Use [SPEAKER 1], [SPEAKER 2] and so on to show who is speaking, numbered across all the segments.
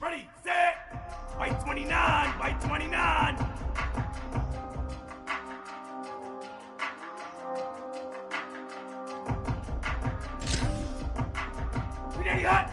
[SPEAKER 1] Ready, set. White 29, white 29. Grenade hot.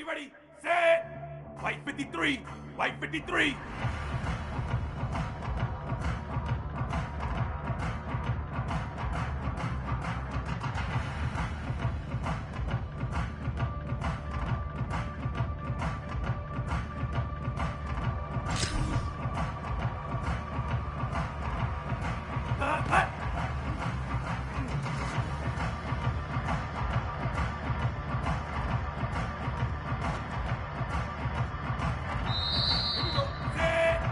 [SPEAKER 1] Ready, set! White 53, white 53! Set!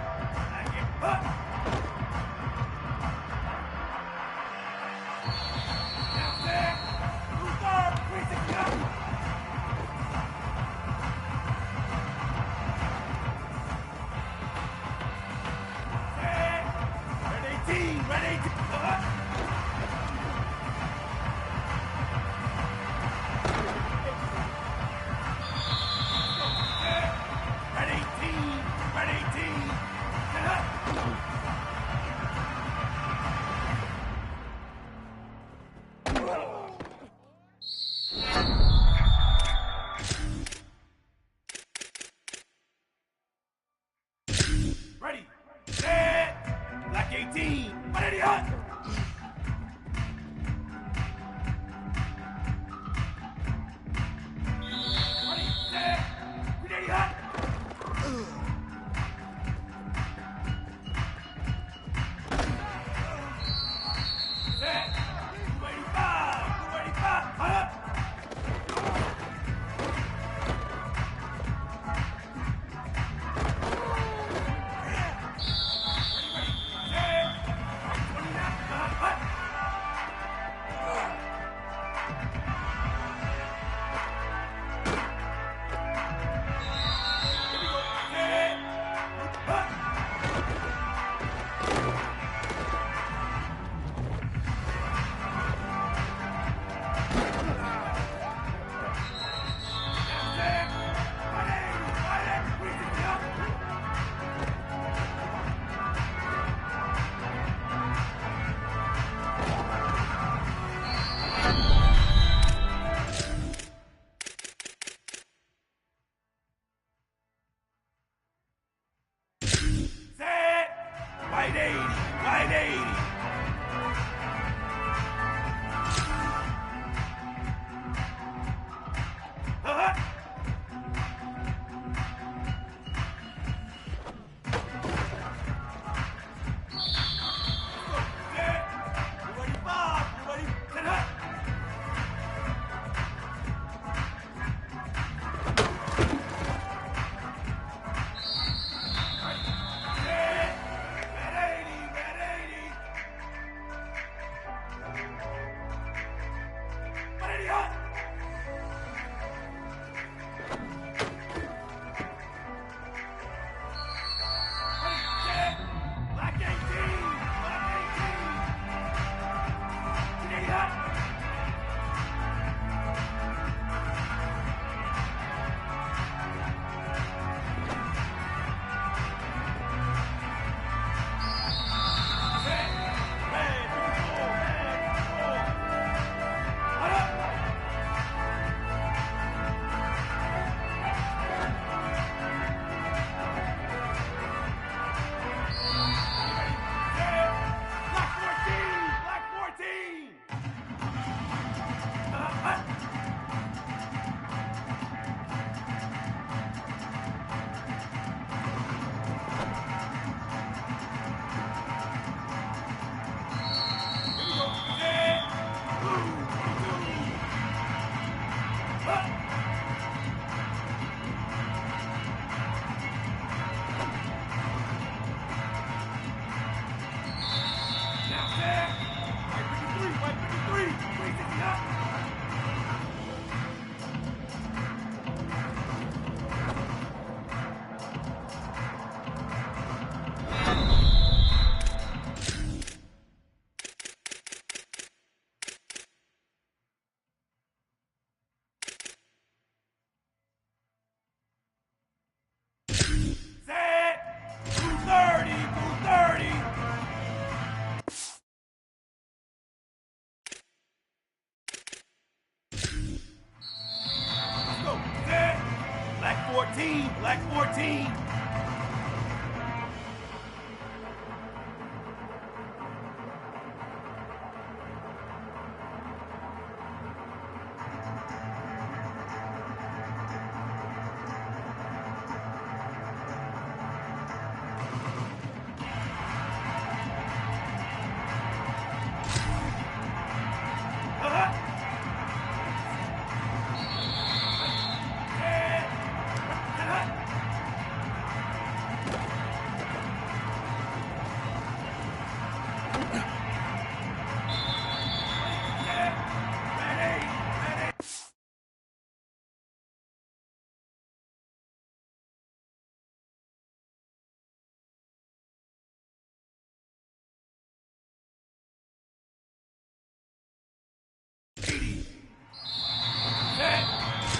[SPEAKER 1] 18, black 14.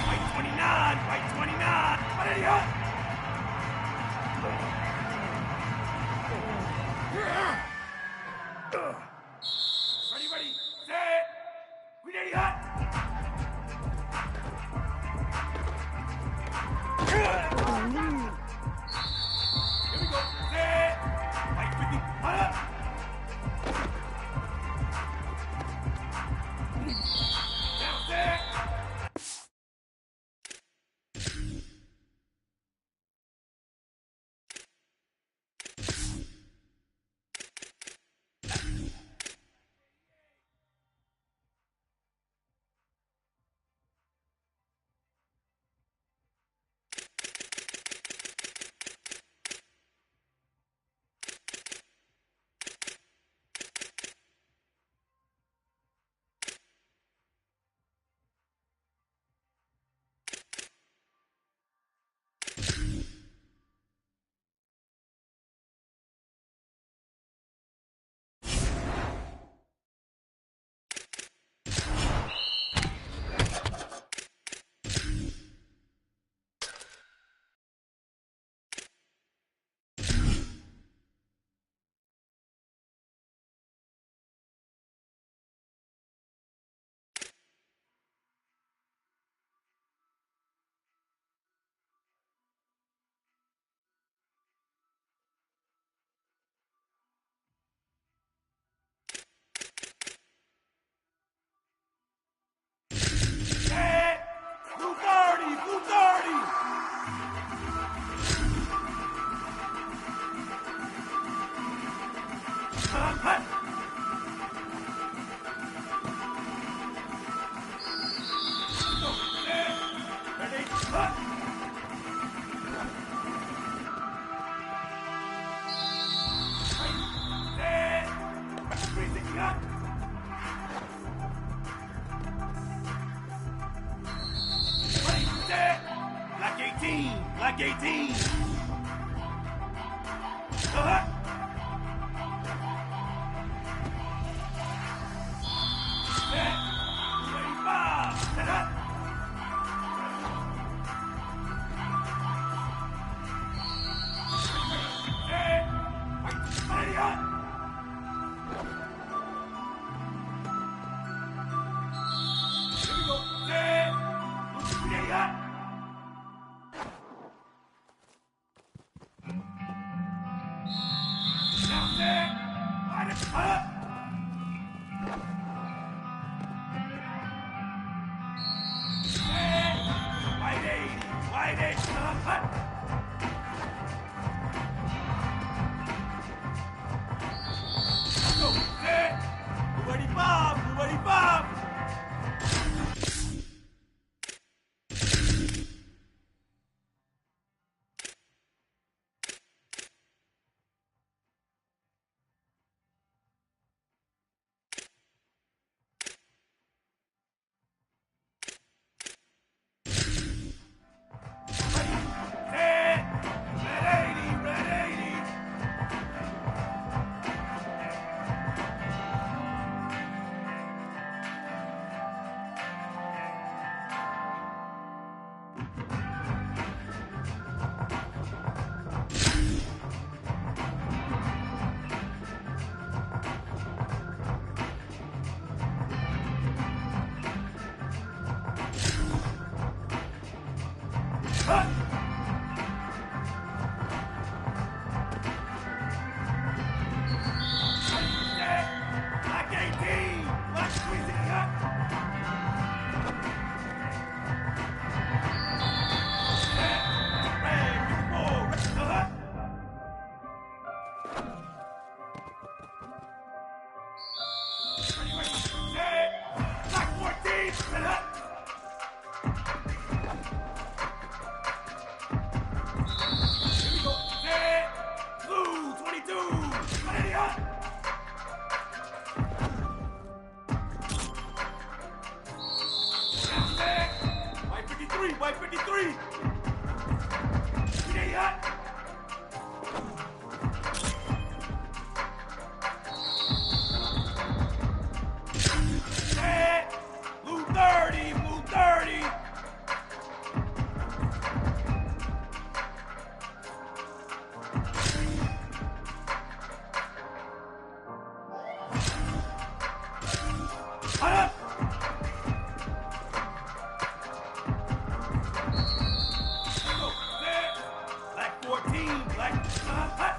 [SPEAKER 1] White 29, white 29. Ready up. Ready, set. Ready hot. Here we go. Set. White 50. Hot up. Down, set. Blue 30, blue 30. Hut. Ready, hut. Set. 360 hut. Ready, set. Black 18, black 18. Hut. Set. 25. Set up. Set. White 30 hut. Here we go. Set. Blue 30 hut. 53, white 53. Stay hot. Blue 30, blue 30. Hot up. Go, set. Black 14, black, hot.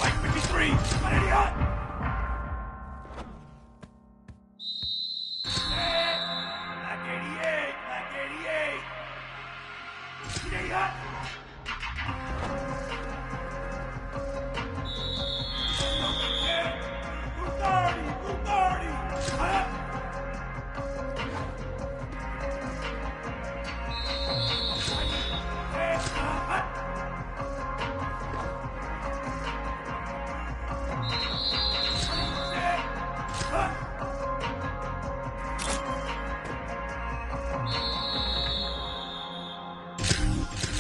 [SPEAKER 1] White 53, ready hot! Black 88, black 88. Stay hot! Blue 30, blue 30. Hot! Hot!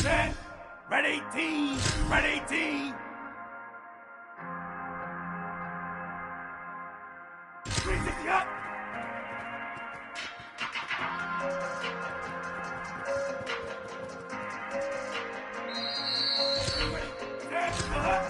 [SPEAKER 1] Set. Red 18, red 18. 360 hot. Set. Hot.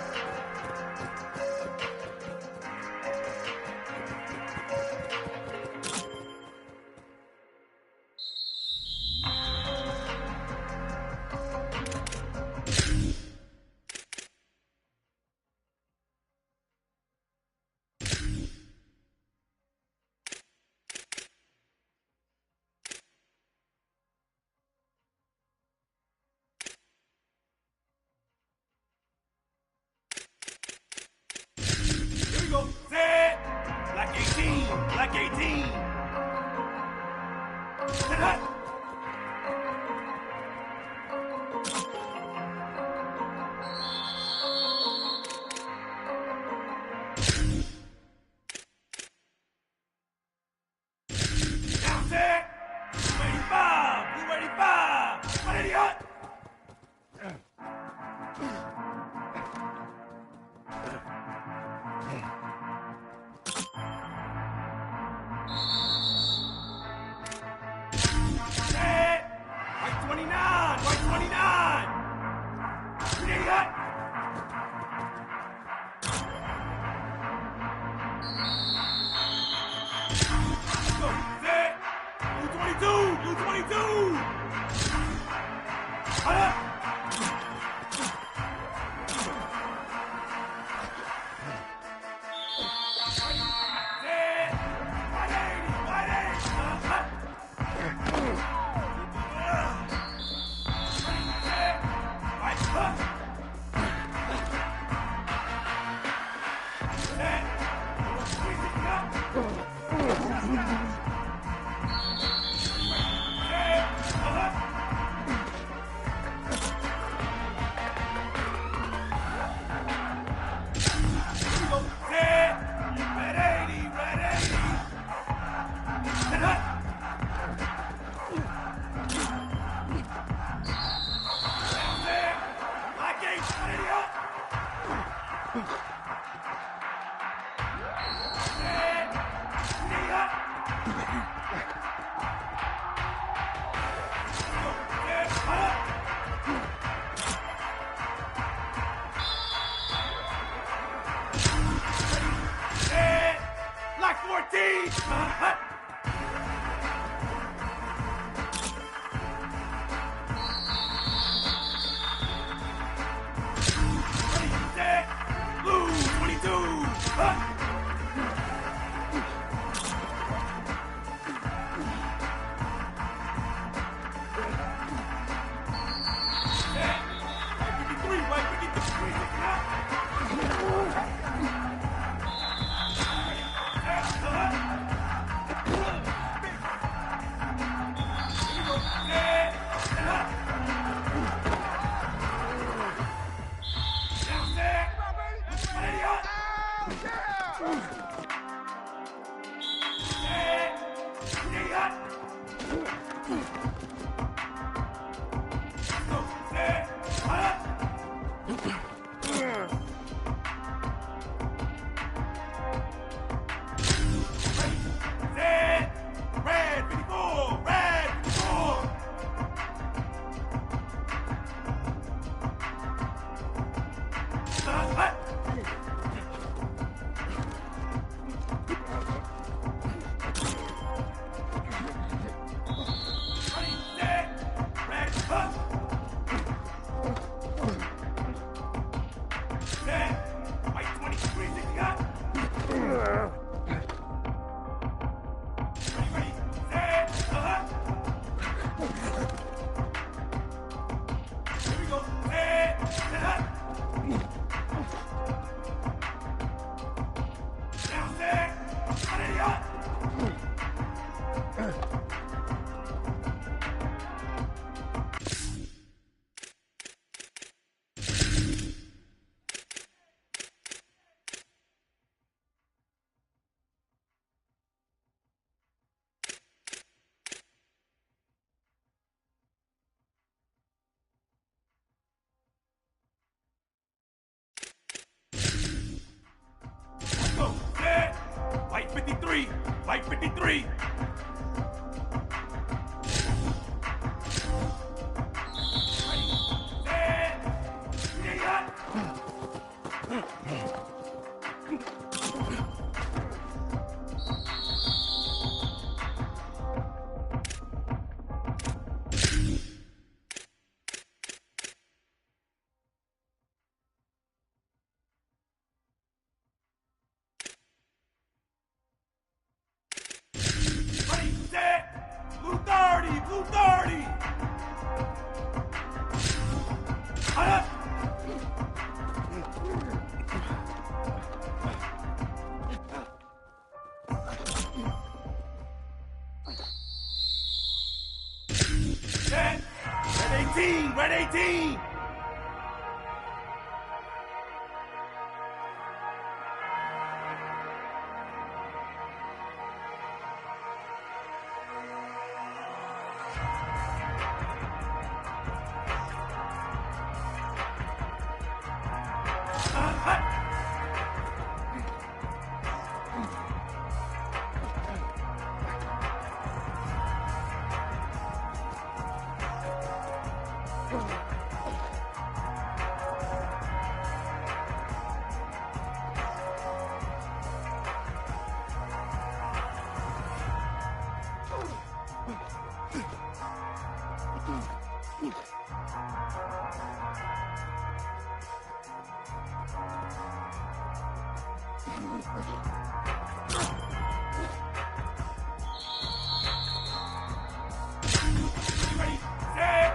[SPEAKER 1] 18! Set! Blue 22! Set! White 53! White 53! Red 54! Red 54! White 53! White 53! Blue 30! Blue 30! Set! Red 18! Red 18! Ready, set,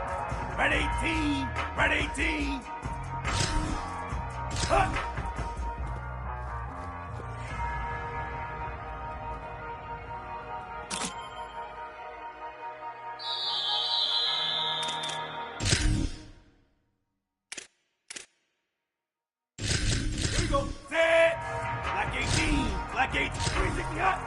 [SPEAKER 1] red 18, red 18. Here we go, set, black 18, black 18, 360 hot.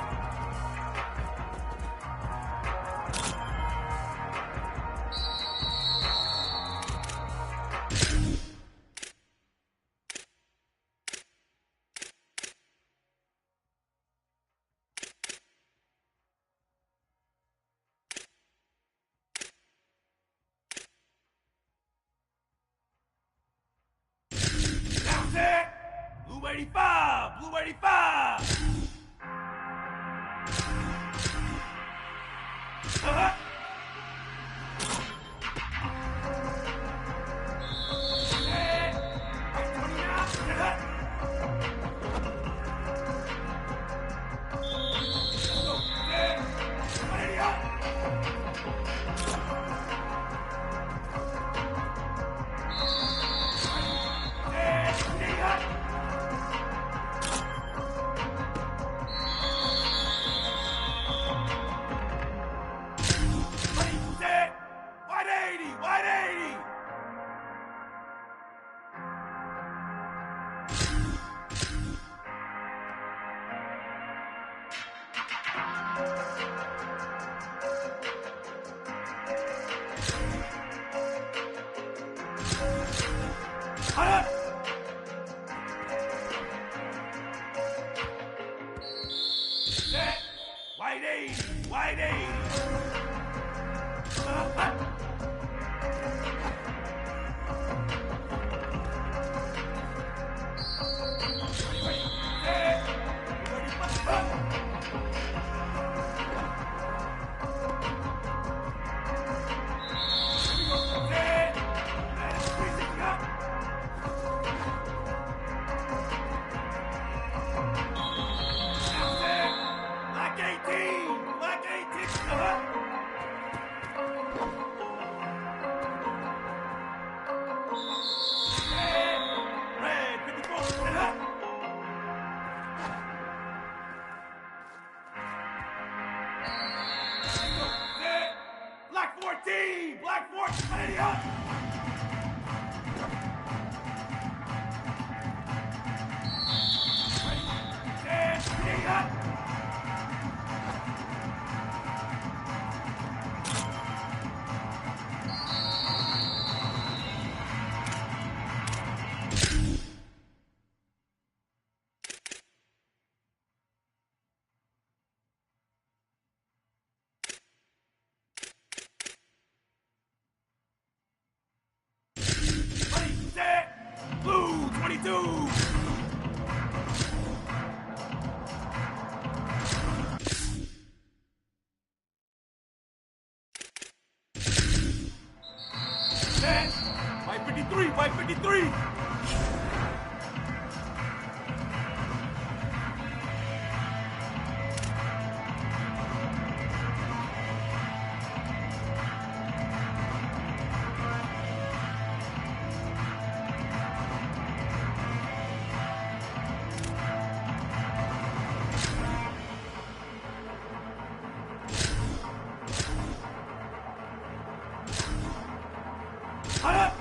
[SPEAKER 1] 180, 180. Cut. Set. White 80, white 80. Black 18! Black 18! Red 54! Black 14! Black 14! Up! Ready, up! Ready, set, blue 22! Set, 553, 553! Cut up!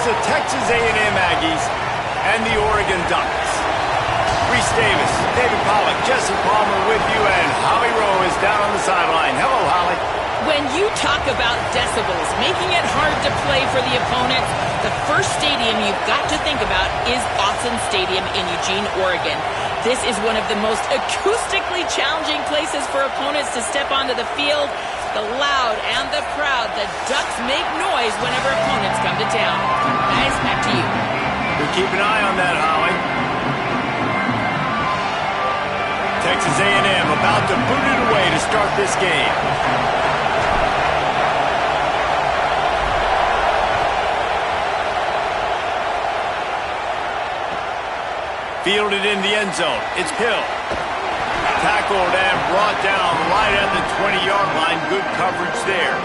[SPEAKER 2] the Texas A&M Aggies and the Oregon Ducks. Reese Davis, David Pollack, Jesse Palmer with you, and Holly Rowe is down on the sideline. Hello, Holly.
[SPEAKER 3] When you talk about decibels, making it hard to play for the opponents, the first stadium you've got to think about is Autzen Stadium in Eugene, Oregon. This is one of the most acoustically challenging places for opponents to step onto the field. The loud and the proud, the Ducks make noise whenever opponents come to town. Guys, back to you.
[SPEAKER 2] We'll keep an eye on that, Holly. Texas A&M about to boot it away to start this game. Fielded in the end zone. It's Hill. Tackled and brought down right at the 20-yard line. Good coverage there.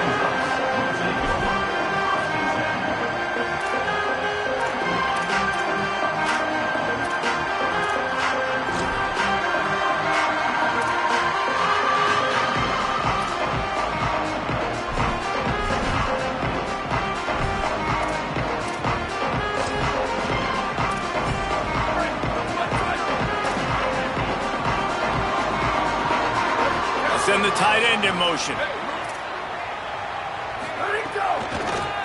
[SPEAKER 2] Send the tight end in motion.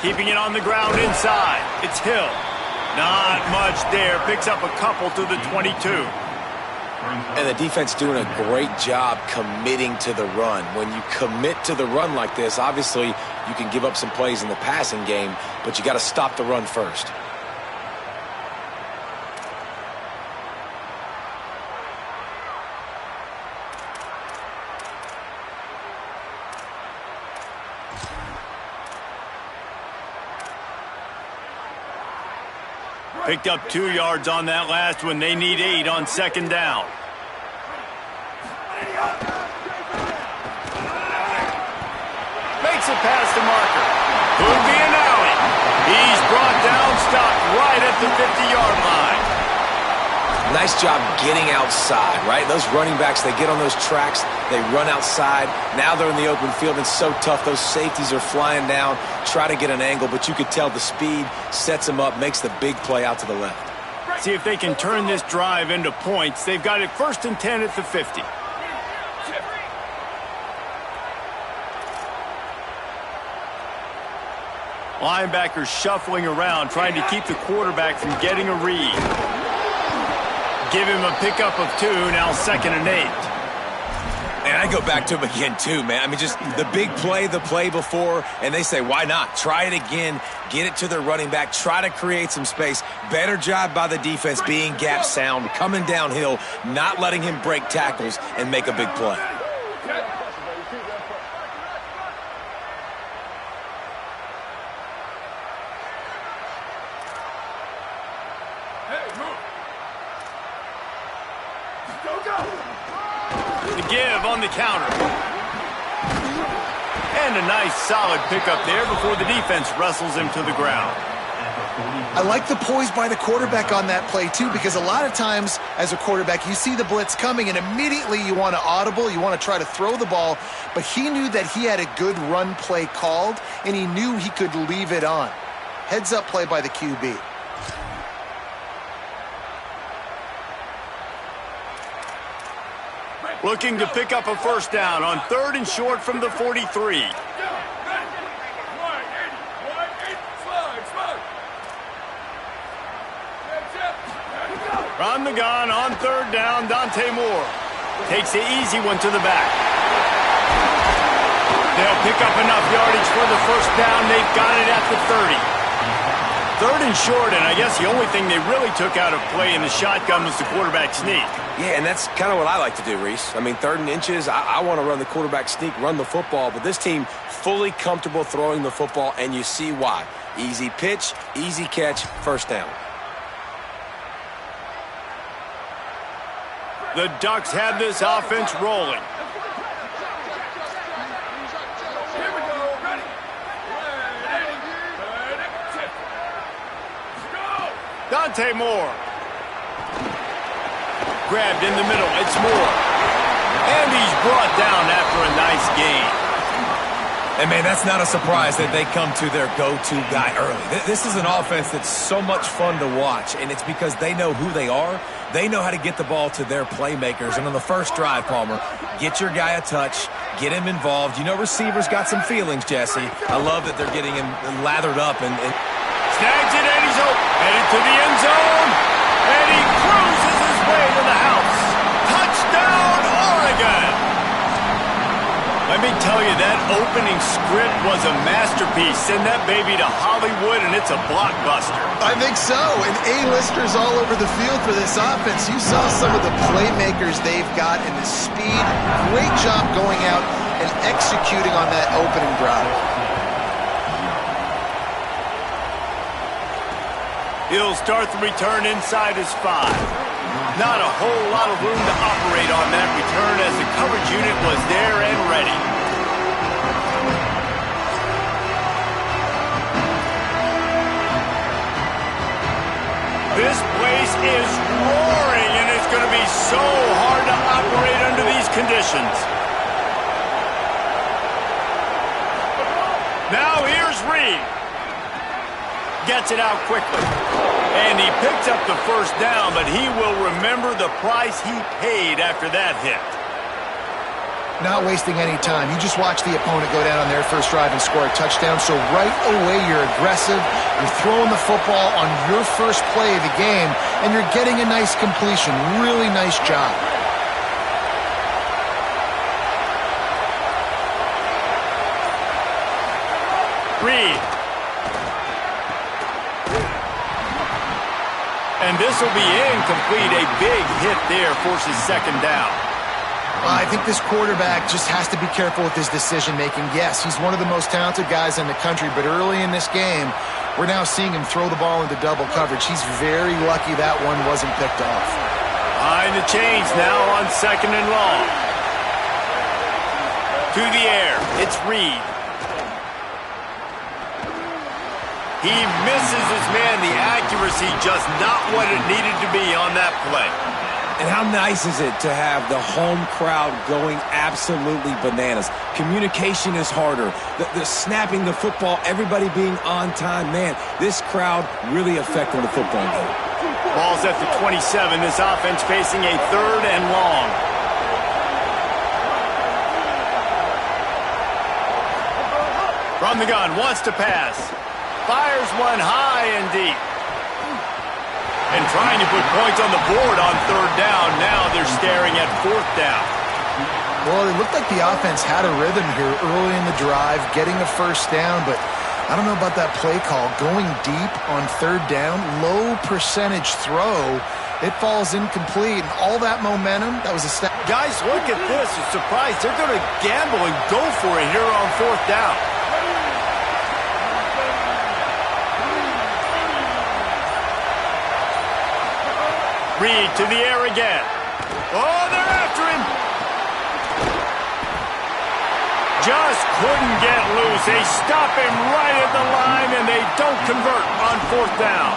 [SPEAKER 2] Keeping it on the ground inside. It's Hill. Not much there. Picks up a couple to the 22.
[SPEAKER 4] And the defense doing a great job committing to the run. When you commit to the run like this, obviously you can give up some plays in the passing game, but you got to stop the run first.
[SPEAKER 2] Picked up 2 yards on that last one. They need 8 on second down. Makes it past the marker. Could be an alley. He's brought down, stopped right at the 50-yard line.
[SPEAKER 4] Nice job getting outside, right? Those running backs, they get on those tracks, they run outside. Now they're in the open field. It's so tough. Those safeties are flying down, try to get an angle, but you could tell the speed sets them up, makes the big play out to the left.
[SPEAKER 2] See if they can turn this drive into points. They've got it 1st and 10 at the 50. Linebackers shuffling around, trying to keep the quarterback from getting a read. Give him a pickup of 2, now 2nd and 8.
[SPEAKER 4] And I go back to him again, too, man. I mean, just the big play, the play before, and they say, why not? Try it again, get it to their running back, try to create some space. Better job by the defense being gap sound, coming downhill, not letting him break tackles and make a big play.
[SPEAKER 2] Give on the counter. And a nice solid pickup there before the defense wrestles him to the ground.
[SPEAKER 5] I like the poise by the quarterback on that play too, because a lot of times as a quarterback you see the blitz coming and immediately you want to audible, you want to try to throw the ball, but he knew that he had a good run play called and he knew he could leave it on. Heads up play by the QB.
[SPEAKER 2] Looking to pick up a 1st down on 3rd and short from the 43. From the gun on 3rd down, Dante Moore takes the easy one to the back. They'll pick up enough yardage for the 1st down. They've got it at the 30. 3rd and short, and I guess the only thing they really took out of play in the shotgun was the quarterback sneak.
[SPEAKER 4] Yeah, and that's kind of what I like to do, Reese. I mean, 3rd and inches, I want to run the quarterback sneak, run the football, but this team fully comfortable throwing the football, and you see why. Easy pitch, easy catch, 1st down.
[SPEAKER 2] The Ducks have this offense rolling. Dante Moore. Grabbed in the middle. It's Moore. And he's brought down after a nice gain.
[SPEAKER 4] And, man, that's not a surprise that they come to their go-to guy early. This is an offense that's so much fun to watch, and it's because they know who they are. They know how to get the ball to their playmakers. And on the first drive, Palmer, get your guy a touch, get him involved. You know receivers got some feelings, Jesse. I love that they're getting him lathered up. And
[SPEAKER 2] snags it, and he's open. Headed to the end zone, and he cruises his way to the house. Touchdown, Oregon! Let me tell you, that opening script was a masterpiece. Send that baby to Hollywood, and it's a blockbuster.
[SPEAKER 5] I think so, and A-listers all over the field for this offense. You saw some of the playmakers they've got and the speed. Great job going out and executing on that opening drive.
[SPEAKER 2] He'll start the return inside his 5. Not a whole lot of room to operate on that return as the coverage unit was there and ready. This place is roaring, and it's going to be so hard to operate under these conditions. Now here's Reed. Gets it out quickly. And he picks up the first down, but he will remember the price he paid after that hit.
[SPEAKER 5] Not wasting any time. You just watch the opponent go down on their first drive and score a touchdown. So right away, you're aggressive. You're throwing the football on your first play of the game, and you're getting a nice completion. Really nice job.
[SPEAKER 2] Reed. And this will be incomplete. A big hit there forces second down.
[SPEAKER 5] I think this quarterback just has to be careful with his decision-making. Yes, he's one of the most talented guys in the country, but early in this game, we're now seeing him throw the ball into double coverage. He's very lucky that one wasn't picked off.
[SPEAKER 2] Behind the chains now on second and long. To the air, it's Reed. He misses his man. The accuracy just not what it needed to be on that play.
[SPEAKER 4] And how nice is it to have the home crowd going absolutely bananas? Communication is harder. The snapping the football, everybody being on time. Man, this crowd really affecting the football game.
[SPEAKER 2] Ball's at the 27. This offense facing a third and long. From the gun, wants to pass. Fires one high and deep. And trying to put points on the board on third down. Now they're staring at fourth down.
[SPEAKER 5] Well, it looked like the offense had a rhythm here early in the drive, getting a first down, but I don't know about that play call. Going deep on third down, low percentage throw, it falls incomplete, and all that momentum, that was a step.
[SPEAKER 2] Guys, look at this. I'm surprised. They're going to gamble and go for it here on fourth down. Reed to the air again. Oh, they're after him. Just couldn't get loose. They stop him right at the line, and they don't convert on fourth down.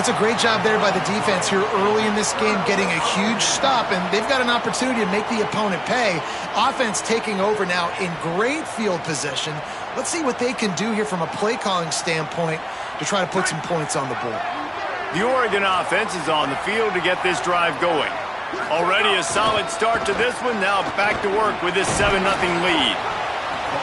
[SPEAKER 5] That's a great job there by the defense here early in this game, getting a huge stop, and they've got an opportunity to make the opponent pay. Offense taking over now in great field position. Let's see what they can do here from a play-calling standpoint to try to put some points on the board.
[SPEAKER 2] The Oregon offense is on the field to get this drive going. Already a solid start to this one. Now back to work with this 7-0 lead.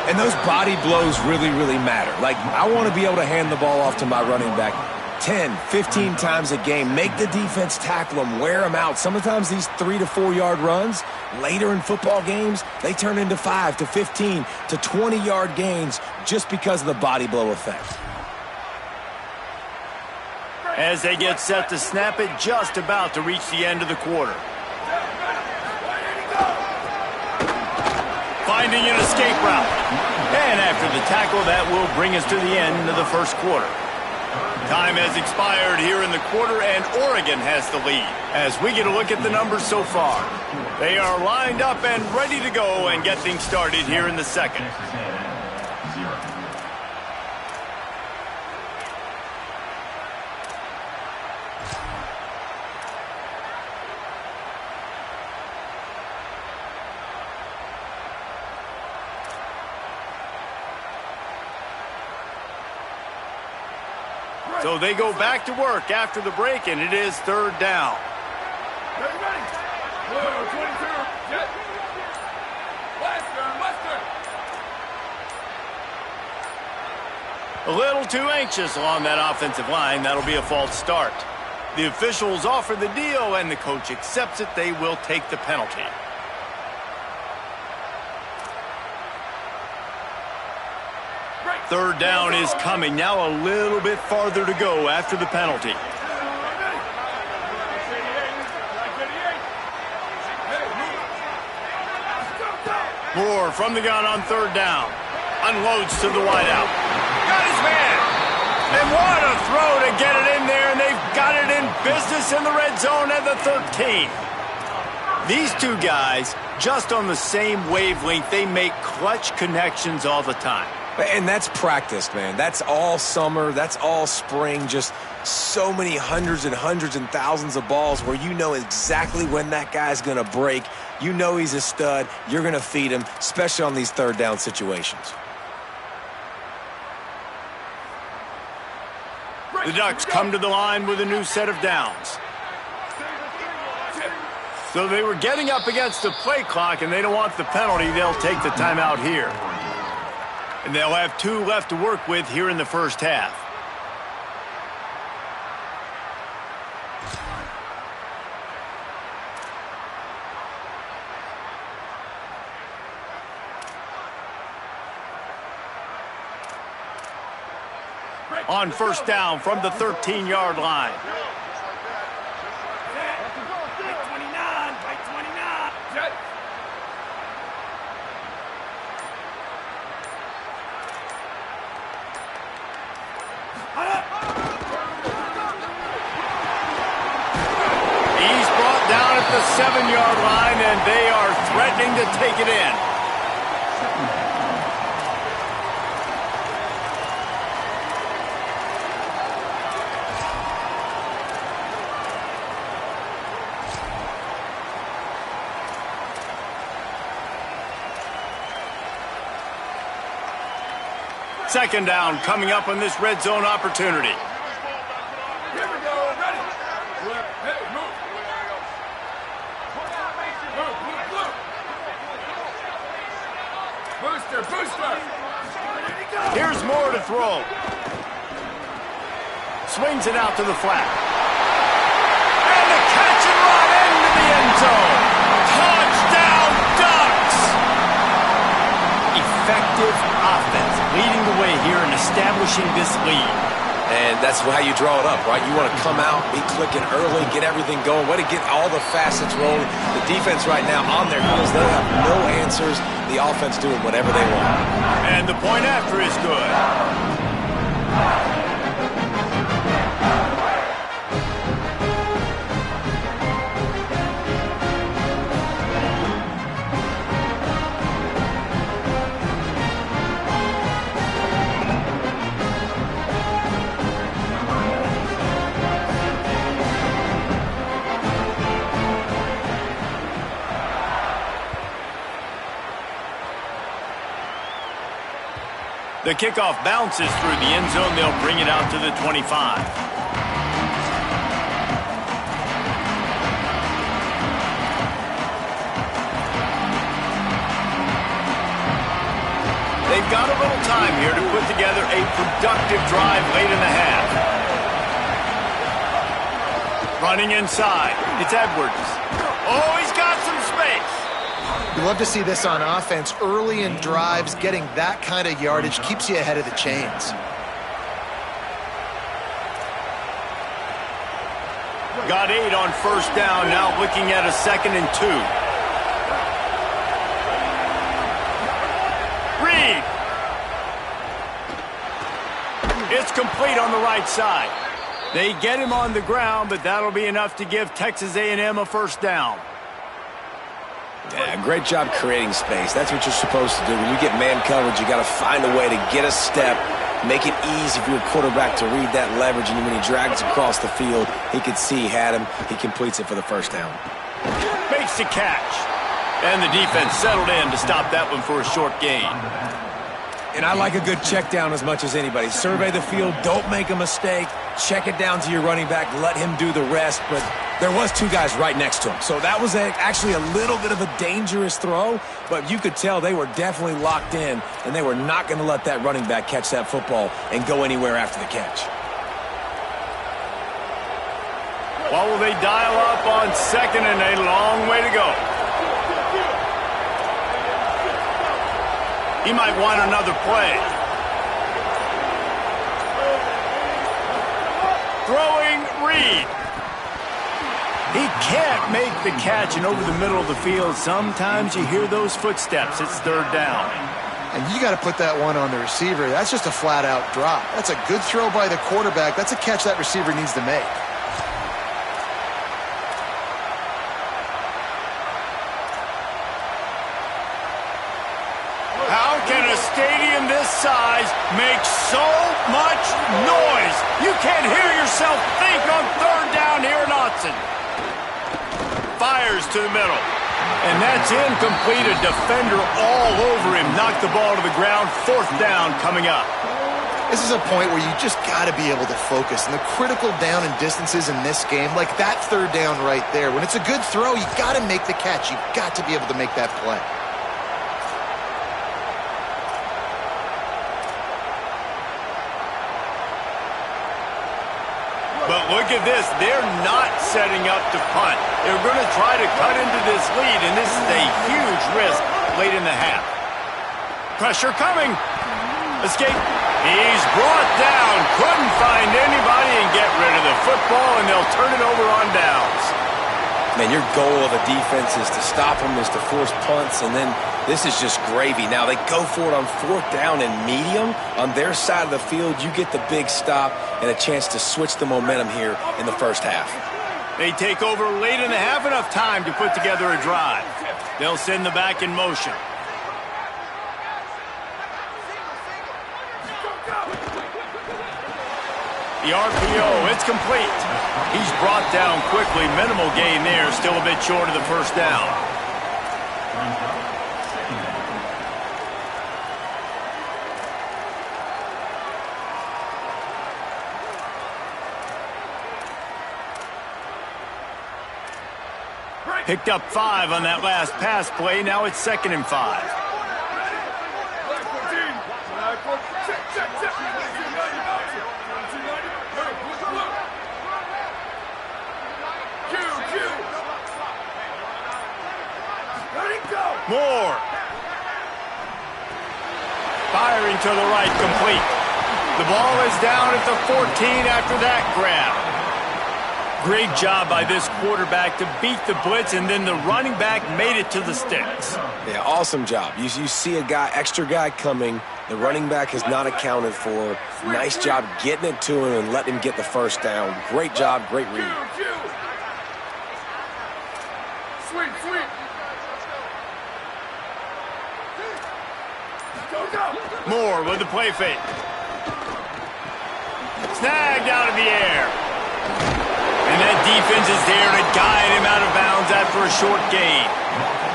[SPEAKER 4] And those body blows really, really matter. Like, I want to be able to hand the ball off to my running back 10, 15 times a game. Make the defense tackle them, wear them out. Sometimes these 3 to 4 yard runs, later in football games, they turn into 5 to 15 to 20 yard gains just because of the body blow effect.
[SPEAKER 2] As they get set to snap it, just about to reach the end of the quarter. Finding an escape route. And after the tackle, that will bring us to the end of the first quarter. Time has expired here in the quarter, and Oregon has the lead. As we get a look at the numbers so far, they are lined up and ready to go and get things started here in the second. So they go back to work after the break, and it is third down.
[SPEAKER 1] Ready, ready. Whoa, 22. Jet. Western.
[SPEAKER 2] A little too anxious along that offensive line. That'll be a false start. The officials offer the deal, and the coach accepts it. They will take the penalty. Third down is coming. Now a little bit farther to go after the penalty. Moore from the gun on third down. Unloads to the wideout. Got his man. And what a throw to get it in there, and they've got it in business in the red zone at the 13. These two guys, just on the same wavelength, they make clutch connections all the time.
[SPEAKER 4] And that's practiced, man. That's all summer. That's all spring. Just so many hundreds and thousands of balls where you know exactly when that guy's going to break. You know he's a stud. You're going to feed him, especially on these third down situations.
[SPEAKER 2] The Ducks come to the line with a new set of downs. So they were getting up against the play clock, and they don't want the penalty. They'll take the timeout here. And they'll have 2 left to work with here in the first half. On first down from the 13-yard line.
[SPEAKER 1] Right 29. Jet.
[SPEAKER 2] He's brought down at the 7-yard line, and they are threatening to take it in. Second down coming up on this red zone opportunity.
[SPEAKER 1] Here we go. Ready. Hey, move. Move. Booster.
[SPEAKER 2] Here's Moore to throw. Swings it out to the flat. And the catch and run into the end zone. Touchdown, Ducks! Effective offense leading the way here and establishing this lead.
[SPEAKER 4] And that's how you draw it up, right? You want to come out, be clicking early, get everything going, way to get all the facets rolling. The defense right now on their heels, they have no answers. The offense doing whatever they want.
[SPEAKER 2] And the point after is good. The kickoff bounces through the end zone. They'll bring it out to the 25. They've got a little time here to put together a productive drive late in the half. Running inside. It's Edwards. Oh, he's got some space.
[SPEAKER 5] You love to see this on offense. Early in drives, getting that kind of yardage keeps you ahead of the chains.
[SPEAKER 2] Got 8 on first down, now looking at a 2nd and 2. Reed. It's complete on the right side. They get him on the ground, but that'll be enough to give Texas A&M a first down.
[SPEAKER 4] Yeah, great job creating space. That's what you're supposed to do. When you get man coverage, you got to find a way to get a step, make it easy for your quarterback to read that leverage, and when he drags across the field, he can see he had him. He completes it for the first down.
[SPEAKER 2] Makes the catch. And the defense settled in to stop that one for a short gain.
[SPEAKER 4] And I like a good check down as much as anybody. Survey the field, don't make a mistake, check it down to your running back, let him do the rest. But there was two guys right next to him. So that was actually a little bit of a dangerous throw, but you could tell they were definitely locked in, and they were not going to let that running back catch that football and go anywhere after the catch.
[SPEAKER 2] What will they dial up on second and a long way to go? He might want another play. Throwing Reed. He can't make the catch, and over the middle of the field, sometimes you hear those footsteps. It's third down.
[SPEAKER 5] And you got to put that one on the receiver. That's just a flat-out drop. That's a good throw by the quarterback. That's a catch that receiver needs to make.
[SPEAKER 2] How can a stadium this size make so much noise? You can't hear yourself think on third down here in Autzen. Fires to the middle. And that's incomplete. A defender all over him. Knocked the ball to the ground. Fourth down coming up.
[SPEAKER 5] This is a point where you just got to be able to focus. And the critical down and distances in this game, like that third down right there, when it's a good throw, you got to make the catch. You've got to be able to make that play.
[SPEAKER 2] But look at this. They're not setting up to punt. They're going to try to cut into this lead, and this is a huge risk late in the half. Pressure coming. Escape. He's brought down. Couldn't find anybody and get rid of the football, and they'll turn it over on downs.
[SPEAKER 4] Man, your goal of a defense is to stop them, is to force punts, and then this is just gravy. Now they go for it on fourth down and medium. On their side of the field, you get the big stop and a chance to switch the momentum here in the first half.
[SPEAKER 2] They take over late in the half, enough time to put together a drive. They'll send the back in motion. The RPO, it's complete. He's brought down quickly. Minimal gain there. Still a bit short of the first down. Picked up 5 on that last pass play. Now it's 2nd and 5. Moore. Firing to the right, complete. The ball is down at the 14 after that grab. Great job by this quarterback to beat the blitz, and then the running back made it to the sticks.
[SPEAKER 4] Yeah, awesome job. You see a extra guy coming. The running back has not accounted for. Nice job getting it to him and letting him get the first down. Great job, great read.
[SPEAKER 2] Moore with the play fake. Snagged out of the air. And that defense is there to guide him out of bounds after a short gain.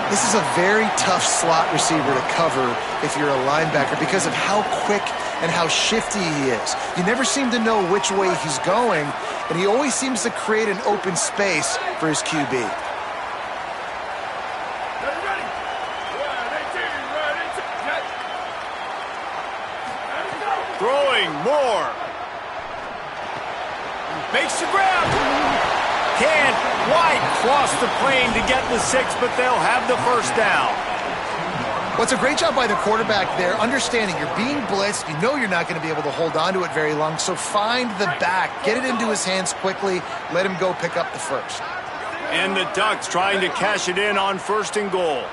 [SPEAKER 5] This is a very tough slot receiver to cover if you're a linebacker because of how quick and how shifty he is. You never seem to know which way he's going, and he always seems to create an open space for his QB.
[SPEAKER 2] Throwing, Moore. Makes the grab. Can't quite cross the plane to get the 6, but they'll have the first down.
[SPEAKER 5] Well, it's a great job by the quarterback there, understanding you're being blitzed. You know you're not going to be able to hold on to it very long, so find the back. Get it into his hands quickly. Let him go pick up the first.
[SPEAKER 2] And the Ducks trying to cash it in on 1st and goal.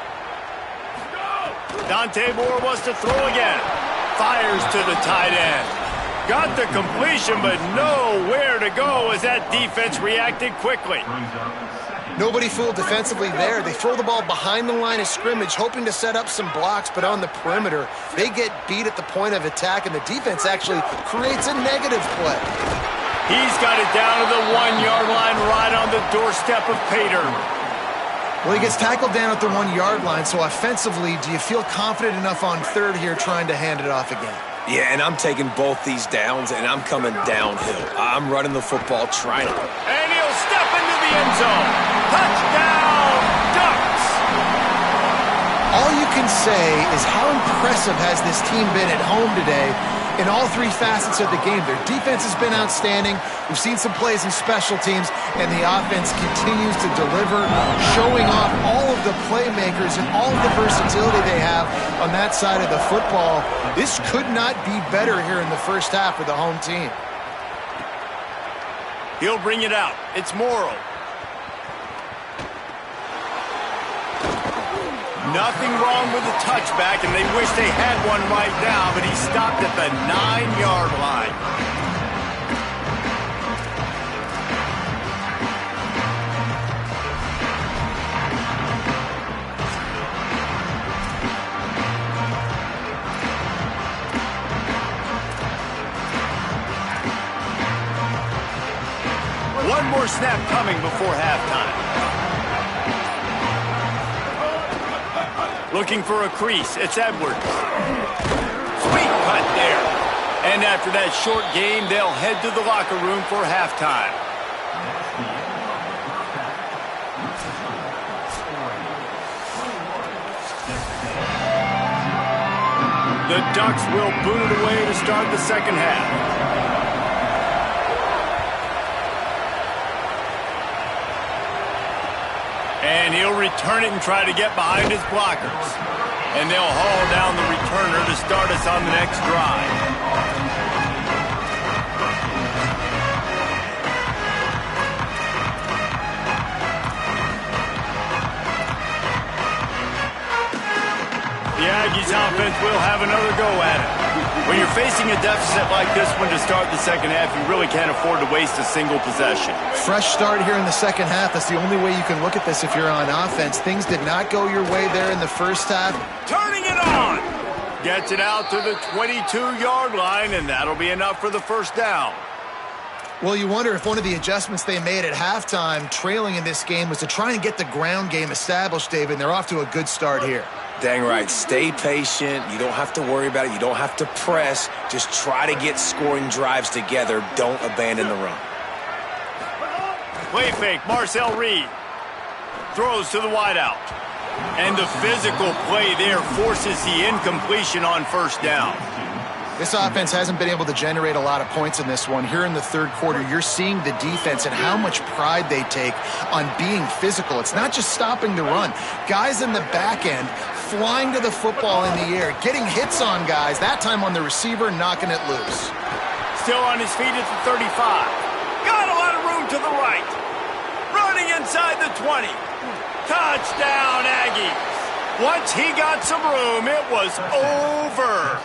[SPEAKER 2] Dante Moore wants to throw again. Fires to the tight end. Got the completion, but nowhere to go as that defense reacted quickly.
[SPEAKER 5] Nobody fooled defensively there. They throw the ball behind the line of scrimmage, hoping to set up some blocks, but on the perimeter, they get beat at the point of attack, and the defense actually creates a negative play.
[SPEAKER 2] He's got it down to the 1-yard line right on the doorstep of Pater.
[SPEAKER 5] Well, he gets tackled down at the 1-yard line, so offensively, do you feel confident enough on third here trying to hand it off again?
[SPEAKER 4] Yeah, and I'm taking both these downs, and I'm coming downhill. I'm running the football, trying to...
[SPEAKER 2] And he'll step into the end zone. Touchdown, Ducks!
[SPEAKER 5] All you can say is how impressive has this team been at home today in all three facets of the game. Their defense has been outstanding. We've seen some plays in special teams, and the offense continues to deliver, showing off all of the playmakers and all of the versatility they have on that side of the football. This could not be better here in the first half for the home team.
[SPEAKER 2] He'll bring it out. It's Morrow. Nothing wrong with the touchback, and they wish they had one right now, but he stopped at the 9-yard line. One more snap coming before halftime. Looking for a crease. It's Edwards. Sweet cut there. And after that short game, they'll head to the locker room for halftime. The Ducks will boot it away to start the second half. And he'll return it and try to get behind his blockers. And they'll haul down the returner to start us on the next drive. The Aggies offense will have another go at it. When you're facing a deficit like this one to start the second half, you really can't afford to waste a single possession.
[SPEAKER 5] Fresh start here in the second half. That's the only way you can look at this if you're on offense. Things did not go your way there in the first half.
[SPEAKER 2] Turning it on! Gets it out to the 22-yard line, and that'll be enough for the first down.
[SPEAKER 5] Well, you wonder if one of the adjustments they made at halftime, trailing in this game, was to try and get the ground game established, David, and they're off to a good start here.
[SPEAKER 4] Dang right. Stay patient. You don't have to worry about it. You don't have to press. Just try to get scoring drives together. Don't abandon the run.
[SPEAKER 2] Play fake. Marcel Reed throws to the wideout. And the physical play there forces the incompletion on first down.
[SPEAKER 5] This offense hasn't been able to generate a lot of points in this one. Here in the third quarter, you're seeing the defense and how much pride they take on being physical. It's not just stopping the run. Guys in the back end flying to the football in the air, getting hits on guys, that time on the receiver, knocking it loose.
[SPEAKER 2] Still on his feet at the 35. Got a lot of room to the right. Running inside the 20. Touchdown, Aggies. Once he got some room, it was over.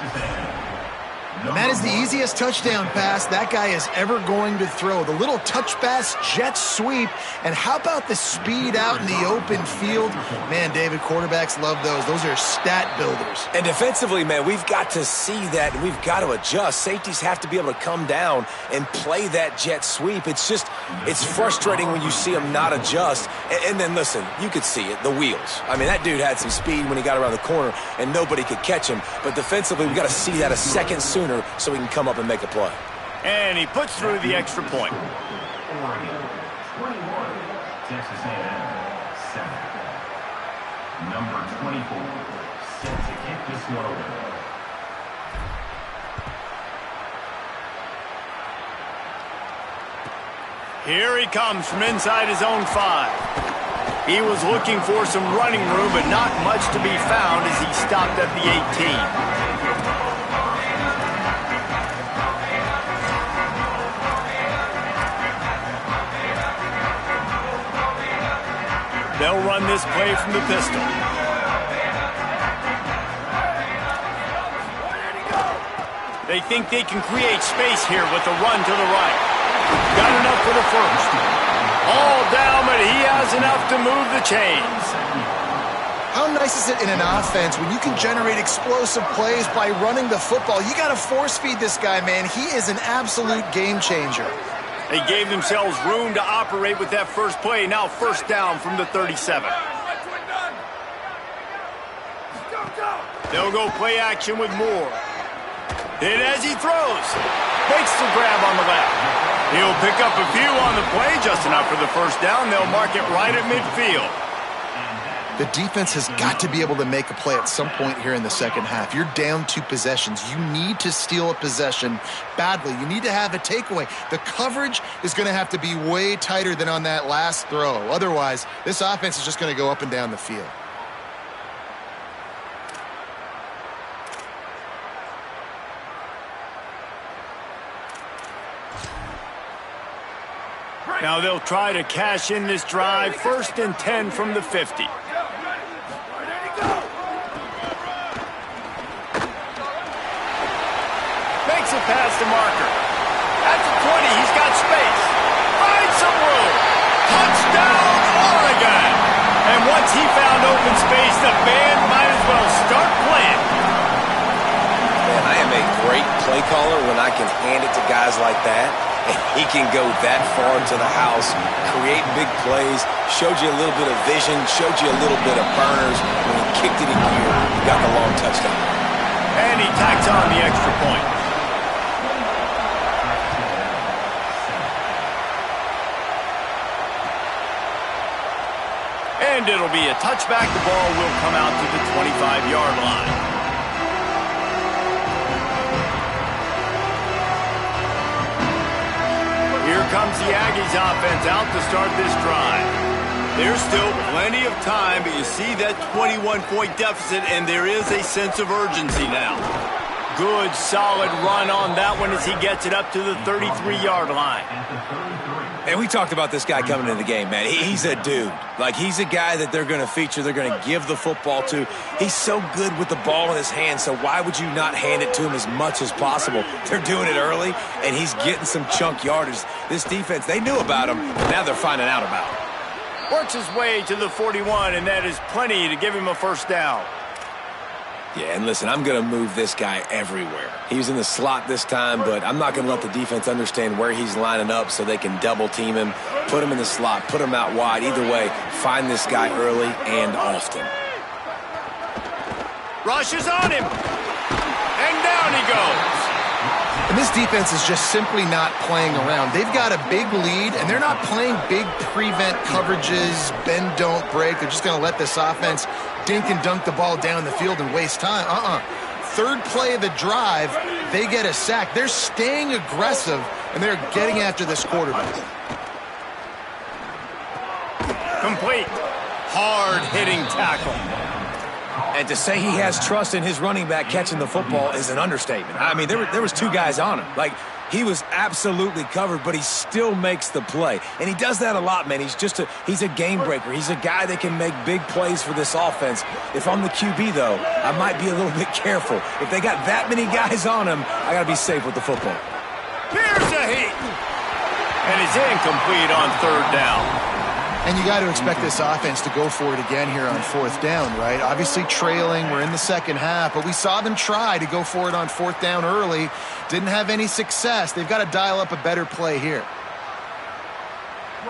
[SPEAKER 5] And that is the easiest touchdown pass that guy is ever going to throw. The little touch pass, jet sweep, and how about the speed out in the open field? Man, David, quarterbacks love those. Those are stat builders.
[SPEAKER 4] And defensively, man, we've got to see that, and we've got to adjust. Safeties have to be able to come down and play that jet sweep. It's frustrating when you see them not adjust. And then, listen, you could see it, the wheels. I mean, that dude had some speed when he got around the corner, and nobody could catch him. But defensively, we've got to see that a second sooner so he can come up and make a play.
[SPEAKER 2] And he puts through the extra point.
[SPEAKER 6] Texas A&M, 7. Number 24, set to kick this one over.
[SPEAKER 2] Here he comes from inside his own 5. He was looking for some running room, but not much to be found as he stopped at the 18. They'll run this play from the pistol. They think they can create space here with a run to the right. Got enough for the first. All down, but he has enough to move the chains.
[SPEAKER 5] How nice is it in an offense when you can generate explosive plays by running the football? You got to force feed this guy, man. He is an absolute game changer.
[SPEAKER 2] They gave themselves room to operate with that first play. Now first down from the 37. They'll go play action with Moore. And as he throws, makes the grab on the left. He'll pick up a few on the play, just enough for the first down. They'll mark it right at midfield.
[SPEAKER 5] The defense has got to be able to make a play at some point here in the second half. You're down 2 possessions. You need to steal a possession badly. You need to have a takeaway. The coverage is going to have to be way tighter than on that last throw. Otherwise, this offense is just going to go up and down the field.
[SPEAKER 2] Now they'll try to cash in this drive. 1st and 10 from the 50. Makes it past the marker. At the 20, he's got space. Finds some room. Touchdown, Oregon! And once he found open space, the band might as well start playing.
[SPEAKER 4] Man, I am a great play caller when I can hand it to guys like that. And he can go that far to the house, create big plays, showed you a little bit of vision, showed you a little bit of burners. When he kicked it in gear, he got the long touchdown.
[SPEAKER 2] And he tacks on the extra point. And it'll be a touchback. The ball will come out to the 25-yard line. Here comes the Aggies offense out to start this drive. There's still plenty of time, but you see that 21-point deficit, and there is a sense of urgency now. Good, solid run on that one as he gets it up to the 33-yard line.
[SPEAKER 4] And we talked about this guy coming into the game, man. He's a dude. Like, he's a guy that they're going to feature, they're going to give the football to. He's so good with the ball in his hand, so why would you not hand it to him as much as possible? They're doing it early, and he's getting some chunk yardage. This defense, they knew about him, but now they're finding out about him.
[SPEAKER 2] Works his way to the 41, and that is plenty to give him a first down.
[SPEAKER 4] Yeah, and listen, I'm going to move this guy everywhere. He's in the slot this time, but I'm not going to let the defense understand where he's lining up so they can double team him, put him in the slot, put him out wide. Either way, find this guy early and often.
[SPEAKER 2] Rushes on him, and down he goes.
[SPEAKER 5] And this defense is just simply not playing around. They've got a big lead, and they're not playing big prevent coverages, bend, don't break. They're just going to let this offense dink and dunk the ball down the field and waste time. Third play of the drive, they get a sack. They're staying aggressive, and they're getting after this quarterback.
[SPEAKER 2] Complete. Hard-hitting tackle.
[SPEAKER 4] And to say he has trust in his running back catching the football is an understatement. I mean, there was 2 guys on him. Like, he was absolutely covered, but he still makes the play. And he does that a lot, man. He's a game breaker. He's a guy that can make big plays for this offense. If I'm the QB, though, I might be a little bit careful. If they got that many guys on him, I got to be safe with the football.
[SPEAKER 2] Here's a heat. And it's incomplete on 3rd down.
[SPEAKER 5] And you got to expect this offense to go for it again here on 4th down, right? Obviously trailing, we're in the second half, but we saw them try to go for it on 4th down early. Didn't have any success. They've got to dial up a better play here.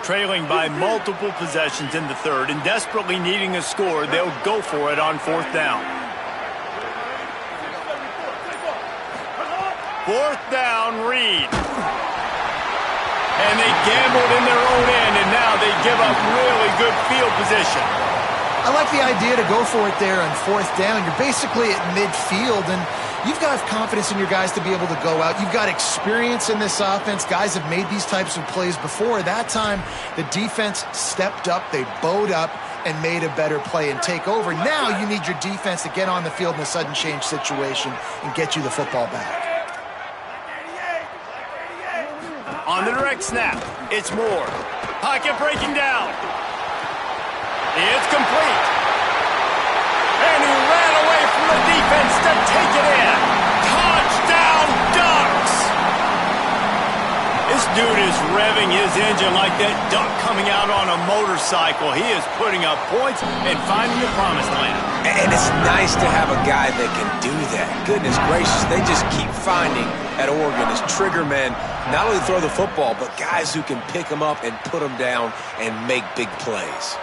[SPEAKER 2] Trailing by multiple possessions in the 3rd and desperately needing a score, they'll go for it on 4th down. 4th down, Reed. And they gambled in their own end, and now they give up really good field position.
[SPEAKER 5] I like the idea to go for it there on 4th down. You're basically at midfield, and you've got confidence in your guys to be able to go out. You've got experience in this offense. Guys have made these types of plays before. That time, the defense stepped up. They bowed up and made a better play and take over. Now you need your defense to get on the field in a sudden change situation and get you the football back.
[SPEAKER 2] On the direct snap, it's Moore. Pocket breaking down. It's complete. And he ran away from the defense to take it in. Touchdown, Ducks! This dude is revving his engine like that duck coming out on a motorcycle. He is putting up points and finding the promised land.
[SPEAKER 4] And it's nice to have a guy that can do that. Goodness gracious, they just keep finding at Oregon as trigger men, not only throw the football, but guys who can pick them up and put them down and make big plays.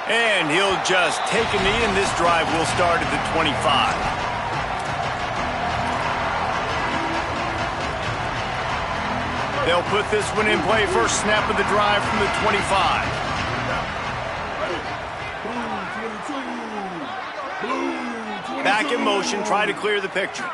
[SPEAKER 2] And he'll just take a knee, and this drive will start at the 25. They'll put this one in play. First snap of the drive from the 25. Back in motion, try to clear the picture.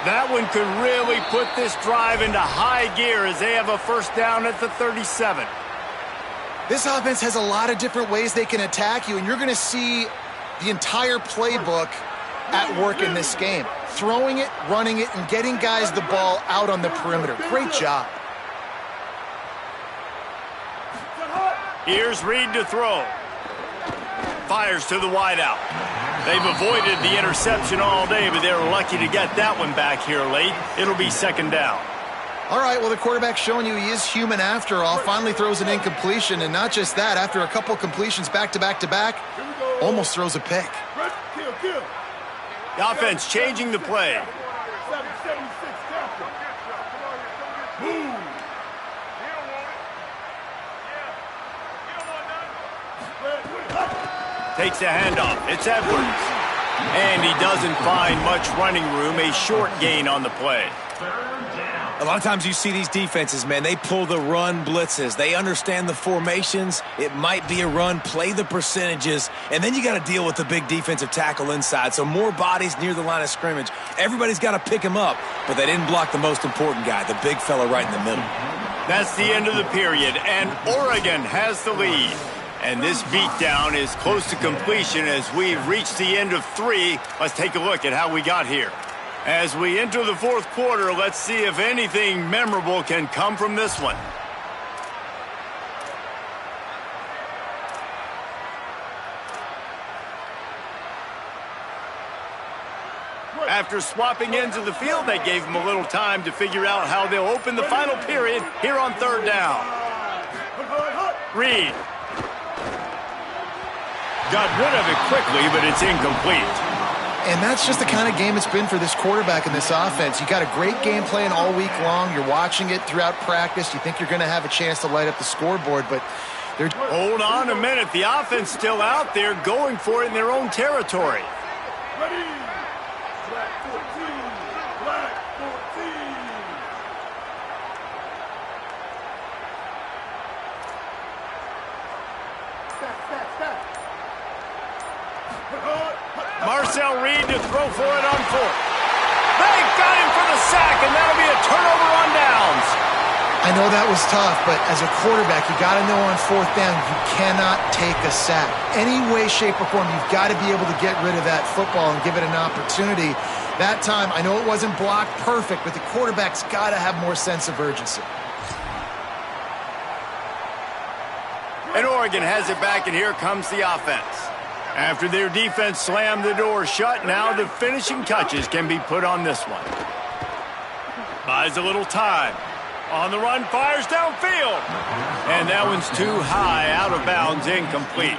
[SPEAKER 2] That one could really put this drive into high gear as they have a first down at the 37.
[SPEAKER 5] This offense has a lot of different ways they can attack you, and you're going to see the entire playbook at work in this game. Throwing it, running it, and getting guys the ball out on the perimeter. Great job.
[SPEAKER 2] Here's Reed to throw. Fires to the wideout. They've avoided the interception all day, but they're lucky to get that one back here late. It'll be second down.
[SPEAKER 5] All right, well, the quarterback's showing you he is human after all. Finally throws an incompletion, and not just that, after a couple completions back to back to back, almost throws a pick.
[SPEAKER 2] The offense changing the play. Takes a handoff. It's Edwards. And he doesn't find much running room. A short gain on the play.
[SPEAKER 4] A lot of times you see these defenses, man, they pull the run blitzes. They understand the formations. It might be a run, play the percentages, and then you got to deal with the big defensive tackle inside. So more bodies near the line of scrimmage. Everybody's got to pick him up, but they didn't block the most important guy, the big fella right in the middle.
[SPEAKER 2] That's the end of the period, and Oregon has the lead. And this beatdown is close to completion as we've reached the end of 3. Let's take a look at how we got here. As we enter the fourth quarter, let's see if anything memorable can come from this one. After swapping ends of the field, they gave them a little time to figure out how they'll open the final period here on third down. Reed. Got rid of it quickly, but it's incomplete.
[SPEAKER 5] And that's just the kind of game it's been for this quarterback and this offense. You got a great game plan all week long. You're watching it throughout practice. You think you're going to have a chance to light up the scoreboard, but they're...
[SPEAKER 2] Hold on a minute. The offense still out there going for it in their own territory.
[SPEAKER 1] Ready? Black 14. Black 14. Stop.
[SPEAKER 2] Marcel Reed to throw for it on fourth. They got him for the sack, and that'll be a turnover on downs.
[SPEAKER 5] I know that was tough, but as a quarterback, you got to know on fourth down, you cannot take a sack. Any way, shape, or form, you've got to be able to get rid of that football and give it an opportunity. That time, I know it wasn't blocked perfect, but the quarterback's got to have more sense of urgency.
[SPEAKER 2] And Oregon has it back, and here comes the offense. After their defense slammed the door shut, now the finishing touches can be put on this one. Buys a little time. On the run, fires downfield. And that one's too high, out of bounds, incomplete.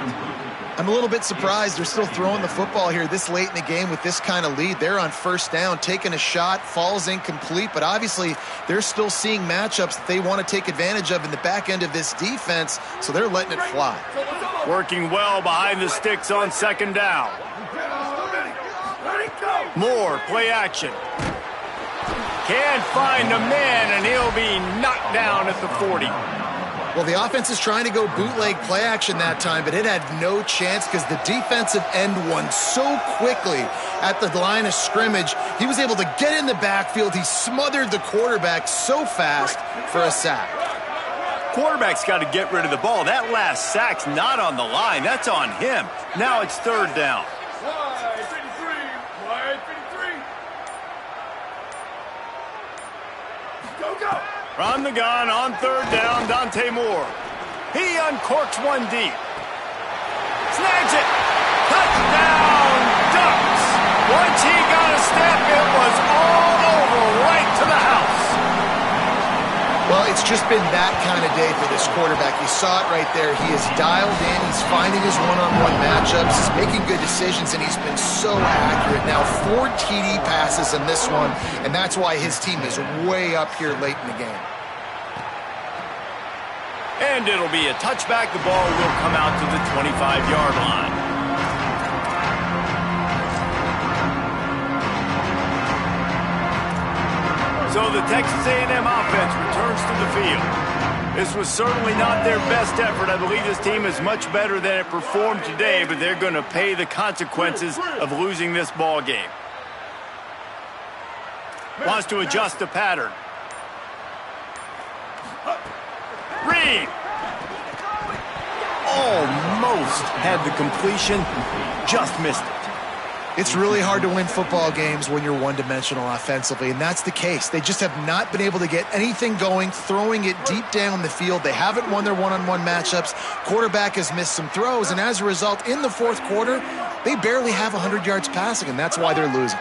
[SPEAKER 5] I'm a little bit surprised they're still throwing the football here this late in the game with this kind of lead. They're on first down, taking a shot, falls incomplete, but obviously they're still seeing matchups that they want to take advantage of in the back end of this defense, so they're letting it fly.
[SPEAKER 2] Working well behind the sticks on second down. Moore, play action. Can't find a man, and he'll be knocked down at the 40.
[SPEAKER 5] Well, the offense is trying to go bootleg play action that time, but it had no chance because the defensive end won so quickly at the line of scrimmage. He was able to get in the backfield. He smothered the quarterback so fast for a sack.
[SPEAKER 2] Quarterback's got to get rid of the ball. That last sack's not on the line. That's on him. Now it's third down.
[SPEAKER 1] Wide 53. Wide 53. Go.
[SPEAKER 2] From the gun on third down, Dante Moore. He uncorks one deep. Snags it. Touchdown, Ducks. Once he got a step, it was all over right to the house.
[SPEAKER 5] Well, it's just been that kind of day for this quarterback. You saw it right there. He is dialed in. He's finding his one-on-one matchups. He's making good decisions, and he's been so accurate. Now 4 TD passes in this one, and that's why his team is way up here late in the game.
[SPEAKER 2] And it'll be a touchback. The ball will come out to the 25-yard line. So the Texas A&M offense returns to the field. This was certainly not their best effort. I believe this team is much better than it performed today, but they're going to pay the consequences of losing this ball game. Wants to adjust the pattern. Reed. Almost had the completion, just missed it.
[SPEAKER 5] It's really hard to win football games when you're one-dimensional offensively, and that's the case. They just have not been able to get anything going, throwing it deep down the field. They haven't won their one-on-one matchups. Quarterback has missed some throws, and as a result, in the fourth quarter, they barely have 100 yards passing, and that's why they're losing.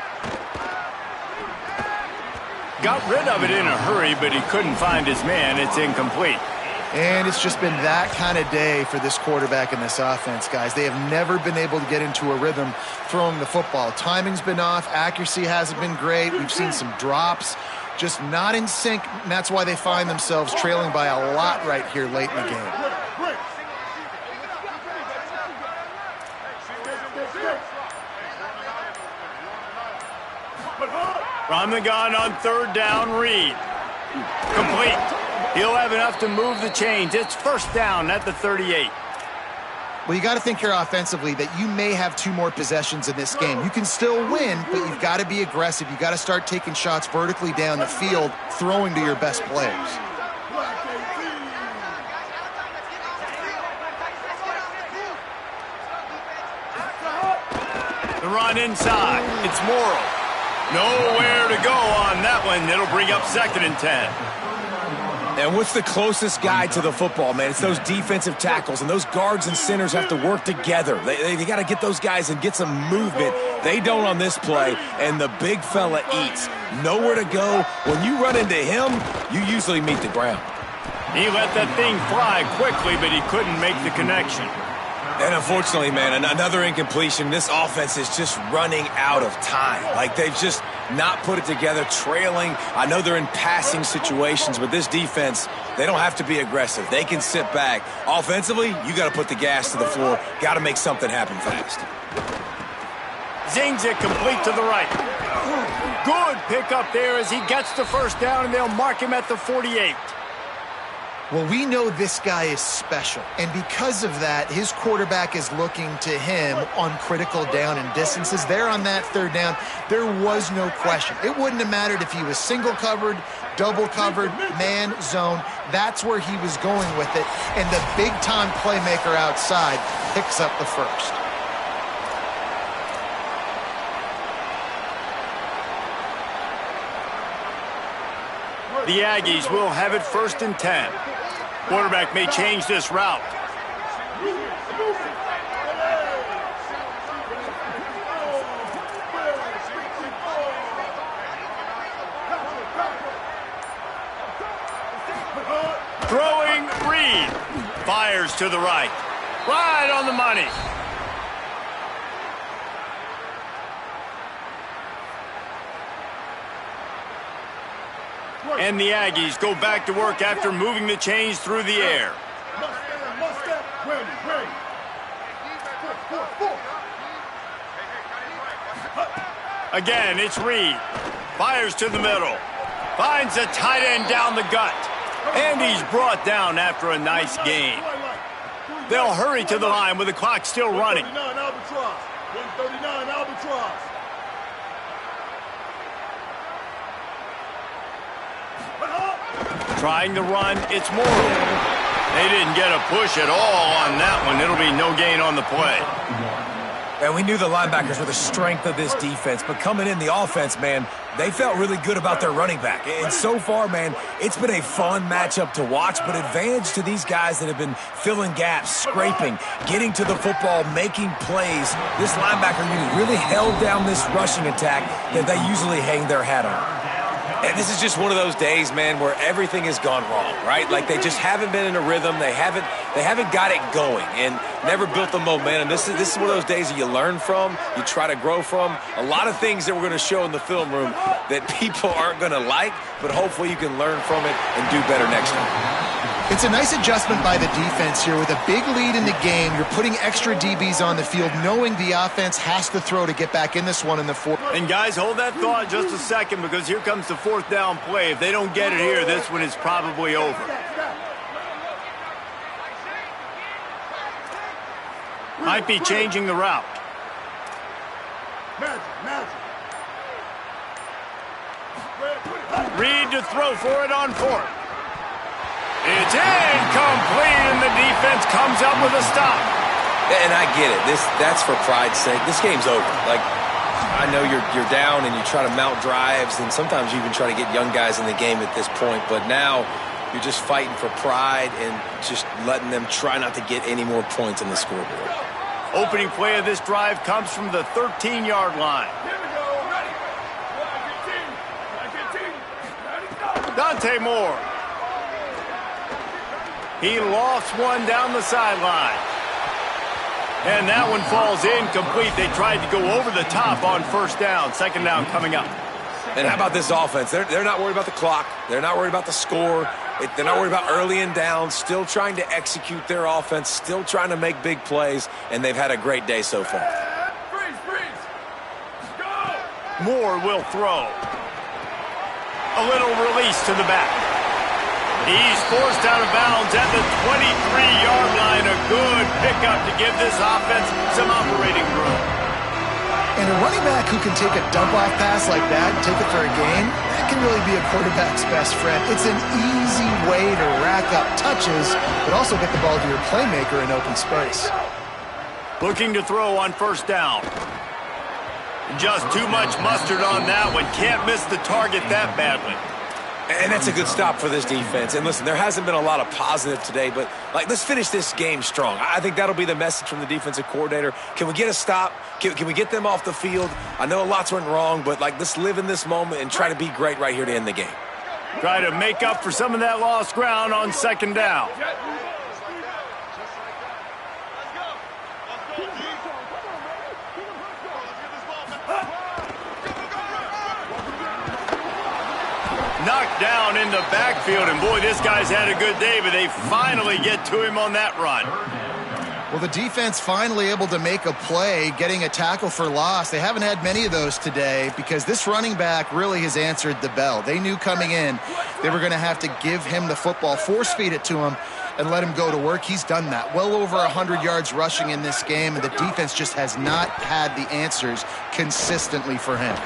[SPEAKER 2] Got rid of it in a hurry, but he couldn't find his man. It's incomplete.
[SPEAKER 5] And it's just been that kind of day for this quarterback and this offense, guys. They have never been able to get into a rhythm throwing the football. Timing's been off. Accuracy hasn't been great. We've seen some drops, just not in sync, and that's why they find themselves trailing by a lot right here late in the game.
[SPEAKER 2] From the gun on third down, Reed. Complete. He'll have enough to move the chains. It's first down at the 38.
[SPEAKER 5] Well, you got to think here offensively that you may have 2 more possessions in this game. You can still win, but you've got to be aggressive. You've got to start taking shots vertically down the field, throwing to your best players.
[SPEAKER 2] The run inside. It's Morrow. Nowhere to go on that one. It'll bring up 2nd and 10.
[SPEAKER 4] And what's the closest guy to the football, man? It's those defensive tackles, and those guards and centers have to work together. They got to get those guys and get some movement. They don't on this play, and the big fella eats. Nowhere to go. When you run into him, you usually meet the ground.
[SPEAKER 2] He let that thing fly quickly, but he couldn't make the connection.
[SPEAKER 4] And unfortunately, man, another incompletion. This offense is just running out of time. Like, they've just not put it together, trailing. I know they're in passing situations, but this defense, they don't have to be aggressive. They can sit back. Offensively, you got to put the gas to the floor. Got to make something happen fast.
[SPEAKER 2] Zings it complete to the right. Good pickup there as he gets the first down, and they'll mark him at the 48.
[SPEAKER 5] Well, we know this guy is special, and because of that, his quarterback is looking to him on critical down and distances. There on that third down, there was no question. It wouldn't have mattered if he was single covered, double covered, man, zone. That's where he was going with it, and the big-time playmaker outside picks up the first.
[SPEAKER 2] The Aggies will have it 1st and 10. Quarterback may change this route. Throwing Reed. Fires to the right. Right on the money. And the Aggies go back to work after moving the chains through the air. Again, it's Reed. Fires to the middle. Finds a tight end down the gut. And he's brought down after a nice gain. They'll hurry to the line with the clock still running.
[SPEAKER 1] 139 Albatross.
[SPEAKER 2] Trying the run, it's Morrow. They didn't get a push at all on that one. It'll be no gain on the play.
[SPEAKER 4] And we knew the linebackers were the strength of this defense, but coming in the offense, man, they felt really good about their running back. And so far, man, it's been a fun matchup to watch, but advantage to these guys that have been filling gaps, scraping, getting to the football, making plays. This linebacker unit really held down this rushing attack that they usually hang their hat on. And this is just one of those days, man, where everything has gone wrong, right? Like, they just haven't been in a rhythm. They haven't got it going and never built the momentum. This is one of those days that you learn from, you try to grow from. A lot of things that we're going to show in the film room that people aren't going to like, but hopefully you can learn from it and do better next time.
[SPEAKER 5] It's a nice adjustment by the defense here. With a big lead in the game, you're putting extra DBs on the field, knowing the offense has to throw to get back in this one in the fourth.
[SPEAKER 2] And guys, hold that thought just a second, because here comes the fourth down play. If they don't get it here, this one is probably over. Might be changing the route. Reed to throw for it on fourth. It's incomplete, and the defense comes up with a stop.
[SPEAKER 4] And I get it. That's for pride's sake. This game's over. Like, I know you're down and you try to mount drives, and sometimes you even try to get young guys in the game at this point. But now you're just fighting for pride and just letting them try not to get any more points on the scoreboard.
[SPEAKER 2] Opening play of this drive comes from the 13-yard line. Dante Moore. He lost one down the sideline. And that one falls incomplete. They tried to go over the top on first down. Second down coming up.
[SPEAKER 4] And how about this offense? They're not worried about the clock. They're not worried about the score. They're not worried about early and down. Still trying to execute their offense. Still trying to make big plays. And they've had a great day so far.
[SPEAKER 2] Moore will throw. A little release to the back. He's forced out of bounds at the 23-yard line. A good pickup to give this offense some operating room.
[SPEAKER 5] And a running back who can take a dump-off pass like that and take it for a gain, that can really be a quarterback's best friend. It's an easy way to rack up touches, but also get the ball to your playmaker in open space.
[SPEAKER 2] Looking to throw on first down. Just too much mustard on that one. Can't miss the target that badly.
[SPEAKER 4] And that's a good stop for this defense. And listen, there hasn't been a lot of positive today, but let's finish this game strong. I think that'll be the message from the defensive coordinator. Can we get a stop? Can we get them off the field? I know lots went wrong, but let's live in this moment and try to be great right here to end the game.
[SPEAKER 2] Try to make up for some of that lost ground on second down. Knocked down in the backfield, and boy, this guy's had a good day, but they finally get to him on that run.
[SPEAKER 5] Well, the defense finally able to make a play, getting a tackle for loss. They haven't had many of those today because this running back really has answered the bell. They knew coming in they were going to have to give him the football, force feed it to him, and let him go to work. He's done that. Well over 100 yards rushing in this game, and the defense just has not had the answers consistently for him.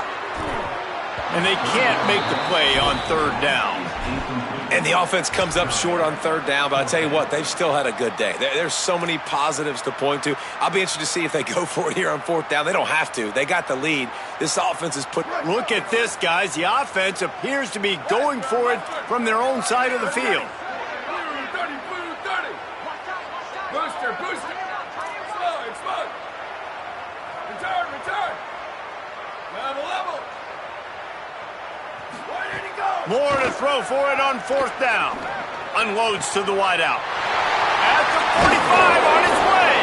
[SPEAKER 2] And they can't make the play on third down.
[SPEAKER 4] And the offense comes up short on third down, but I tell you what, they've still had a good day. There's so many positives to point to. I'll be interested to see if they go for it here on fourth down. They don't have to. They got the lead. This offense is put...
[SPEAKER 2] Look at this, guys. The offense appears to be going for it from their own side of the field.
[SPEAKER 1] Booster, booster. Explode. Return. Level. Where did he go?
[SPEAKER 2] Moore to throw for it on fourth down. Unloads to the wideout. At the 45 on his way.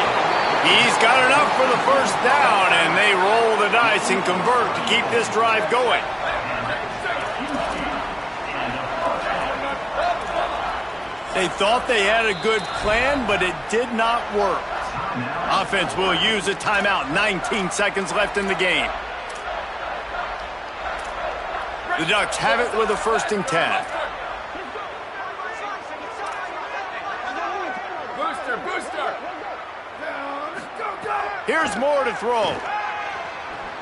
[SPEAKER 2] He's got enough for the first down, and they roll the dice and convert to keep this drive going. They thought they had a good plan, but it did not work. Offense will use a timeout. 19 seconds left in the game. The Ducks have it with a 1st and 10.
[SPEAKER 1] Booster.
[SPEAKER 2] Here's Moore to throw.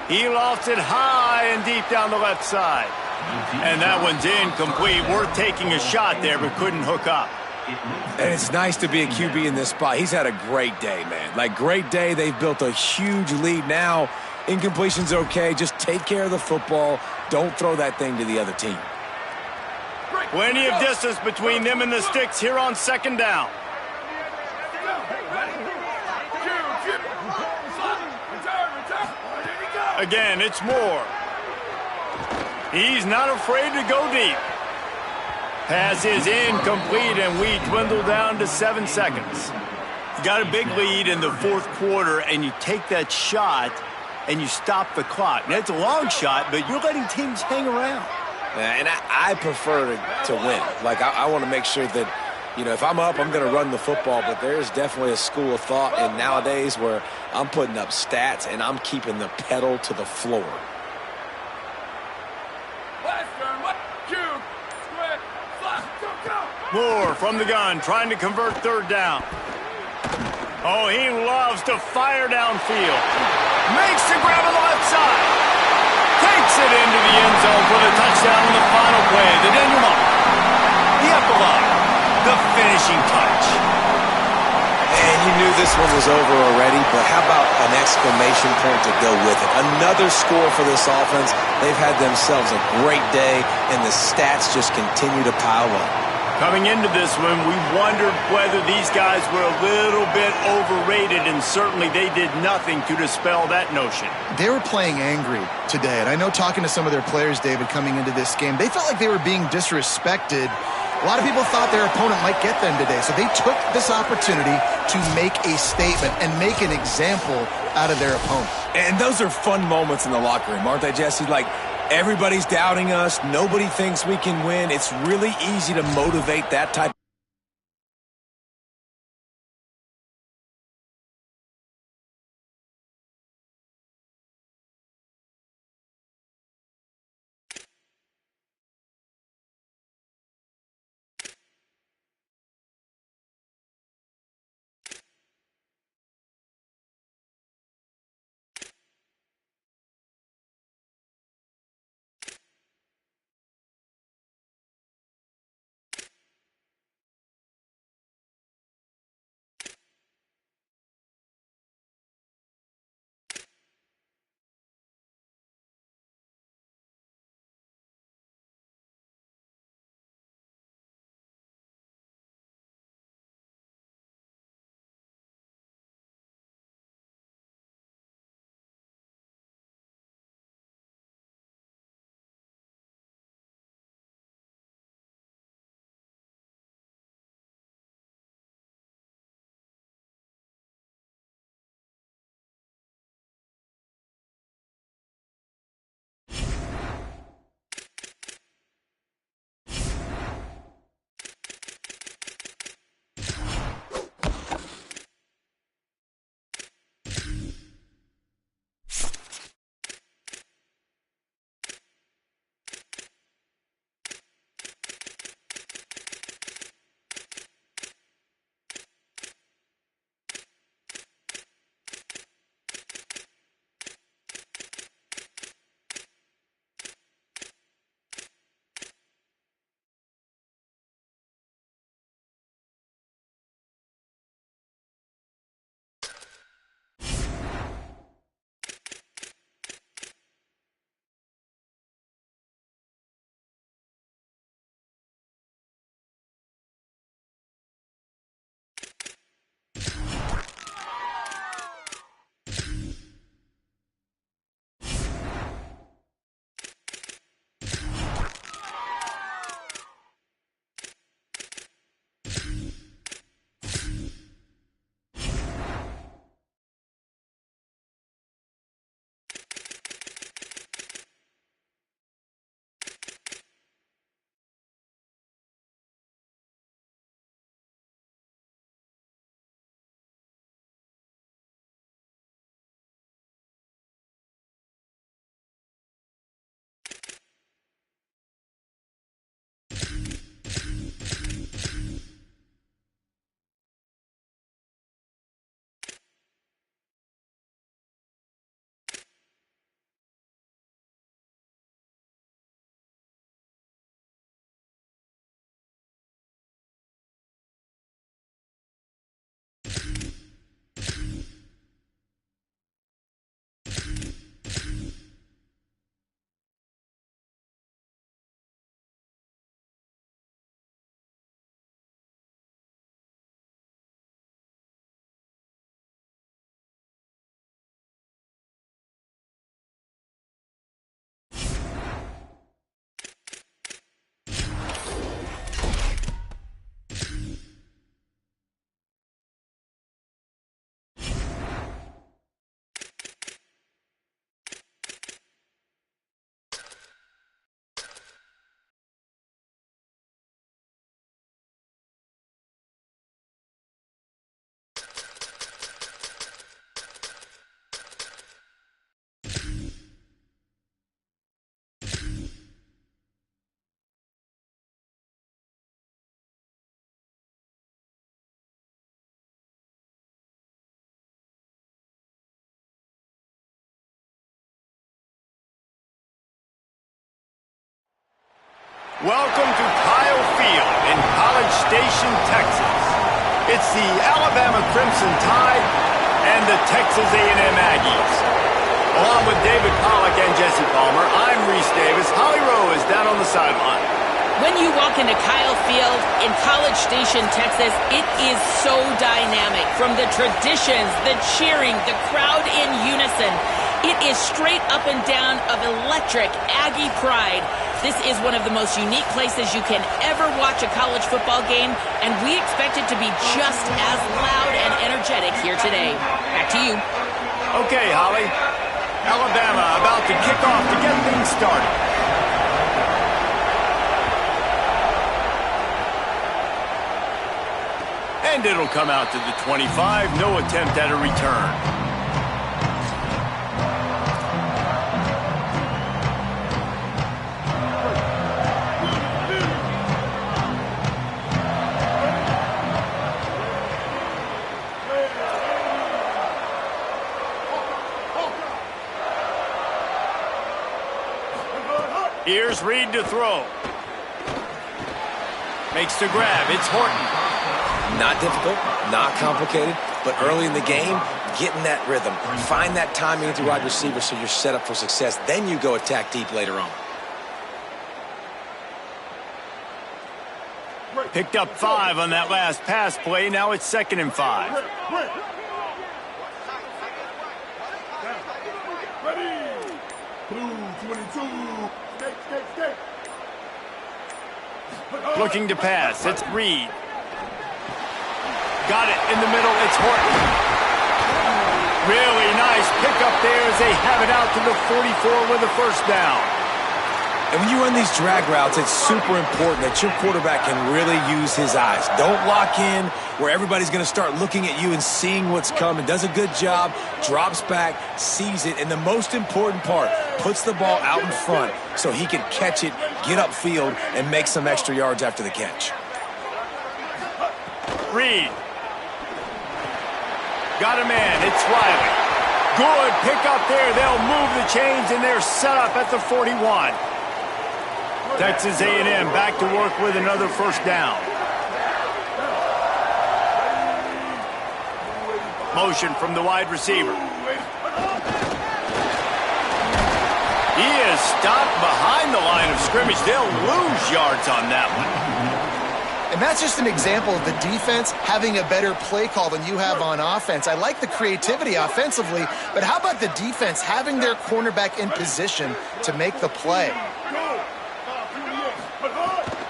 [SPEAKER 2] He lost it high and deep down the left side. And that one's incomplete. Worth taking a shot there, but couldn't hook up.
[SPEAKER 4] And it's nice to be a QB in this spot. He's had a great day, man. Great day. They've built a huge lead now. Incompletion's okay. Just take care of the football. Don't throw that thing to the other team.
[SPEAKER 2] Plenty of distance between them and the sticks here on second down. Again, it's Moore. He's not afraid to go deep. Pass is incomplete, and we dwindle down to 7 seconds. You got a big lead in the fourth quarter, and you take that shot, and you stop the clock. Now, it's a long shot, but you're letting teams hang around.
[SPEAKER 4] And I prefer to win. I want to make sure that You know, if I'm up, I'm going to run the football, but there's definitely a school of thought in nowadays where I'm putting up stats and I'm keeping the pedal to the floor.
[SPEAKER 2] Moore from the gun, trying to convert third down. Oh, he loves to fire downfield. Makes the grab on the left side. Takes it into the end zone for the touchdown on the final play. The denouement. The epilogue. The finishing touch.
[SPEAKER 4] And you knew this one was over already, but how about an exclamation point to go with it? Another score for this offense. They've had themselves a great day, and the stats just continue to pile up.
[SPEAKER 2] Coming into this one, we wondered whether these guys were a little bit overrated, and certainly they did nothing to dispel that notion.
[SPEAKER 5] They were playing angry today, and I know talking to some of their players, David, coming into this game, they felt like they were being disrespected. A lot of people thought their opponent might get them today, so they took this opportunity to make a statement and make an example out of their opponent.
[SPEAKER 4] And those are fun moments in the locker room, aren't they, Jesse? Like, everybody's doubting us. Nobody thinks we can win. It's really easy to motivate that type
[SPEAKER 2] Welcome to Kyle Field in College Station, Texas. It's the Alabama Crimson Tide and the Texas A&M Aggies. Along with David Pollack and Jesse Palmer, I'm Reese Davis. Holly Rowe is down on the sideline.
[SPEAKER 3] When you walk into Kyle Field in College Station, Texas, it is so dynamic. From the traditions, the cheering, the crowd in unison, it is straight up and down of electric Aggie pride. This is one of the most unique places you can ever watch a college football game, and we expect it to be just as loud and energetic here today. Back to you.
[SPEAKER 2] Okay, Holly. Alabama about to kick off to get things started. And it'll come out to the 25. No attempt at a return. Here's Reed to throw. Makes the grab. It's Horton.
[SPEAKER 4] Not difficult, not complicated, but early in the game, get in that rhythm. Find that timing with your wide receiver so you're set up for success. Then you go attack deep later on.
[SPEAKER 2] Picked up 5 on that last pass play. Now it's 2nd and 5. Looking to pass. It's Reed. Got it in the middle. It's Horton. Really nice pickup there as they have it out to the 44 with a first down.
[SPEAKER 4] And when you run these drag routes, it's super important that your quarterback can really use his eyes. Don't lock in where everybody's going to start looking at you and seeing what's coming. Does a good job, drops back, sees it, and the most important part, puts the ball out in front so he can catch it, get upfield, and make some extra yards after the catch.
[SPEAKER 2] Reed. Got a man. It's Riley. Good pick up there. They'll move the chains, and they're set up at the 41. Texas A&M back to work with another first down. Motion from the wide receiver. He is stopped behind the line of scrimmage. They'll lose yards on that one.
[SPEAKER 5] And that's just an example of the defense having a better play call than you have on offense. I like the creativity offensively, but how about the defense having their cornerback in position to make the play?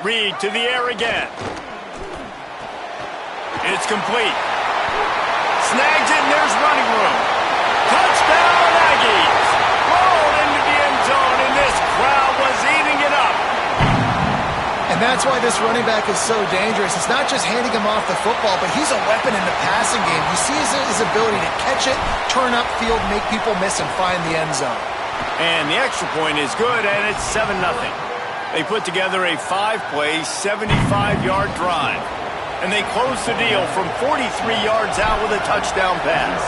[SPEAKER 2] Reed to the air again. It's complete. Snags it, and there's running room. Touchdown, Aggies! Rolled into the end zone, and this crowd was eating it up.
[SPEAKER 5] And that's why this running back is so dangerous. It's not just handing him off the football, but he's a weapon in the passing game. You see his ability to catch it, turn upfield, make people miss, and find the end zone.
[SPEAKER 2] And the extra point is good, and it's 7-0. They put together a 5-play, 75-yard drive. And they close the deal from 43 yards out with a touchdown pass.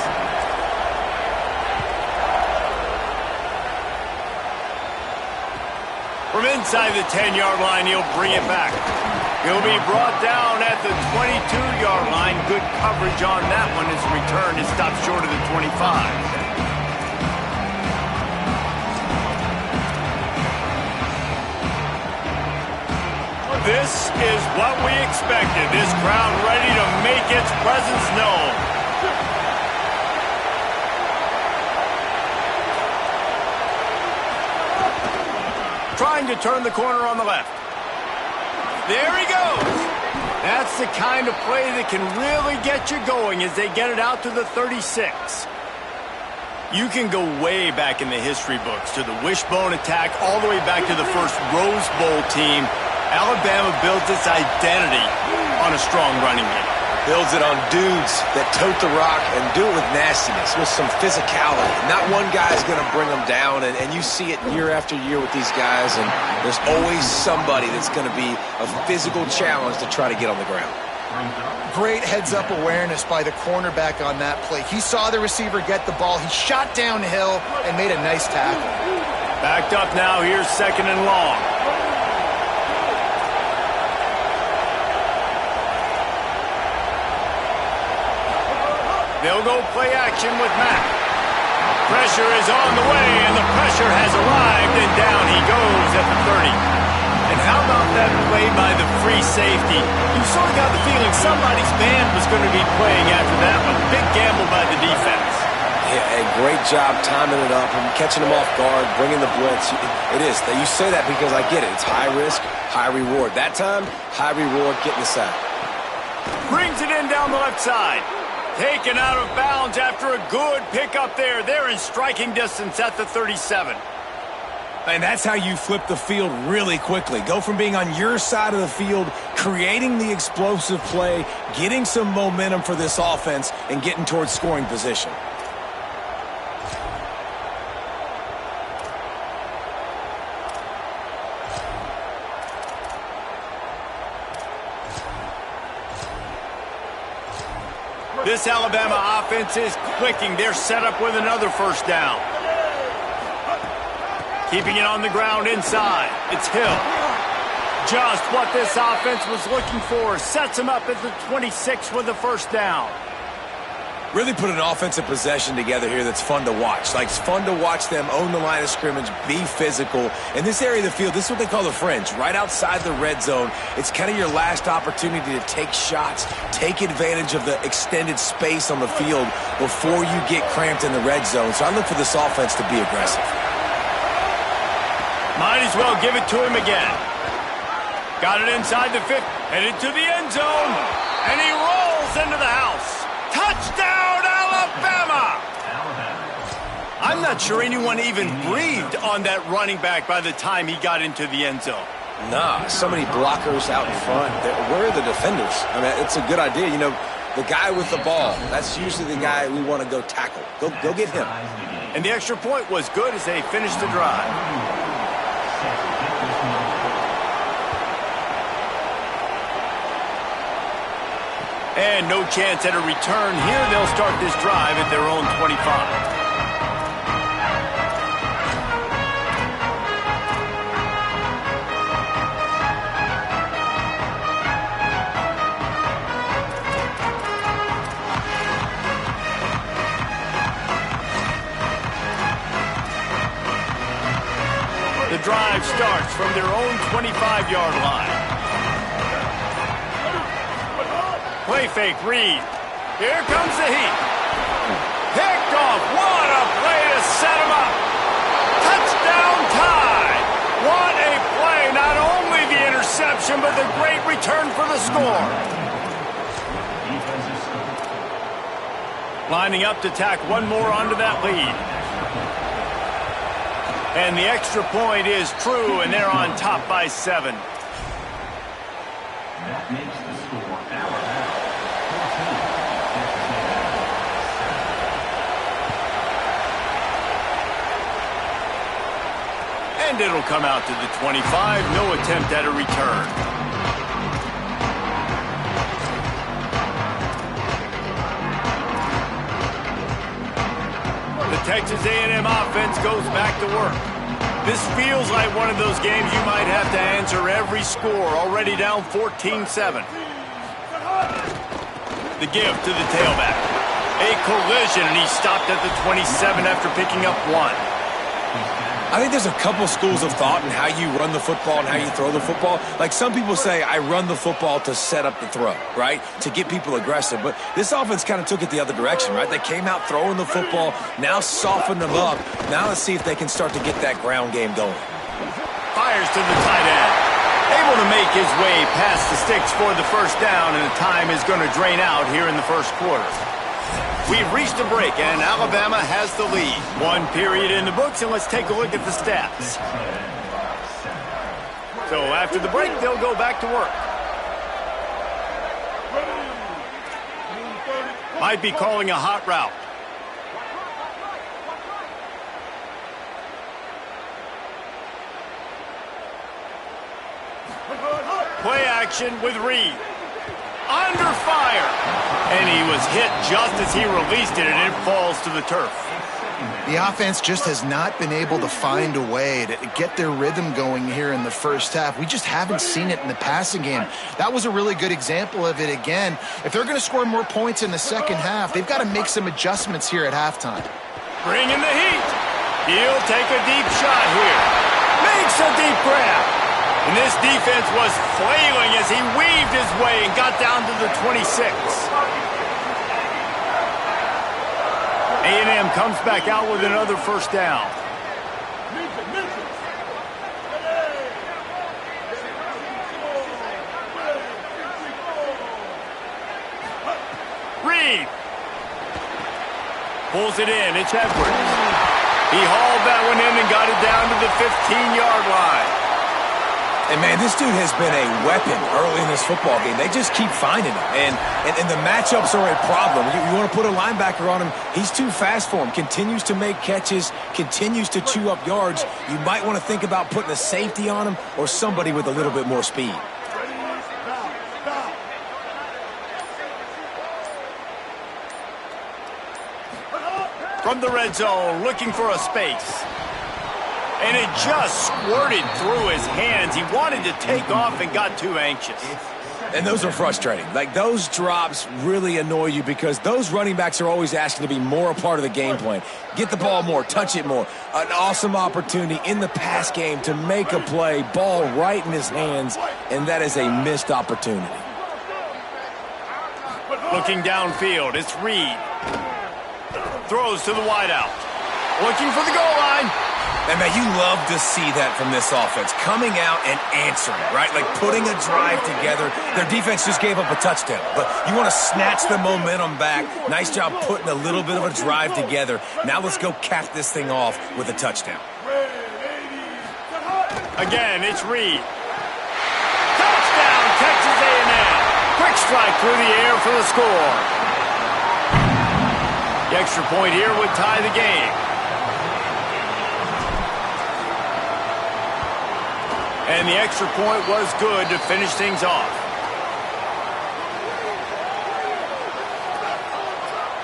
[SPEAKER 2] From inside the 10-yard line, he'll bring it back. He'll be brought down at the 22-yard line. Good coverage on that one as the return is stopped short of the 25. This is what we expected. This crowd ready to make its presence known. Trying to turn the corner on the left. There he goes. That's the kind of play that can really get you going as they get it out to the 36. You can go way back in the history books to the wishbone attack all the way back to the first Rose Bowl team. Alabama builds its identity on a strong running game.
[SPEAKER 4] Builds it on dudes that tote the rock and do it with nastiness, with some physicality. Not one guy's going to bring them down, and you see it year after year with these guys, and there's always somebody that's going to be a physical challenge to try to get on the ground.
[SPEAKER 5] Great heads-up awareness by the cornerback on that play. He saw the receiver get the ball. He shot downhill and made a nice tackle.
[SPEAKER 2] Backed up now. Here's 2nd and long. They'll go play action with Matt. Pressure is on the way, and the pressure has arrived, and down he goes at the 30. And how about that play by the free safety? You sort of got the feeling somebody's band was going to be playing after that one. Big gamble by the defense.
[SPEAKER 4] Yeah, a great job timing it up and catching them off guard, bringing the blitz. It is. You say that because I get it. It's high risk, high reward. That time, high reward, getting the sack.
[SPEAKER 2] Brings it in down the left side. Taken out of bounds after a good pickup there. They're in striking distance at the 37.
[SPEAKER 4] And that's how you flip the field really quickly. Go from being on your side of the field, creating the explosive play, getting some momentum for this offense, and getting towards scoring position.
[SPEAKER 2] This Alabama offense is clicking. They're set up with another first down. Keeping it on the ground inside. It's Hill. Just what this offense was looking for. Sets him up at the 26 with the first down.
[SPEAKER 4] Really put an offensive possession together here that's fun to watch. Like, it's fun to watch them own the line of scrimmage, be physical. In this area of the field, this is what they call the fringe, right outside the red zone. It's kind of your last opportunity to take shots, take advantage of the extended space on the field before you get cramped in the red zone. So I look for this offense to be aggressive.
[SPEAKER 2] Might as well give it to him again. Got it inside the 50, headed to the end zone, and he rolls into the house. Touchdown, Alabama! I'm not sure anyone even breathed on that running back by the time he got into the end zone.
[SPEAKER 4] Nah, so many blockers out in front. Where are the defenders? I mean, it's a good idea. You know, the guy with the ball, that's usually the guy we want to go tackle. Go get him.
[SPEAKER 2] And the extra point was good as they finished the drive. And no chance at a return here. They'll start this drive at their own 25. The drive starts from their own 25-yard line. Play fake, Reed. Here comes the heat. Picked off. What a play to set him up. Touchdown Tide. What a play. Not only the interception, but the great return for the score. Lining up to tack one more onto that lead. And the extra point is true, and they're on top by 7.
[SPEAKER 6] That makes the score Alabama.
[SPEAKER 2] And it'll come out to the 25. No attempt at a return. The Texas A&M offense goes back to work. This feels like one of those games you might have to answer every score. Already down 14-7. The give to the tailback. A collision, and he stopped at the 27 after picking up 1.
[SPEAKER 4] I think there's a couple schools of thought in how you run the football and how you throw the football. Like, some people say, I run the football to set up the throw, right? To get people aggressive. But this offense kind of took it the other direction, right? They came out throwing the football, now softened them up. Now let's see if they can start to get that ground game going.
[SPEAKER 2] Fires to the tight end. Able to make his way past the sticks for the first down, and the time is going to drain out here in the first quarter. We've reached a break, and Alabama has the lead. 1 period in the books, and let's take a look at the stats. So after the break, they'll go back to work. Might be calling a hot route. Play action with Reed. Under fire. And he was hit just as he released it, and it falls to the turf.
[SPEAKER 5] The offense just has not been able to find a way to get their rhythm going here in the first half. We just haven't seen it in the passing game. That was a really good example of it again. If they're going to score more points in the second half, they've got to make some adjustments here at halftime.
[SPEAKER 2] Bring in the heat. He'll take a deep shot here. Makes a deep grab. And this defense was flailing as he weaved his way and got down to the 26. A&M comes back out with another first down. Reed pulls it in. It's Edwards. He hauled that one in and got it down to the 15-yard line.
[SPEAKER 4] And, man, this dude has been a weapon early in this football game. They just keep finding him. And the matchups are a problem. You want to put a linebacker on him, he's too fast for him. Continues to make catches, continues to chew up yards. You might want to think about putting a safety on him or somebody with a little bit more speed.
[SPEAKER 2] From the red zone, looking for a space. And it just squirted through his hands. He wanted to take off and got too anxious.
[SPEAKER 4] And those are frustrating. Like, those drops really annoy you because those running backs are always asking to be more a part of the game plan. Get the ball more, touch it more. An awesome opportunity in the pass game to make a play, ball right in his hands, and that is a missed opportunity.
[SPEAKER 2] Looking downfield, it's Reed. Throws to the wideout. Looking for the goal line.
[SPEAKER 4] And, man, you love to see that from this offense. Coming out and answering, right? Like putting a drive together. Their defense just gave up a touchdown. But you want to snatch the momentum back. Nice job putting a little bit of a drive together. Now let's go cap this thing off with a touchdown.
[SPEAKER 2] Again, it's Reed. Touchdown, Texas A&M. Quick strike through the air for the score. The extra point here would tie the game. And the extra point was good to finish things off.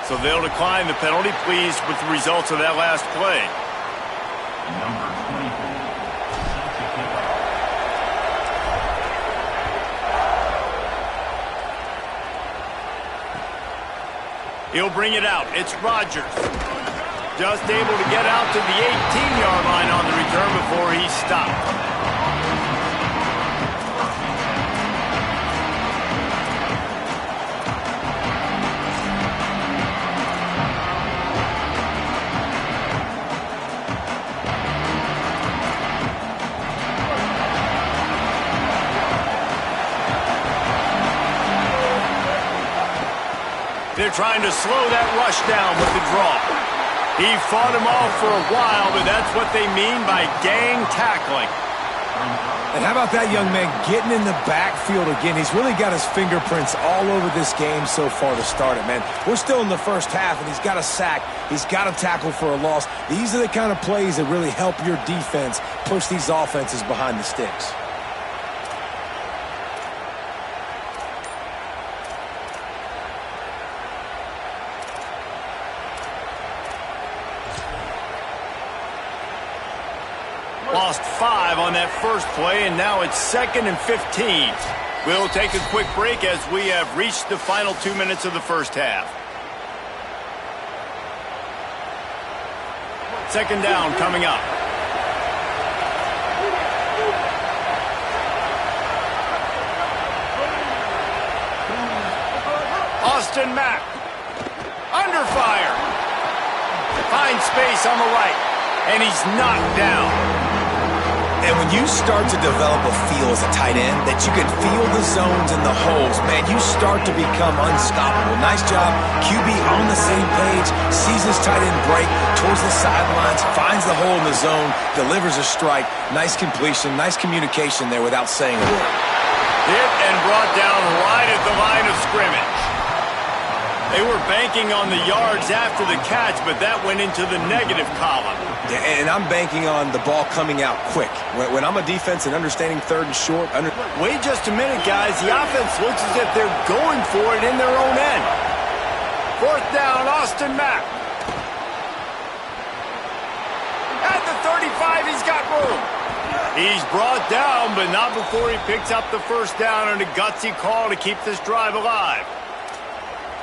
[SPEAKER 2] So they'll decline the penalty, pleased with the results of that last play.
[SPEAKER 6] Number 24.
[SPEAKER 2] He'll bring it out. It's Rodgers. Just able to get out to the 18-yard line on the return before he stopped. They're trying to slow that rush down with the draw. He fought him off for a while, but that's what they mean by gang tackling.
[SPEAKER 4] And how about that young man getting in the backfield again? He's really got his fingerprints all over this game so far to start it, man. We're still in the first half, and he's got a sack. He's got a tackle for a loss. These are the kind of plays that really help your defense push these offenses behind the sticks.
[SPEAKER 2] Lost 5 on that first play, and now it's 2nd and 15. We'll take a quick break as we have reached the final 2 minutes of the first half. Second down coming up. Austin Mack. Under fire. Finds space on the right, and he's knocked down.
[SPEAKER 4] And when you start to develop a feel as a tight end that you can feel the zones and the holes, man, you start to become unstoppable. Nice job. QB on the same page, sees his tight end break towards the sidelines, finds the hole in the zone, delivers a strike. Nice completion, nice communication there without saying a word.
[SPEAKER 2] Hit and brought down right at the line of scrimmage. They were banking on the yards after the catch, but that went into the negative column.
[SPEAKER 4] Yeah, and I'm banking on the ball coming out quick. When I'm a defense and understanding third and short.
[SPEAKER 2] Wait just a minute, guys. The offense looks as if they're going for it in their own end. Fourth down, Austin Mack. room. He's brought down, but not before he picks up the first down and a gutsy call to keep this drive alive.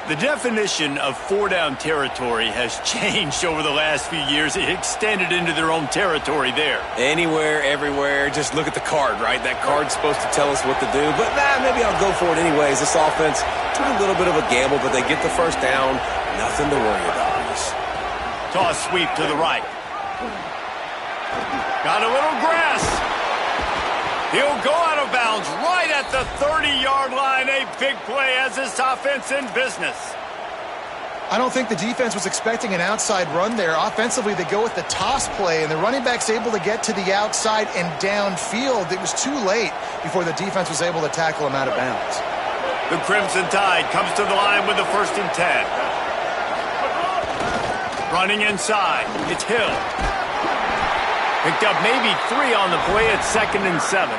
[SPEAKER 2] The definition of four-down territory has changed over the last few years. It extended into their own territory there.
[SPEAKER 4] Anywhere, everywhere, just look at the card, right? That card's supposed to tell us what to do, but maybe I'll go for it anyways. This offense took a little bit of a gamble, but they get the first down. Nothing to worry about, Reese.
[SPEAKER 2] Toss sweep to the right. Got a little grass. He'll go out of bounds right at the 30-yard line. A big play as this offense in business.
[SPEAKER 5] I don't think the defense was expecting an outside run there. Offensively, they go with the toss play, and the running back's able to get to the outside and downfield. It was too late before the defense was able to tackle him out of bounds.
[SPEAKER 2] The Crimson Tide comes to the line with the 1st and 10. Running inside. It's Hill. Picked up maybe 3 on the play at 2nd and 7.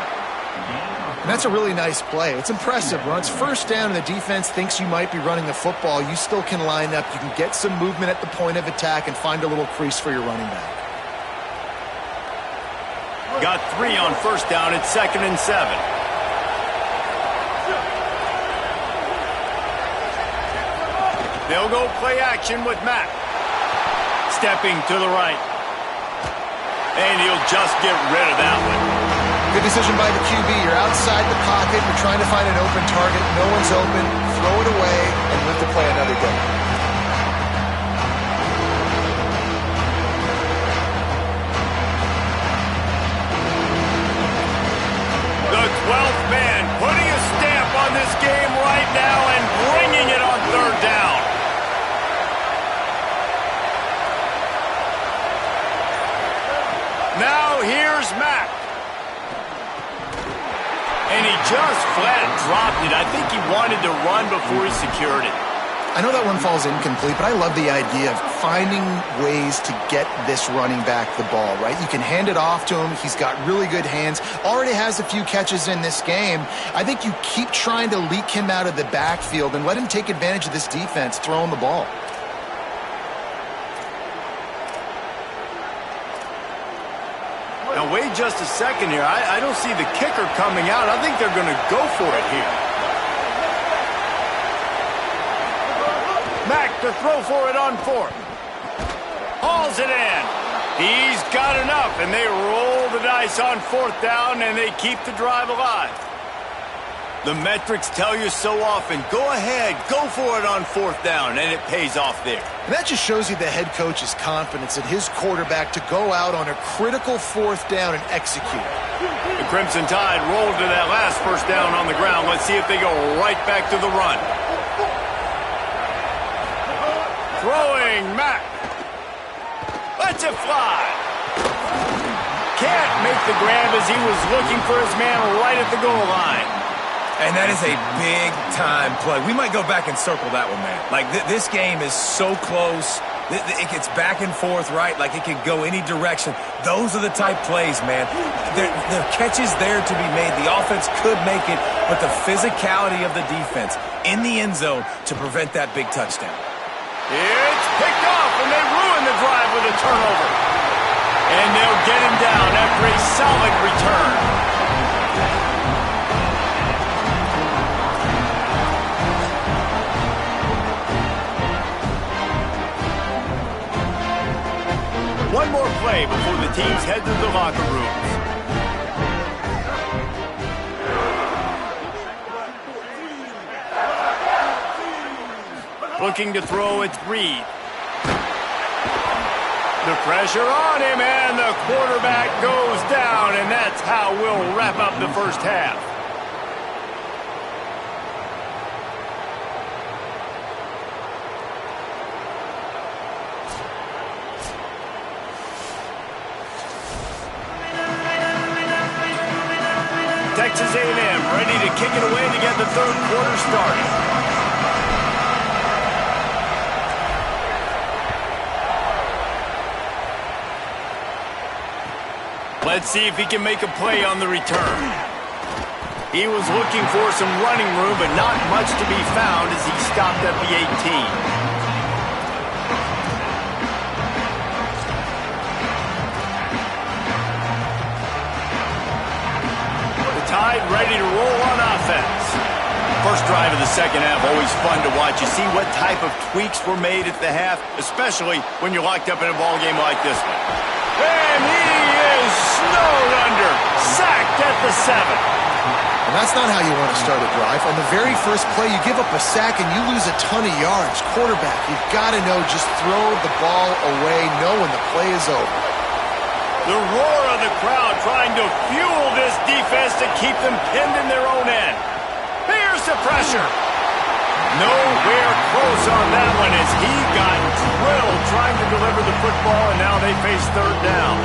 [SPEAKER 5] And that's a really nice play. It's impressive. When it's first down and the defense thinks you might be running the football, you still can line up. You can get some movement at the point of attack and find a little crease for your running back.
[SPEAKER 2] Got 3 on first down at 2nd and 7. They'll go play action with Mack. Stepping to the right. And he'll just get rid of that one.
[SPEAKER 5] Good decision by the QB. You're outside the pocket. You're trying to find an open target. No one's open. Throw it away and live to play another day.
[SPEAKER 2] The 12th man putting a stamp on this game right now and bringing it on 3rd down. Now here's Mack. And he just flat dropped it. I think he wanted to run before he secured it.
[SPEAKER 5] I know that one falls incomplete, but I love the idea of finding ways to get this running back the ball, right? You can hand it off to him. He's got really good hands. Already has a few catches in this game. I think you keep trying to leak him out of the backfield and let him take advantage of this defense throwing the ball.
[SPEAKER 2] Now, wait just a second here. I don't see the kicker coming out. I think they're going to go for it here. Mack to throw for it on 4th. Hauls it in. He's got enough, and they roll the dice on 4th down, and they keep the drive alive. The metrics tell you so often, go ahead, go for it on 4th down, and it pays off there.
[SPEAKER 5] And that just shows you the head coach's confidence in his quarterback to go out on a critical 4th down and execute.
[SPEAKER 2] The Crimson Tide rolled to that last first down on the ground. Let's see if they go right back to the run. Throwing Mack. Lets it fly. Can't make the grab as he was looking for his man right at the goal line.
[SPEAKER 4] And that is a big-time play. We might go back and circle that one, man. Like, this game is so close. It gets back and forth, right? Like, it could go any direction. Those are the type plays, man. There are catches there to be made. The offense could make it, but the physicality of the defense in the end zone to prevent that big touchdown.
[SPEAKER 2] It's picked off, and they ruin the drive with a turnover. And they'll get him down after a solid return. One more play before the teams head to the locker rooms. Looking to throw, it's Reed. The pressure on him, and the quarterback goes down, and that's how we'll wrap up the first half. Texas A&M ready to kick it away to get the 3rd quarter started. Let's see if he can make a play on the return. He was looking for some running room, but not much to be found as he stopped at the 18. tied, ready to roll on offense. First drive of the second half, always fun to watch. You see what type of tweaks were made at the half, especially when you're locked up in a ball game like this one. And he is snowed under, sacked at the 7.
[SPEAKER 5] And that's not how you want to start a drive. On the very first play, you give up a sack and you lose a ton of yards. Quarterback, you've got to know, just throw the ball away, know when the play is over.
[SPEAKER 2] The roar of the crowd trying to fuel this defense to keep them pinned in their own end. Here's the pressure. Nowhere close on that one as he got drilled trying to deliver the football, and now they face third down.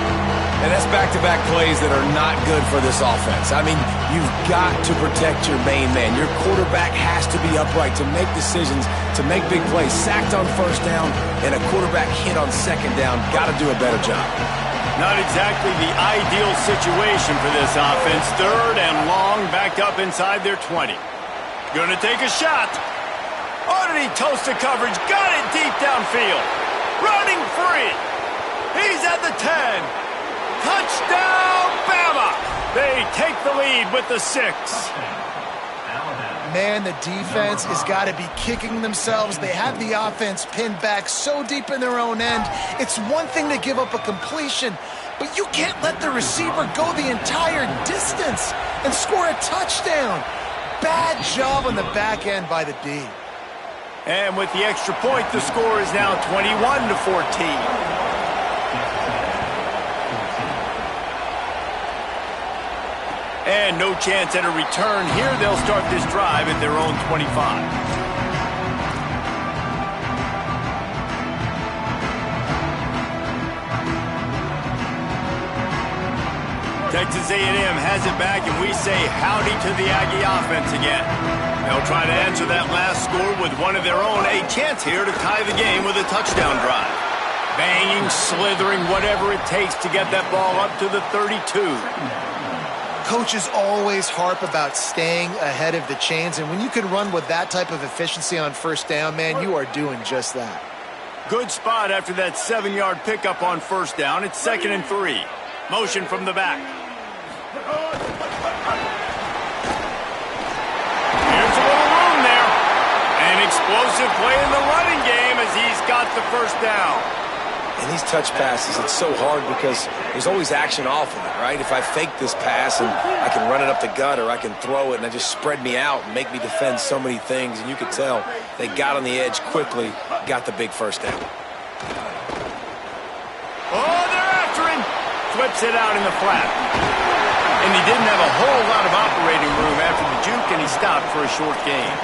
[SPEAKER 4] And that's back-to-back plays that are not good for this offense. I mean, you've got to protect your main man. Your quarterback has to be upright to make decisions, to make big plays. Sacked on first down and a quarterback hit on second down. Got to do a better job.
[SPEAKER 2] Not exactly the ideal situation for this offense. Third and long, backed up inside their 20. Gonna take a shot. Oh, did he toast the coverage? Got it deep downfield. Running free. He's at the 10. Touchdown, Bama! They take the lead with the 6.
[SPEAKER 5] Man, the defense has got to be kicking themselves. They have the offense pinned back so deep in their own end. It's one thing to give up a completion, but you can't let the receiver go the entire distance and score a touchdown. Bad job on the back end by the D.
[SPEAKER 2] And with the extra point, the score is now 21-14. And no chance at a return here. They'll start this drive at their own 25. Texas A&M has it back, and we say howdy to the Aggie offense again. They'll try to answer that last score with one of their own. A chance here to tie the game with a touchdown drive. Banging, slithering, whatever it takes to get that ball up to the 32.
[SPEAKER 5] Coaches always harp about staying ahead of the chains, and when you can run with that type of efficiency on first down, man, you are doing just that.
[SPEAKER 2] Good spot after that 7-yard pickup on first down. It's 2nd and 3. Motion from the back. Here's a little room there. An explosive play in the running game as he's got the first down.
[SPEAKER 4] And these touch passes, it's so hard because there's always action off of it, right? If I fake this pass and I can run it up the gut or I can throw it and it just spread me out and make me defend so many things. And you could tell they got on the edge quickly, got the big first down.
[SPEAKER 2] Oh, they're after him. Flips it out in the flat. And he didn't have a whole lot of operating room after the juke, and he stopped for a short gain.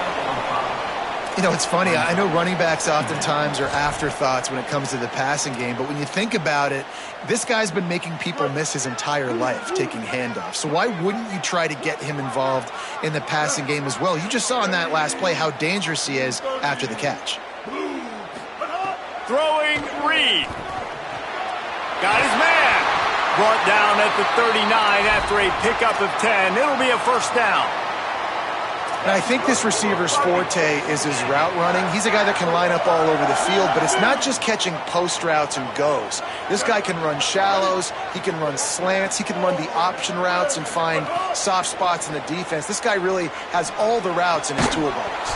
[SPEAKER 5] You know, it's funny. I know running backs oftentimes are afterthoughts when it comes to the passing game, but when you think about it, this guy's been making people miss his entire life taking handoffs. So why wouldn't you try to get him involved in the passing game as well? You just saw in that last play how dangerous he is after the catch.
[SPEAKER 2] Throwing Reed. Got his man. Brought down at the 39 after a pickup of 10. It'll be a first down.
[SPEAKER 5] And I think this receiver's forte is his route running. He's a guy that can line up all over the field, but it's not just catching post routes and goes. This guy can run shallows, he can run slants, he can run the option routes and find soft spots in the defense. This guy really has all the routes in his toolbox.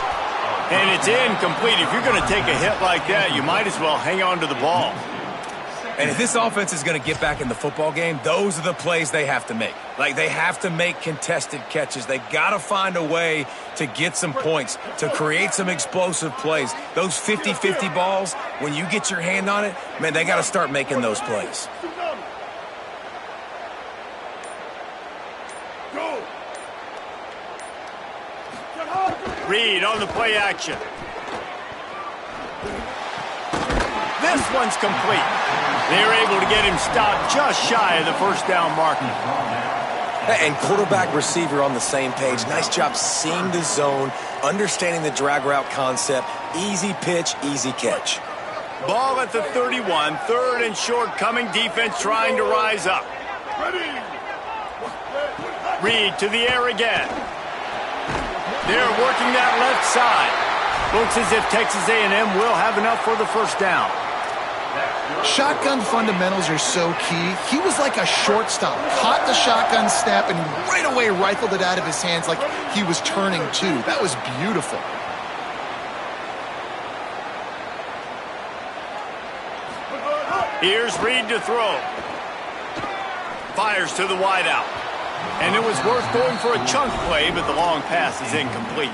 [SPEAKER 2] And it's incomplete. If you're going to take a hit like that, you might as well hang on to the ball.
[SPEAKER 4] And if this offense is going to get back in the football game, those are the plays they have to make. Like, they have to make contested catches. They got to find a way to get some points, to create some explosive plays. Those 50-50 balls, when you get your hand on it, man, they got to start making those plays.
[SPEAKER 2] Reed on the play action. This one's complete. They're able to get him stopped just shy of the first down marker.
[SPEAKER 4] And quarterback receiver on the same page. Nice job seeing the zone, understanding the drag route concept. Easy pitch, easy catch.
[SPEAKER 2] Ball at the 31, third and short coming, defense trying to rise up. Reed to the air again. They're working that left side. Looks as if Texas A&M will have enough for the first down.
[SPEAKER 5] Shotgun fundamentals are so key. He was like a shortstop, caught the shotgun snap and right away rifled it out of his hands like he was turning two. That was beautiful.
[SPEAKER 2] Here's Reed to throw. Fires to the wideout. And it was worth going for a chunk play, but the long pass is incomplete.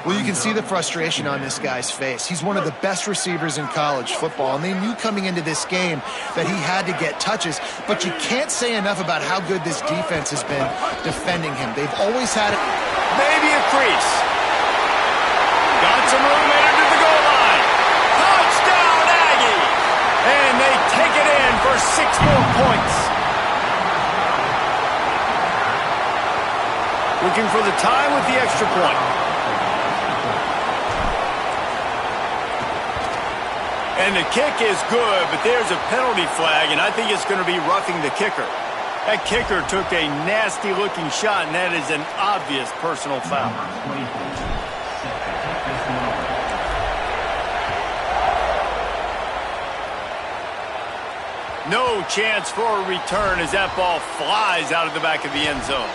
[SPEAKER 5] Well, you can see the frustration on this guy's face. He's one of the best receivers in college football, and they knew coming into this game that he had to get touches, but you can't say enough about how good this defense has been defending him. They've always had it.
[SPEAKER 2] Maybe a crease. Got some room headed to the goal line. Touchdown, Aggie! And they take it in for 6 more points. Looking for the tie with the extra point. And the kick is good, but there's a penalty flag, and I think it's going to be roughing the kicker. That kicker took a nasty-looking shot, and that is an obvious personal foul. No chance for a return as that ball flies out of the back of the end zone.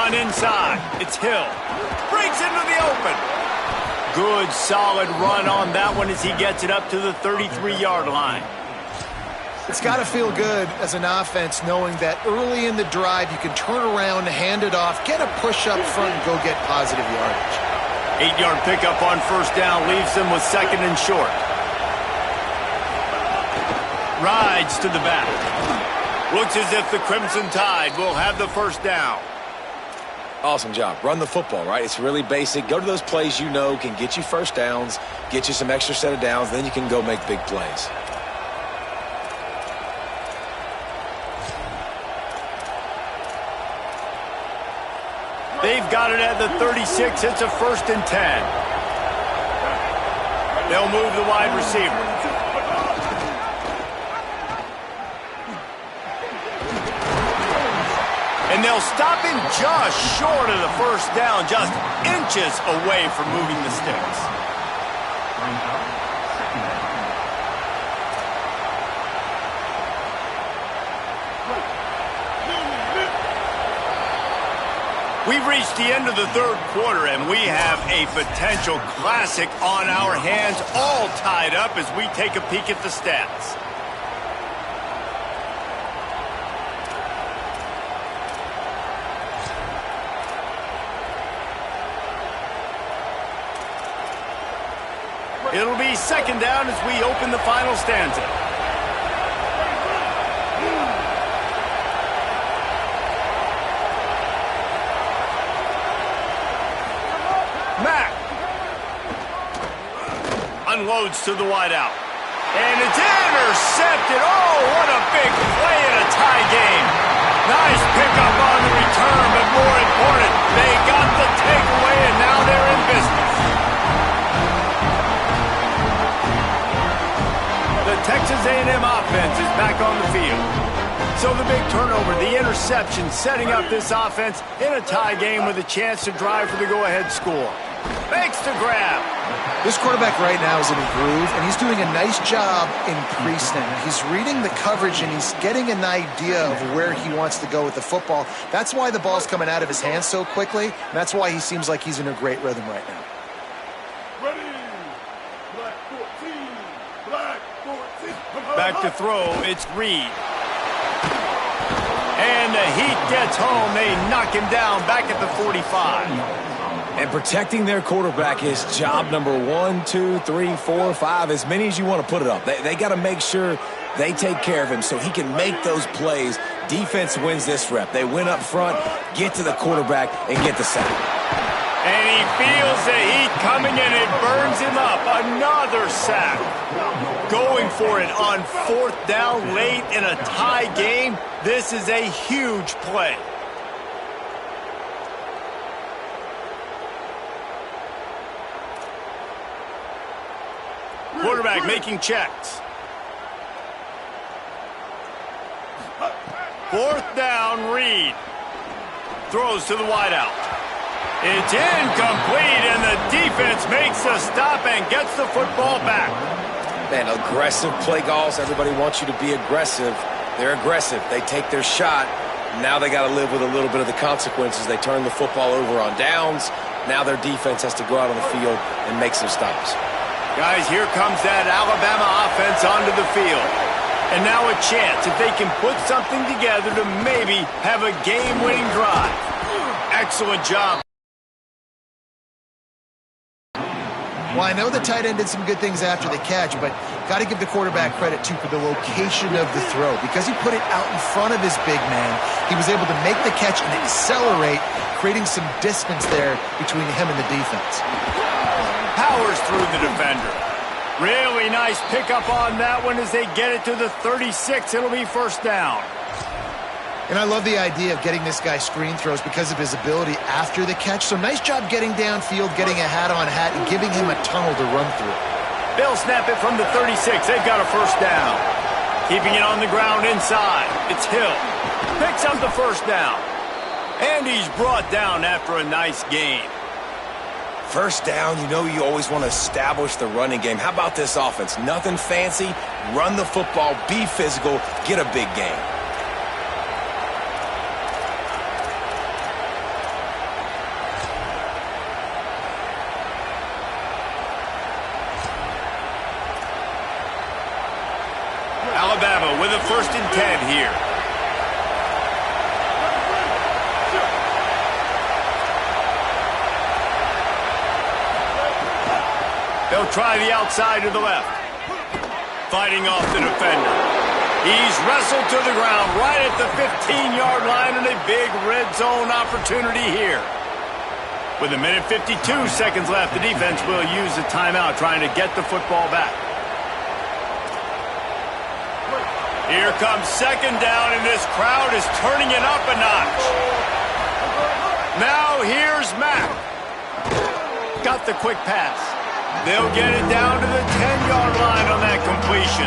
[SPEAKER 2] Inside, it's Hill. Breaks into the open. Good, solid run on that one as he gets it up to the 33-yard line.
[SPEAKER 5] It's got to feel good as an offense knowing that early in the drive you can turn around, hand it off, get a push up front, and go get positive yardage.
[SPEAKER 2] 8-yard pickup on first down leaves them with second and short. Rides to the back. Looks as if the Crimson Tide will have the first down.
[SPEAKER 4] Awesome job. Run the football, right? It's really basic. Go to those plays you know can get you first downs, get you some extra set of downs, then you can go make big plays.
[SPEAKER 2] They've got it at the 36. It's a 1st and 10. They'll move the wide receiver. And they'll stop him just short of the first down, just inches away from moving the sticks. We've reached the end of the third quarter, and we have a potential classic on our hands, all tied up as we take a peek at the stats. It'll be second down as we open the final stanza. Mack unloads to the wideout. And it's intercepted. Oh, what a big play in a tie game. Nice pickup on the return, but more important, they got the takeaway, and now they're in business. The Texas A&M offense is back on the field. So the big turnover, the interception, setting up this offense in a tie game with a chance to drive for the go-ahead score. Makes the grab.
[SPEAKER 5] This quarterback right now is in a groove, and he's doing a nice job in pre-snap. He's reading the coverage, and he's getting an idea of where he wants to go with the football. That's why the ball's coming out of his hands so quickly, and that's why he seems like he's in a great rhythm right now.
[SPEAKER 2] Back to throw, it's Reed. And the heat gets home. They knock him down back at the 45.
[SPEAKER 4] And protecting their quarterback is job number 1, 2, 3, 4, 5, as many as you want to put it up. They got to make sure they take care of him so he can make those plays. Defense wins this rep. They win up front, get to the quarterback, and get the sack.
[SPEAKER 2] And he feels the heat coming, and it burns him up. Another sack. Going for it on 4th down late in a tie game. This is a huge play. Quarterback making checks. 4th down, Reed. Throws to the wideout. It's incomplete, and the defense makes a stop and gets the football back.
[SPEAKER 4] Man, aggressive play calls. Everybody wants you to be aggressive. They're aggressive. They take their shot. Now they got to live with a little bit of the consequences. They turn the football over on downs. Now their defense has to go out on the field and make some stops.
[SPEAKER 2] Guys, here comes that Alabama offense onto the field. And now a chance if they can put something together to maybe have a game-winning drive. Excellent job.
[SPEAKER 5] Well, I know the tight end did some good things after the catch, but got to give the quarterback credit, too, for the location of the throw. Because he put it out in front of his big man, he was able to make the catch and accelerate, creating some distance there between him and the defense.
[SPEAKER 2] Powers through the defender. Really nice pickup on that one as they get it to the 36. It'll be 1st down.
[SPEAKER 5] And I love the idea of getting this guy screen throws because of his ability after the catch. So nice job getting downfield, getting a hat-on-hat, and giving him a tunnel to run through.
[SPEAKER 2] They'll snap it from the 36. They've got a 1st down. Keeping it on the ground inside. It's Hill. Picks up the 1st down. And he's brought down after a nice gain.
[SPEAKER 4] 1st down, you know you always want to establish the running game. How about this offense? Nothing fancy. Run the football, be physical, get a big gain.
[SPEAKER 2] Alabama with a 1st and 10 here. They'll try the outside to the left. Fighting off the defender. He's wrestled to the ground right at the 15-yard line and a big red zone opportunity here. With 1:52 seconds left, the defense will use a timeout trying to get the football back. Here comes 2nd down, and this crowd is turning it up a notch. Now here's Mack. Got the quick pass. They'll get it down to the 10-yard line on that completion.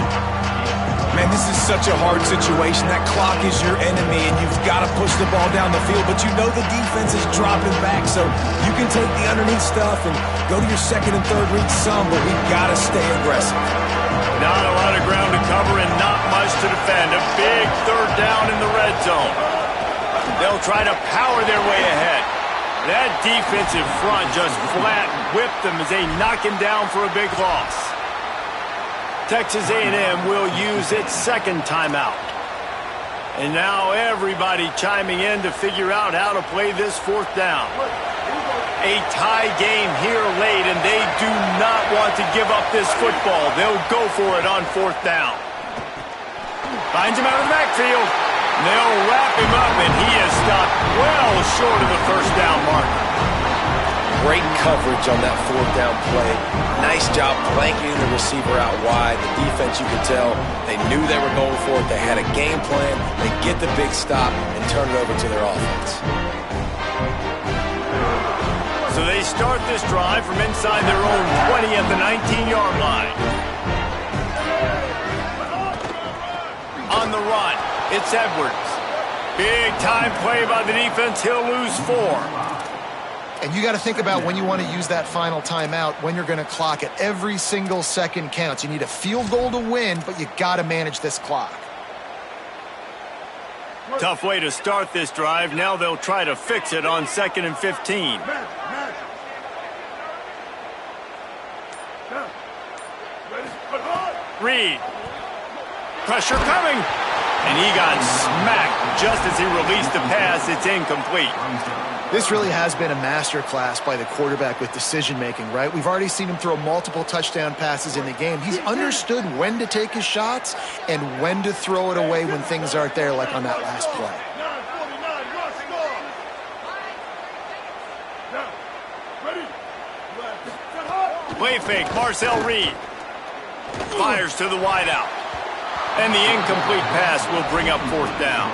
[SPEAKER 4] Man, this is such a hard situation. That clock is your enemy, and you've got to push the ball down the field, but you know the defense is dropping back, so you can take the underneath stuff and go to your 2nd and 3rd read some, but we've got to stay aggressive.
[SPEAKER 2] Not a lot of ground to cover and not much to defend. A big 3rd down in the red zone. They'll try to power their way ahead. That defensive front just flat whipped them as they knock him down for a big loss. Texas A&M will use its 2nd timeout. And now everybody chiming in to figure out how to play this 4th down. A tie game here late, and they do not want to give up this football. They'll go for it on 4th down. Finds him out of the backfield. They'll wrap him up, and he is stopped well short of the 1st down mark.
[SPEAKER 4] Great coverage on that 4th down play. Nice job blanketing the receiver out wide. The defense, you could tell, they knew they were going for it. They had a game plan. They get the big stop and turn it over to their offense.
[SPEAKER 2] So they start this drive from inside their own 20 at the 19-yard line. On the run, it's Edwards. Big time play by the defense. He'll lose 4.
[SPEAKER 5] And you got to think about when you want to use that final timeout, when you're going to clock it. Every single second counts. You need a field goal to win, but you got to manage this clock.
[SPEAKER 2] Tough way to start this drive. Now they'll try to fix it on 2nd and 15. Reed. Pressure coming. And he got smacked just as he released the pass. It's incomplete.
[SPEAKER 5] This really has been a masterclass by the quarterback with decision-making, right? We've already seen him throw multiple touchdown passes in the game. He's understood when to take his shots and when to throw it away when things aren't there, like on that last play.
[SPEAKER 2] Play fake, Marcel Reed. Fires to the wideout. And the incomplete pass will bring up 4th down.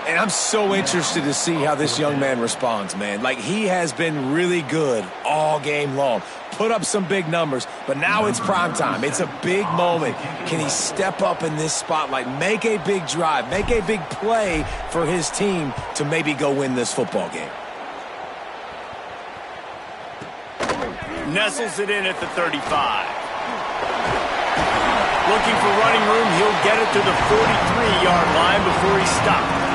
[SPEAKER 4] And I'm so interested to see how this young man responds, man. Like, he has been really good all game long. Put up some big numbers, but now it's prime time. It's a big moment. Can he step up in this spotlight, make a big drive, make a big play for his team to maybe go win this football game?
[SPEAKER 2] Nestles it in at the 35. Looking for running room, he'll get it to the 43-yard line before he stops.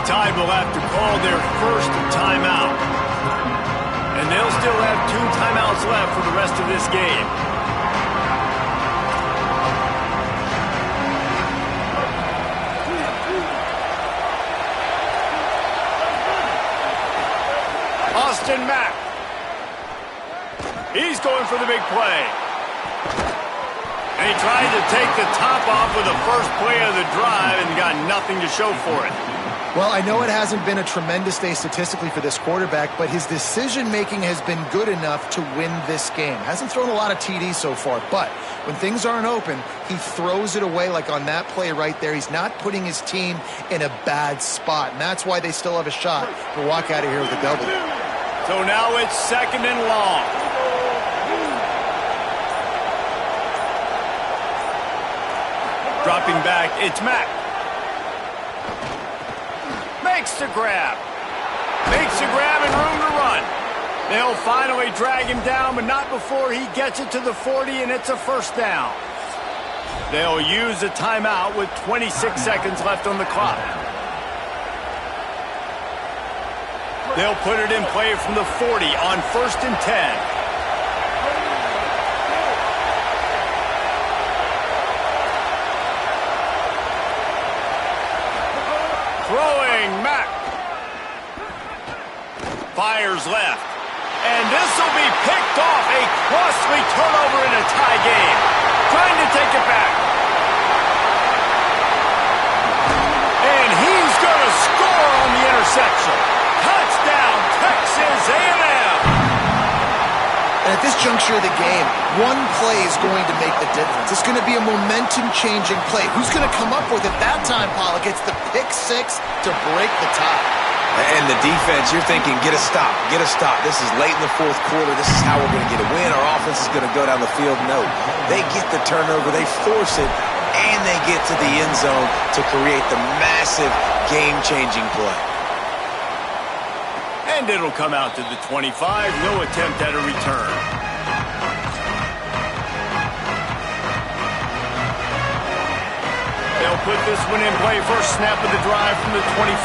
[SPEAKER 2] Tide will have to call their first timeout. And they'll still have 2 timeouts left for the rest of this game. Austin Mack. He's going for the big play. And he tried to take the top off with the first play of the drive and got nothing to show for it.
[SPEAKER 5] Well, I know it hasn't been a tremendous day statistically for this quarterback, but his decision-making has been good enough to win this game. Hasn't thrown a lot of TDs so far, but when things aren't open, he throws it away like on that play right there. He's not putting his team in a bad spot, and that's why they still have a shot to walk out of here with a W.
[SPEAKER 2] So now it's 2nd and long. Dropping back, it's Mack. Makes the grab. Makes the grab and room to run. They'll finally drag him down, but not before he gets it to the 40, and it's a first down. They'll use a timeout with 26 seconds left on the clock. They'll put it in play from the 40 on 1st and 10. Throwing, Mack. Fires left. And this will be picked off. A costly turnover in a tie game. Trying to take it back. And he's going to score on the interception. Touchdown, Texas A&M.
[SPEAKER 5] And at this juncture of the game, one play is going to make the difference. It's going to be a momentum-changing play. Who's going to come up with it that time, Pollock? It's the pick 6 to break the tie.
[SPEAKER 4] And the defense, you're thinking, get a stop, get a stop. This is late in the 4th quarter. This is how we're going to get a win. Our offense is going to go down the field. No, they get the turnover, they force it, and they get to the end zone to create the massive game-changing play.
[SPEAKER 2] And it'll come out to the 25. No attempt at a return. They'll put this one in play. First snap of the drive from the 25.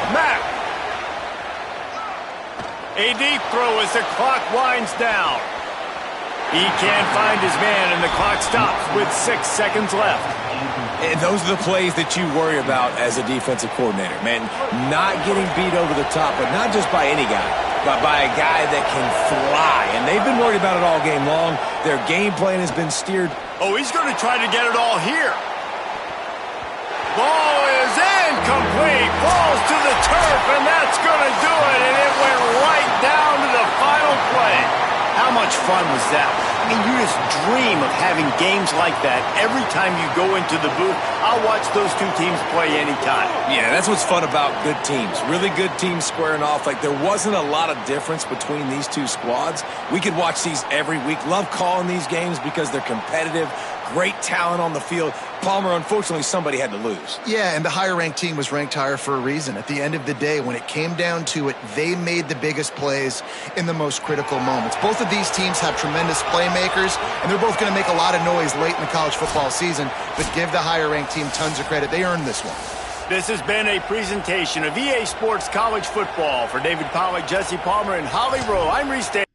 [SPEAKER 2] Mack. A deep throw as the clock winds down. He can't find his man, and the clock stops with 6 seconds left.
[SPEAKER 4] And those are the plays that you worry about as a defensive coordinator, man. Not getting beat over the top, but not just by any guy, but by a guy that can fly. And they've been worried about it all game long. Their game plan has been steered.
[SPEAKER 2] Oh, he's going to try to get it all here. Ball is incomplete. Falls to the turf, and that's going to do it. And it went right down to the final play. How much fun was that? I mean, you just dream of having games like that every time you go into the booth. I'll watch those 2 teams play anytime.
[SPEAKER 4] Yeah, that's what's fun about good teams. Really good teams squaring off. Like, there wasn't a lot of difference between these 2 squads. We could watch these every week. Love calling these games because they're competitive. Great talent on the field. Palmer, unfortunately, somebody had to lose.
[SPEAKER 5] Yeah, and the higher-ranked team was ranked higher for a reason. At the end of the day, when it came down to it, they made the biggest plays in the most critical moments. Both of these teams have tremendous playmakers, and they're both going to make a lot of noise late in the college football season, but give the higher-ranked team tons of credit. They earned this one.
[SPEAKER 2] This has been a presentation of EA Sports College Football. For David Pollock, Jesse Palmer, and Holly Rowe, I'm Reese Davis.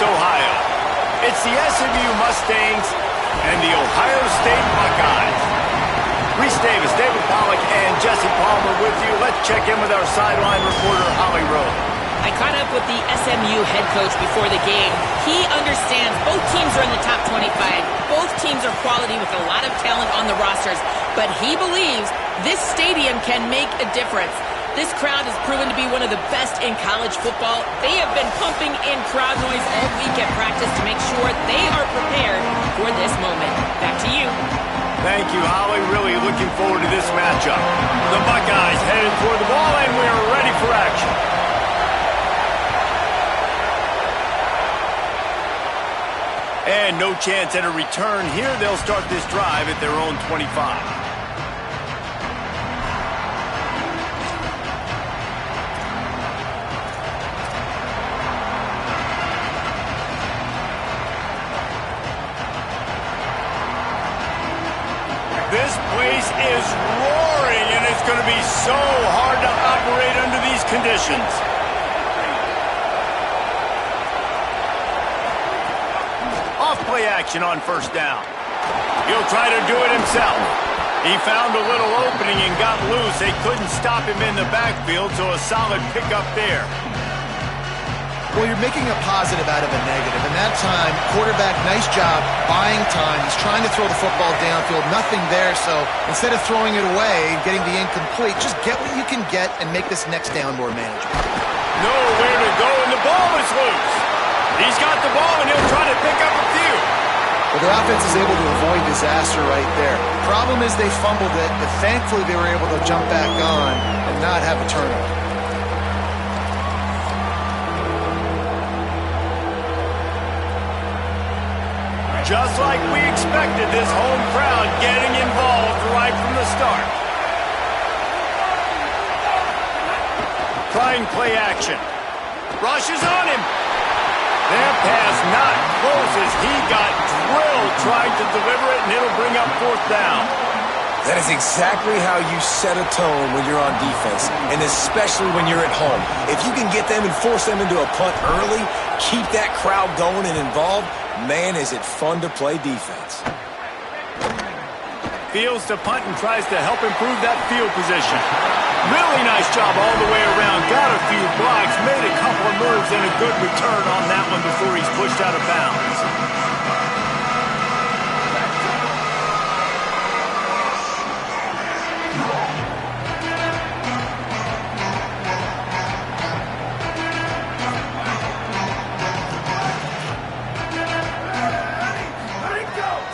[SPEAKER 2] Ohio. It's the SMU Mustangs and the Ohio State Buckeyes. Reese Davis, David Pollack, and Jesse Palmer with you. Let's check in with our sideline reporter, Holly Rowe.
[SPEAKER 3] I caught up with the SMU head coach before the game. He understands both teams are in the top 25. Both teams are quality with a lot of talent on the rosters. But he believes this stadium can make a difference. This crowd has proven to be one of the best in college football. They have been pumping in crowd noise all week at practice to make sure they are prepared for this moment. Back to you.
[SPEAKER 2] Thank you, Holly. Really looking forward to this matchup. The Buckeyes headed toward the ball, and we are ready for action. And no chance at a return here. They'll start this drive at their own 25. This place is roaring, and it's going to be so hard to operate under these conditions. Off-play action on first down. He'll try to do it himself. He found a little opening and got loose. They couldn't stop him in the backfield, so a solid pickup there.
[SPEAKER 5] Well, you're making a positive out of a negative. And that time, quarterback, nice job, buying time. He's trying to throw the football downfield. Nothing there, so instead of throwing it away and getting the incomplete, just get what you can get and make this next down more manageable.
[SPEAKER 2] Nowhere to go, and the ball is loose. He's got the ball, and he'll try to pick up a few.
[SPEAKER 5] Well, their offense is able to avoid disaster right there. Problem is they fumbled it, but thankfully they were able to jump back on and not have a turnover.
[SPEAKER 2] Just like we expected, this home crowd getting involved right from the start. Trying play action. Rushes on him. That pass not close as he got drilled trying to deliver it, and it'll bring up fourth down.
[SPEAKER 4] That is exactly how you set a tone when you're on defense, and especially when you're at home. If you can get them and force them into a punt early, keep that crowd going and involved, man, is it fun to play defense.
[SPEAKER 2] Fields to punt and tries to help improve that field position. Really nice job all the way around. Got a few blocks, made a couple of moves, and a good return on that one before he's pushed out of bounds.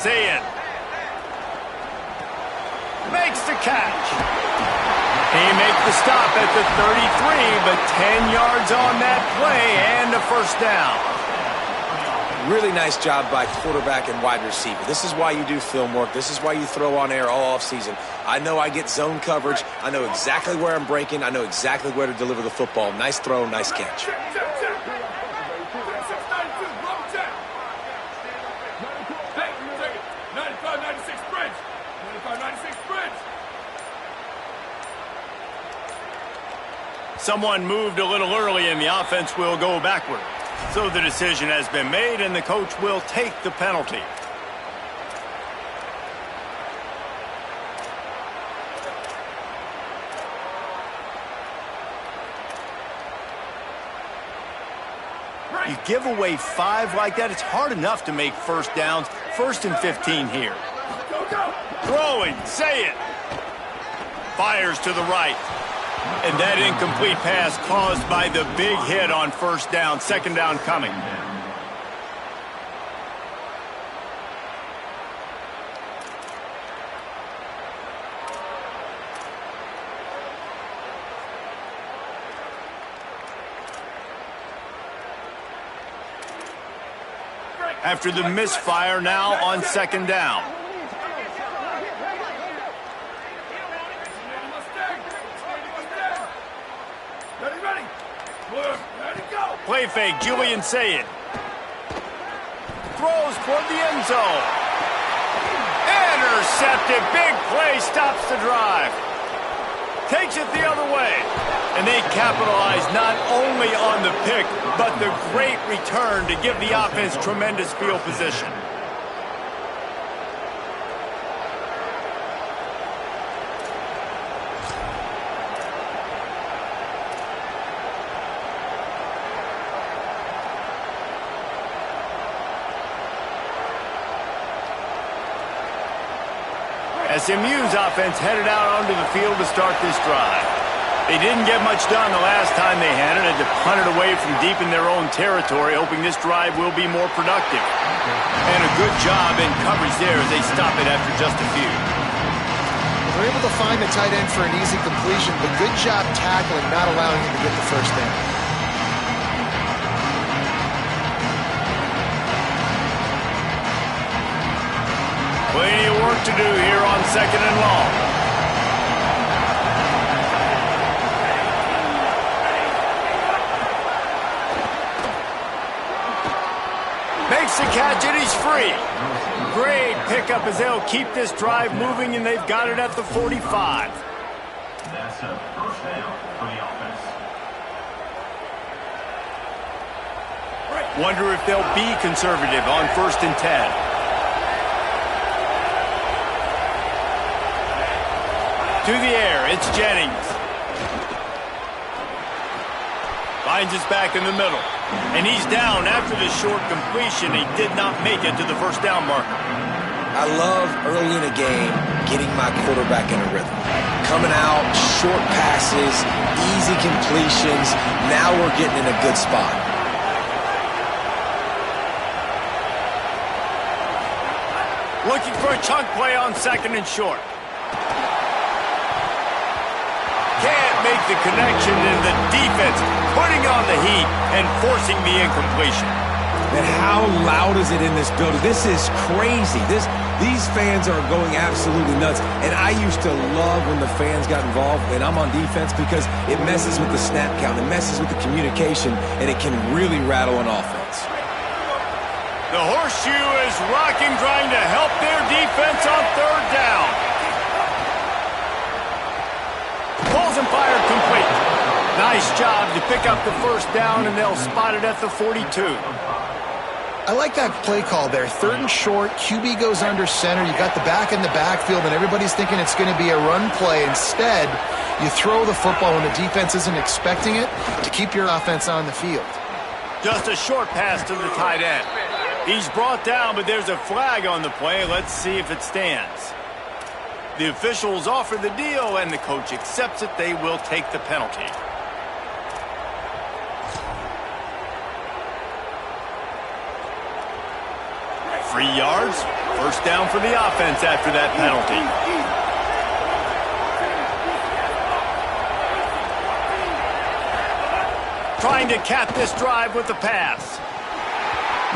[SPEAKER 2] See it. Makes the catch. He makes the stop at the 33, but 10 yards on that play and a first down.
[SPEAKER 4] Really nice job by quarterback and wide receiver. This is why you do film work. This is why you throw on air all offseason. I know I get zone coverage. I know exactly where I'm breaking. I know exactly where to deliver the football. Nice throw, nice catch.
[SPEAKER 2] Someone moved a little early and the offense will go backward. So the decision has been made and the coach will take the penalty. You give away 5 like that, it's hard enough to make first downs. 1st and 15 here. Throwing, say it. Fires to the right. And that incomplete pass caused by the big hit on first down. 2nd down coming. After the misfire, now on 2nd down. Play fake, Julian Sayed. Throws toward the end zone. Intercepted, big play, stops the drive. Takes it the other way. And they capitalize not only on the pick, but the great return to give the offense tremendous field position. SMU's offense headed out onto the field to start this drive. They didn't get much done the last time they had it, had to punt it away from deep in their own territory, hoping this drive will be more productive. And a good job in coverage there as they stop it after just a few.
[SPEAKER 5] They're able to find the tight end for an easy completion, but good job tackling, not allowing him to get the first down.
[SPEAKER 2] Plenty of work to do here on 2nd and long. Makes the catch and he's free. Great pickup as they'll keep this drive moving, and they've got it at the 45.
[SPEAKER 6] That's a first down for the offense.
[SPEAKER 2] Wonder if they'll be conservative on 1st and 10. To the air, it's Jennings. Finds his back in the middle. And he's down after the short completion. He did not make it to the first down marker.
[SPEAKER 4] I love early in a game getting my quarterback in a rhythm. Coming out, short passes, easy completions. Now we're getting in a good spot.
[SPEAKER 2] Looking for a chunk play on 2nd and short. Can't make the connection, and the defense putting on the heat and forcing the incompletion.
[SPEAKER 4] And how loud is it in this building? This is crazy. These fans are going absolutely nuts. And I used to love when the fans got involved, and I'm on defense, because it messes with the snap count, it messes with the communication, and it can really rattle an offense.
[SPEAKER 2] The horseshoe is rocking, trying to help their defense on 3rd down. Pulls and fired complete. Nice job to pick up the first down, and they'll spot it at the 42.
[SPEAKER 5] I like that play call there. 3rd and short, QB goes under center. You got the back in the backfield, and everybody's thinking it's going to be a run play. Instead, you throw the football when the defense isn't expecting it to keep your offense on the field.
[SPEAKER 2] Just a short pass to the tight end. He's brought down, but there's a flag on the play. Let's see if it stands. The officials offer the deal, and the coach accepts it. They will take the penalty. Free yards. First down for the offense after that penalty. Trying to cap this drive with the pass.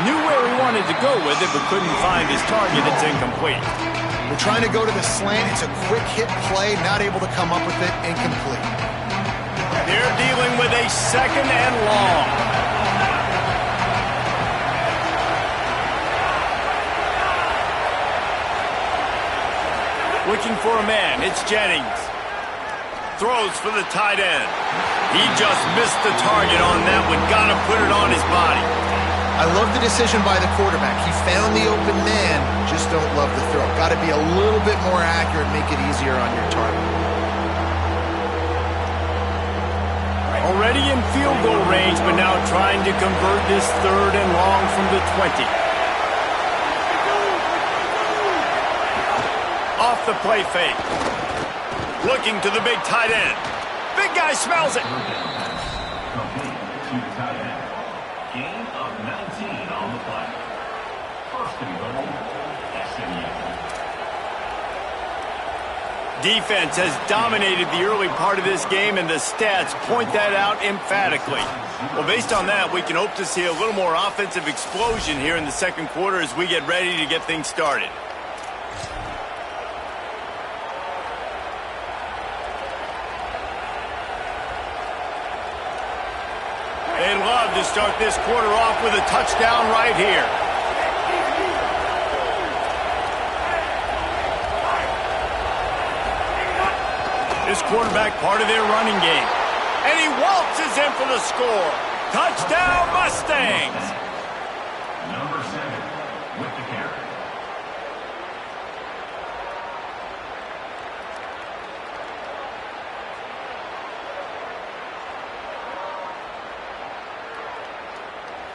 [SPEAKER 2] Knew where he wanted to go with it, but couldn't find his target. It's incomplete.
[SPEAKER 5] We're trying to go to the slant. It's a quick hit play, not able to come up with it, incomplete.
[SPEAKER 2] They're dealing with a 2nd and long. Looking for a man. It's Jennings. Throws for the tight end. He just missed the target on that one. Got to put it on his body.
[SPEAKER 5] I love the decision by the quarterback. He found the open man, just don't love the throw. Got to be a little bit more accurate, make it easier on your target.
[SPEAKER 2] Already in field goal range, but now trying to convert this 3rd and long from the 20. Off the play fake. Looking to the big tight end. Big guy smells it.
[SPEAKER 6] Complete to the tight end. Gain of 19 on the play. 1st and goal, SMU.
[SPEAKER 2] Defense has dominated the early part of this game, and the stats point that out emphatically. Well, based on that, we can hope to see a little more offensive explosion here in the 2nd quarter as we get ready to get things started. They'd love to start this quarter off with a touchdown right here. This quarterback part of their running game. And he waltzes in for the score. Touchdown, Mustangs!
[SPEAKER 6] Number 7 with the carry.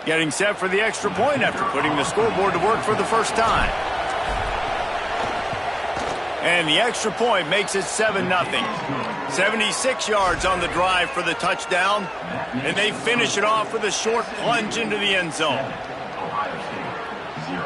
[SPEAKER 2] Getting set for the extra point after putting the scoreboard to work for the first time. And the extra point makes it 7-0. 76 yards on the drive for the touchdown. And they finish it off with a short plunge into the end zone.
[SPEAKER 6] Ohio State, 0.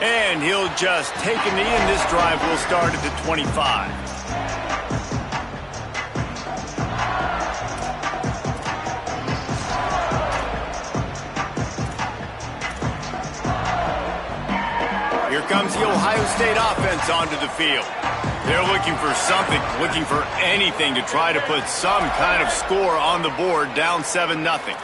[SPEAKER 2] And he'll just take a knee, and this drive will start at the 25. Here comes the Ohio State offense onto the field. They're looking for something, looking for anything to try to put some kind of score on the board, down 7-0.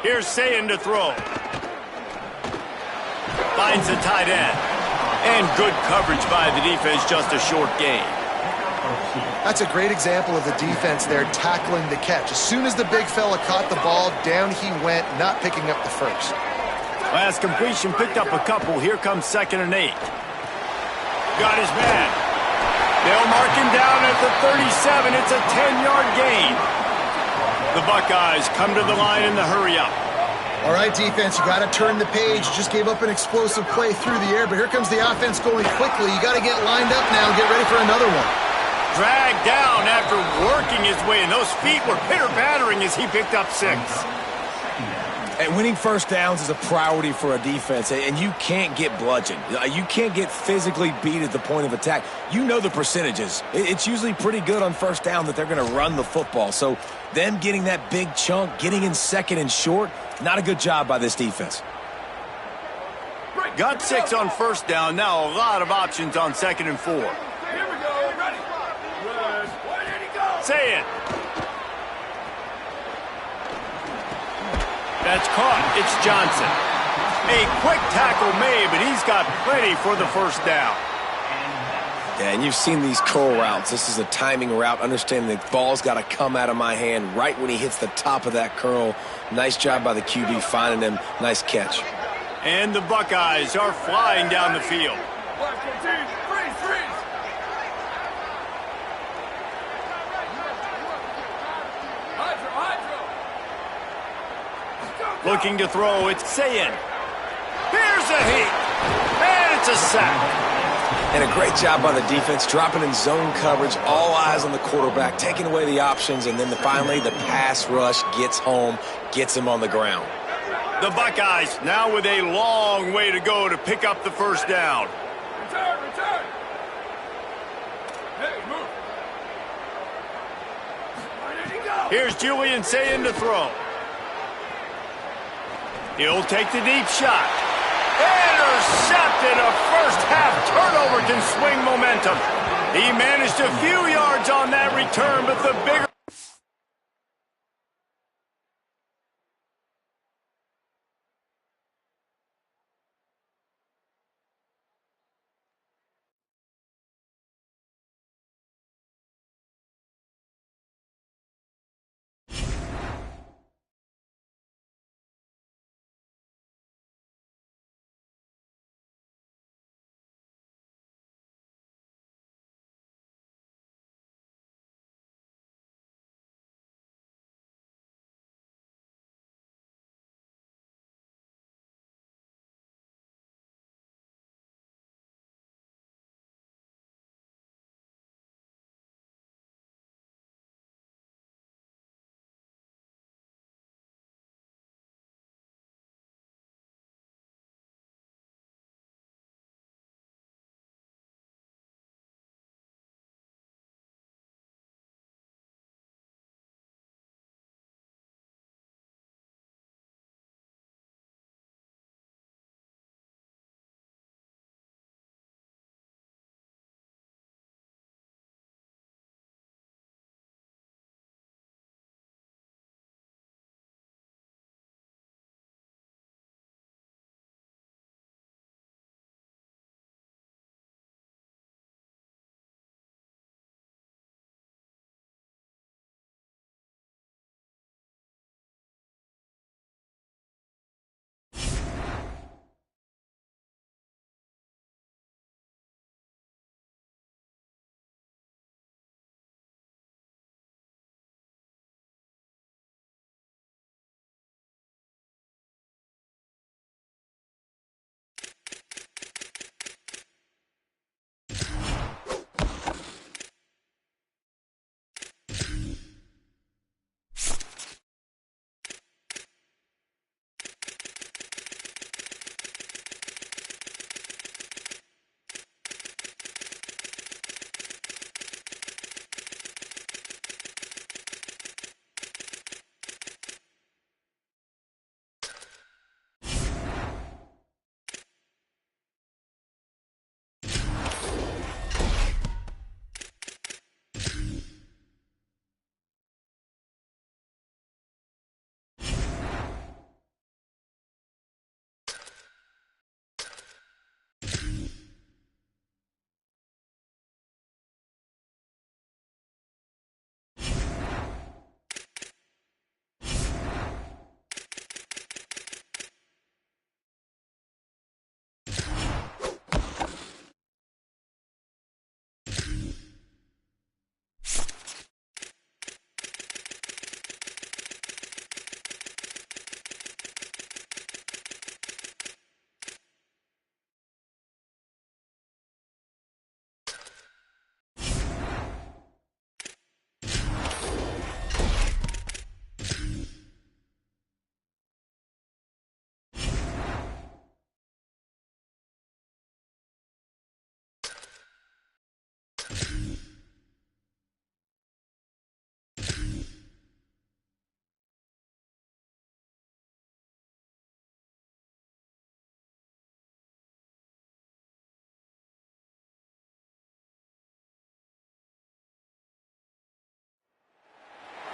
[SPEAKER 2] Here's Sayin to throw. Finds the tight end. And good coverage by the defense, just a short gain.
[SPEAKER 5] That's a great example of the defense there tackling the catch. As soon as the big fella caught the ball, down he went, not picking up the first.
[SPEAKER 2] Last completion picked up a couple. Here comes 2nd and 8. Got his man. They'll mark him down at the 37. It's a 10-yard gain. The Buckeyes come to the line in the hurry-up.
[SPEAKER 5] All right, defense, you got to turn the page. You just gave up an explosive play through the air, but here comes the offense going quickly. You got to get lined up now and get ready for another one.
[SPEAKER 2] Dragged down after working his way, and those feet were pitter-pattering as he picked up 6.
[SPEAKER 4] And winning first downs is a priority for a defense, and you can't get bludgeoned. You can't get physically beat at the point of attack. You know the percentages. It's usually pretty good on first down that they're going to run the football. So them getting that big chunk, getting in 2nd and short, not a good job by this defense.
[SPEAKER 2] Got 6 on first down. Now a lot of options on 2nd and 4.
[SPEAKER 1] Here we go. Ready. Where did he go?
[SPEAKER 2] Say it. That's caught. It's Johnson. A quick tackle made, but he's got plenty for the first down.
[SPEAKER 4] Yeah, and you've seen these curl routes. This is a timing route, understanding the ball's got to come out of my hand right when he hits the top of that curl. Nice job by the QB finding him. Nice catch.
[SPEAKER 2] And the Buckeyes are flying down the field.
[SPEAKER 1] Freeze.
[SPEAKER 2] Looking to throw, it's Sayin. Here's a heat. And it's a sack.
[SPEAKER 4] And a great job by the defense, dropping in zone coverage, all eyes on the quarterback, taking away the options, and then finally the pass rush gets home, gets him on the ground.
[SPEAKER 2] The Buckeyes now with a long way to go to pick up the first down.
[SPEAKER 1] Return. Hey, move. Where did he go?
[SPEAKER 2] Here's Julian Sayin to throw. He'll take the deep shot. Intercepted. A first-half turnover can swing momentum. He managed a few yards on that return, but the bigger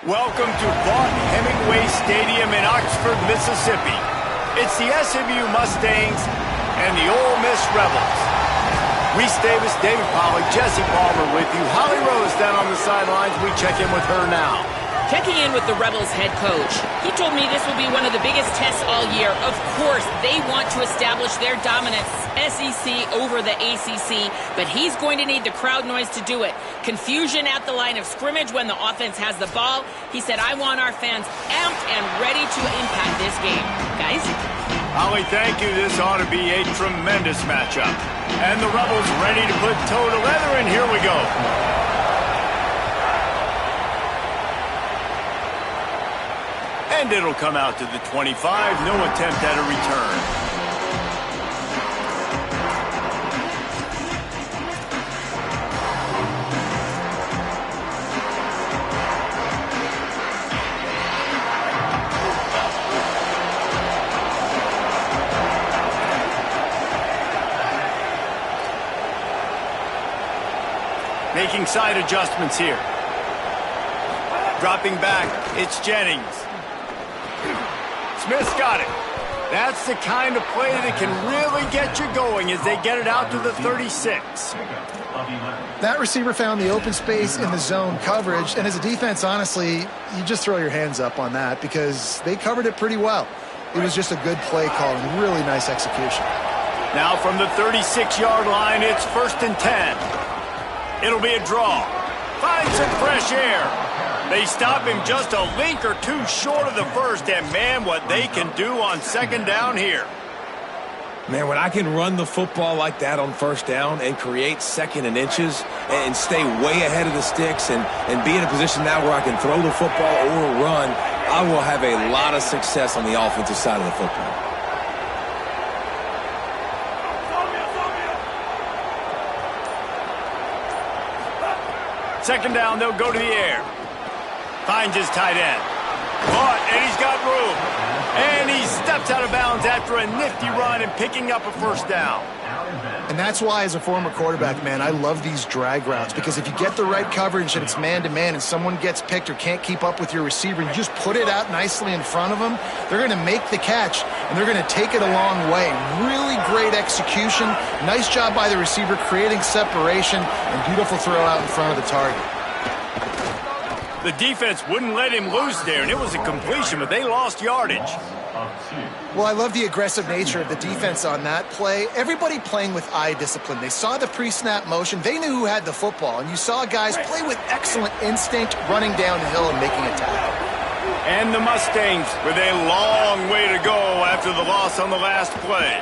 [SPEAKER 2] Welcome to Vaught Hemingway Stadium in Oxford, Mississippi. It's the SMU Mustangs and the Ole Miss Rebels. Reese Davis, David Pollack, Jesse Palmer with you. Holly Rose down on the sidelines. We check in with her now.
[SPEAKER 3] Checking in with the Rebels head coach. He told me this will be one of the biggest tests all year. Of course, they want to establish their dominance, SEC over the ACC, but he's going to need the crowd noise to do it. Confusion at the line of scrimmage when the offense has the ball. He said, I want our fans amped and ready to impact this game. Guys?
[SPEAKER 2] Holly, thank you. This ought to be a tremendous matchup. And the Rebels ready to put toe to leather, and here we go. And it'll come out to the 25. No attempt at a return. Making side adjustments here. Dropping back, it's Jennings. Smith's got it. That's the kind of play that can really get you going as they get it out to the 36.
[SPEAKER 5] That receiver found the open space in the zone coverage, and as a defense, honestly, you just throw your hands up on that because they covered it pretty well. It was just a good play call and really nice execution.
[SPEAKER 2] Now from the 36-yard line, it's 1st and 10. It'll be a draw. Find some fresh air. They stop him just a link or two short of the first, and man, what they can do on 2nd down here.
[SPEAKER 4] Man, when I can run the football like that on 1st down and create 2nd and inches and stay way ahead of the sticks and be in a position now where I can throw the football or run, I will have a lot of success on the offensive side of the football.
[SPEAKER 2] Second down, they'll go to the air. Finds his tight end. Caught, and he's got room. And he steps out of bounds after a nifty run and picking up a 1st down.
[SPEAKER 5] And that's why, as a former quarterback, man, I love these drag routes because if you get the right coverage and it's man-to-man and someone gets picked or can't keep up with your receiver, you just put it out nicely in front of them, they're going to make the catch, and they're going to take it a long way. Really great execution. Nice job by the receiver creating separation and beautiful throw out in front of the target.
[SPEAKER 2] The defense wouldn't let him loose there, and it was a completion, but they lost yardage.
[SPEAKER 5] Well, I love the aggressive nature of the defense on that play. Everybody playing with eye discipline. They saw the pre-snap motion. They knew who had the football, and you saw guys play with excellent instinct, running downhill and making a tackle.
[SPEAKER 2] And the Mustangs with a long way to go after the loss on the last play.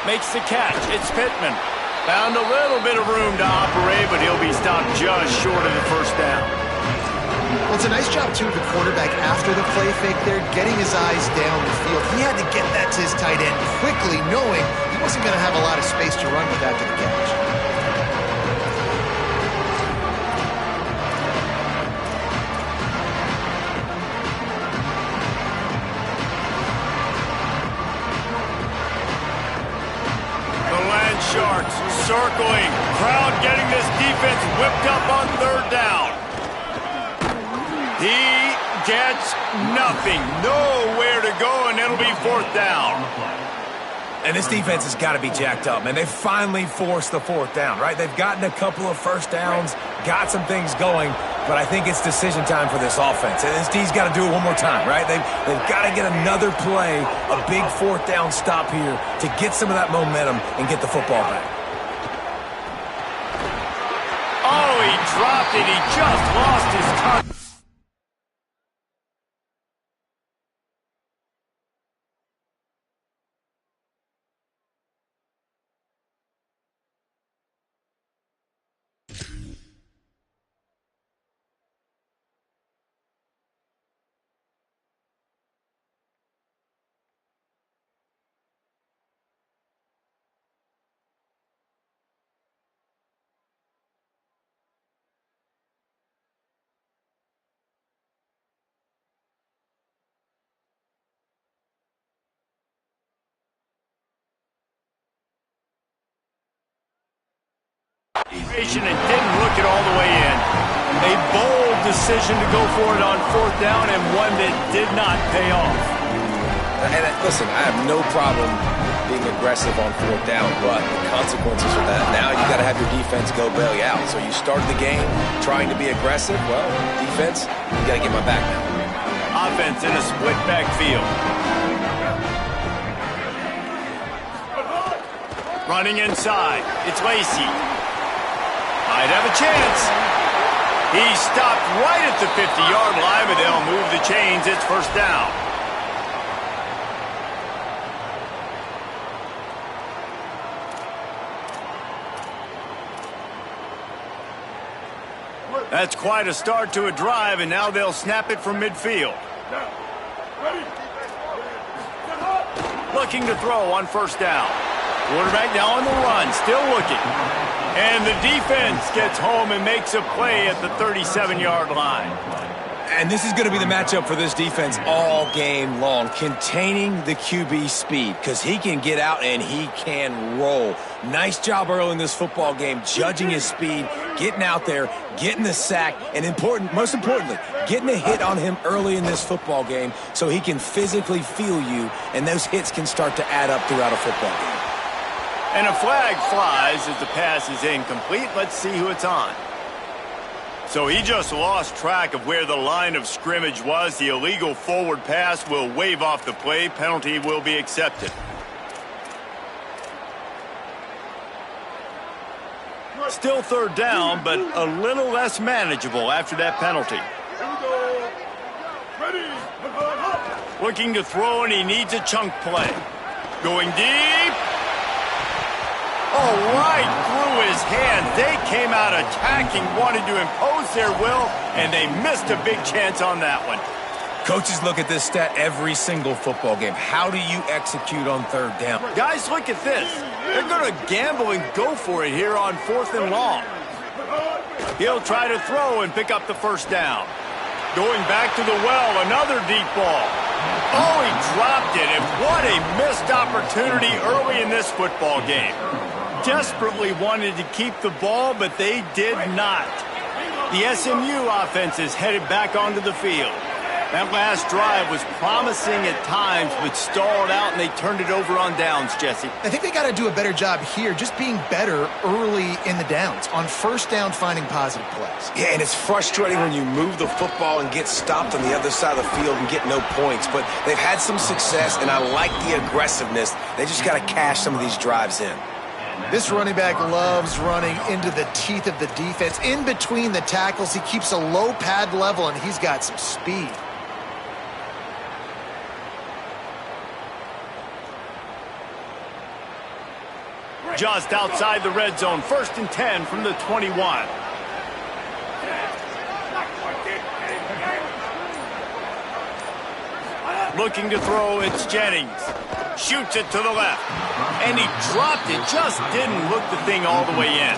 [SPEAKER 2] Makes the catch. It's Pittman. Found a little bit of room to operate, but he'll be stopped just short of the 1st down.
[SPEAKER 5] Well, it's a nice job, too, of the quarterback after the play fake there, getting his eyes down the field. He had to get that to his tight end quickly, knowing he wasn't going to have a lot of space to run with after the catch.
[SPEAKER 2] The Land Sharks circling. Crowd getting this defense whipped up on 3rd down. He gets nothing. Nowhere to go, and it'll be 4th down.
[SPEAKER 4] And this defense has got to be jacked up, man. They finally forced the 4th down, right? They've gotten a couple of 1st downs, got some things going, but I think it's decision time for this offense. And this D's got to do it one more time, right? They've got to get another play, a big 4th down stop here to get some of that momentum and get the football back.
[SPEAKER 2] Oh, he dropped it. He just lost his touch. And didn't look it all the way in. A bold decision to go for it on 4th down and one that did not pay off.
[SPEAKER 4] And listen, I have no problem being aggressive on 4th down, but the consequences of that, now you got to have your defense go bail you out. So you started the game trying to be aggressive. Well, defense, you got to get my back now.
[SPEAKER 2] Offense in a split backfield. Running inside. It's Lacey. Might have a chance. He stopped right at the 50-yard line, but they'll move the chains. It's 1st down. That's quite a start to a drive, and now they'll snap it from midfield. Looking to throw on 1st down. Quarterback now on the run, still looking. And the defense gets home and makes a play at the 37-yard line.
[SPEAKER 4] And this is going to be the matchup for this defense all game long, containing the QB speed, because he can get out and he can roll. Nice job early in this football game, judging his speed, getting out there, getting the sack, and most importantly, getting a hit on him early in this football game so he can physically feel you, and those hits can start to add up throughout a football game.
[SPEAKER 2] And a flag flies as the pass is incomplete. Let's see who it's on. So he just lost track of where the line of scrimmage was. The illegal forward pass will wave off the play. Penalty will be accepted. Still 3rd down, but a little less manageable after that penalty. Looking to throw, and he needs a chunk play. Going deep. Oh, right through his hands. They came out attacking, wanted to impose their will, and they missed a big chance on that one.
[SPEAKER 4] Coaches look at this stat every single football game. How do you execute on 3rd down?
[SPEAKER 2] Guys, look at this. They're going to gamble and go for it here on 4th and long. He'll try to throw and pick up the 1st down. Going back to the well, another deep ball. Oh, he dropped it, and what a missed opportunity early in this football game. Desperately wanted to keep the ball, but they did not. The SMU offense is headed back onto the field. That last drive was promising at times, but stalled out, and they turned it over on downs, Jesse.
[SPEAKER 5] I think they got to do a better job here, just being better early in the downs, on 1st down finding positive plays.
[SPEAKER 4] Yeah, and it's frustrating when you move the football and get stopped on the other side of the field and get no points, but they've had some success, and I like the aggressiveness. They just got to cash some of these drives in.
[SPEAKER 5] This running back loves running into the teeth of the defense. In between the tackles, he keeps a low pad level, and he's got some speed.
[SPEAKER 2] Just outside the red zone, 1st and 10 from the 21. Looking to throw, it's Jennings. Shoots it to the left. And he dropped it, just didn't look the thing all the way in.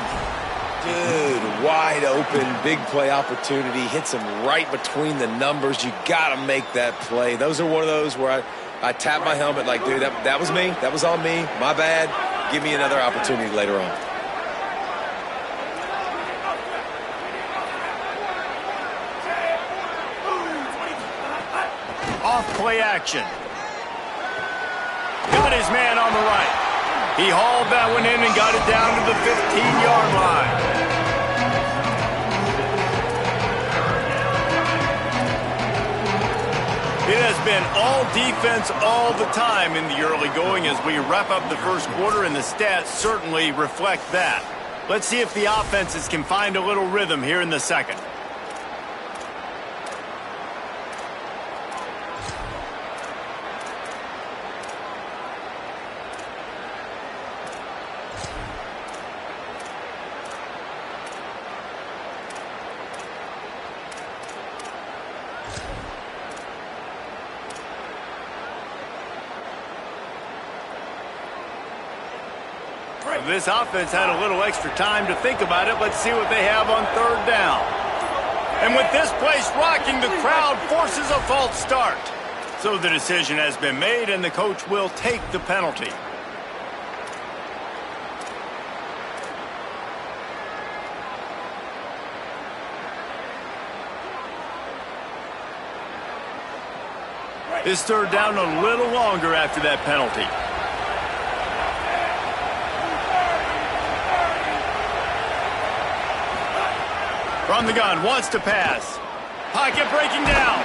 [SPEAKER 4] Dude, wide open, big play opportunity. Hits him right between the numbers. You got to make that play. Those are one of those where I tap my helmet like, dude, that was me. That was on me. My bad. Give me another opportunity later on.
[SPEAKER 2] Off play action. Got his man on the right. He hauled that one in and got it down to the 15-yard line. It has been all defense all the time in the early going as we wrap up the 1st quarter, and the stats certainly reflect that. Let's see if the offenses can find a little rhythm here in the 2nd. This offense had a little extra time to think about it. Let's see what they have on 3rd down. And with this place rocking, the crowd forces a false start. So the decision has been made, and the coach will take the penalty. This third down a little longer after that penalty. From the gun, wants to pass. Pocket breaking down.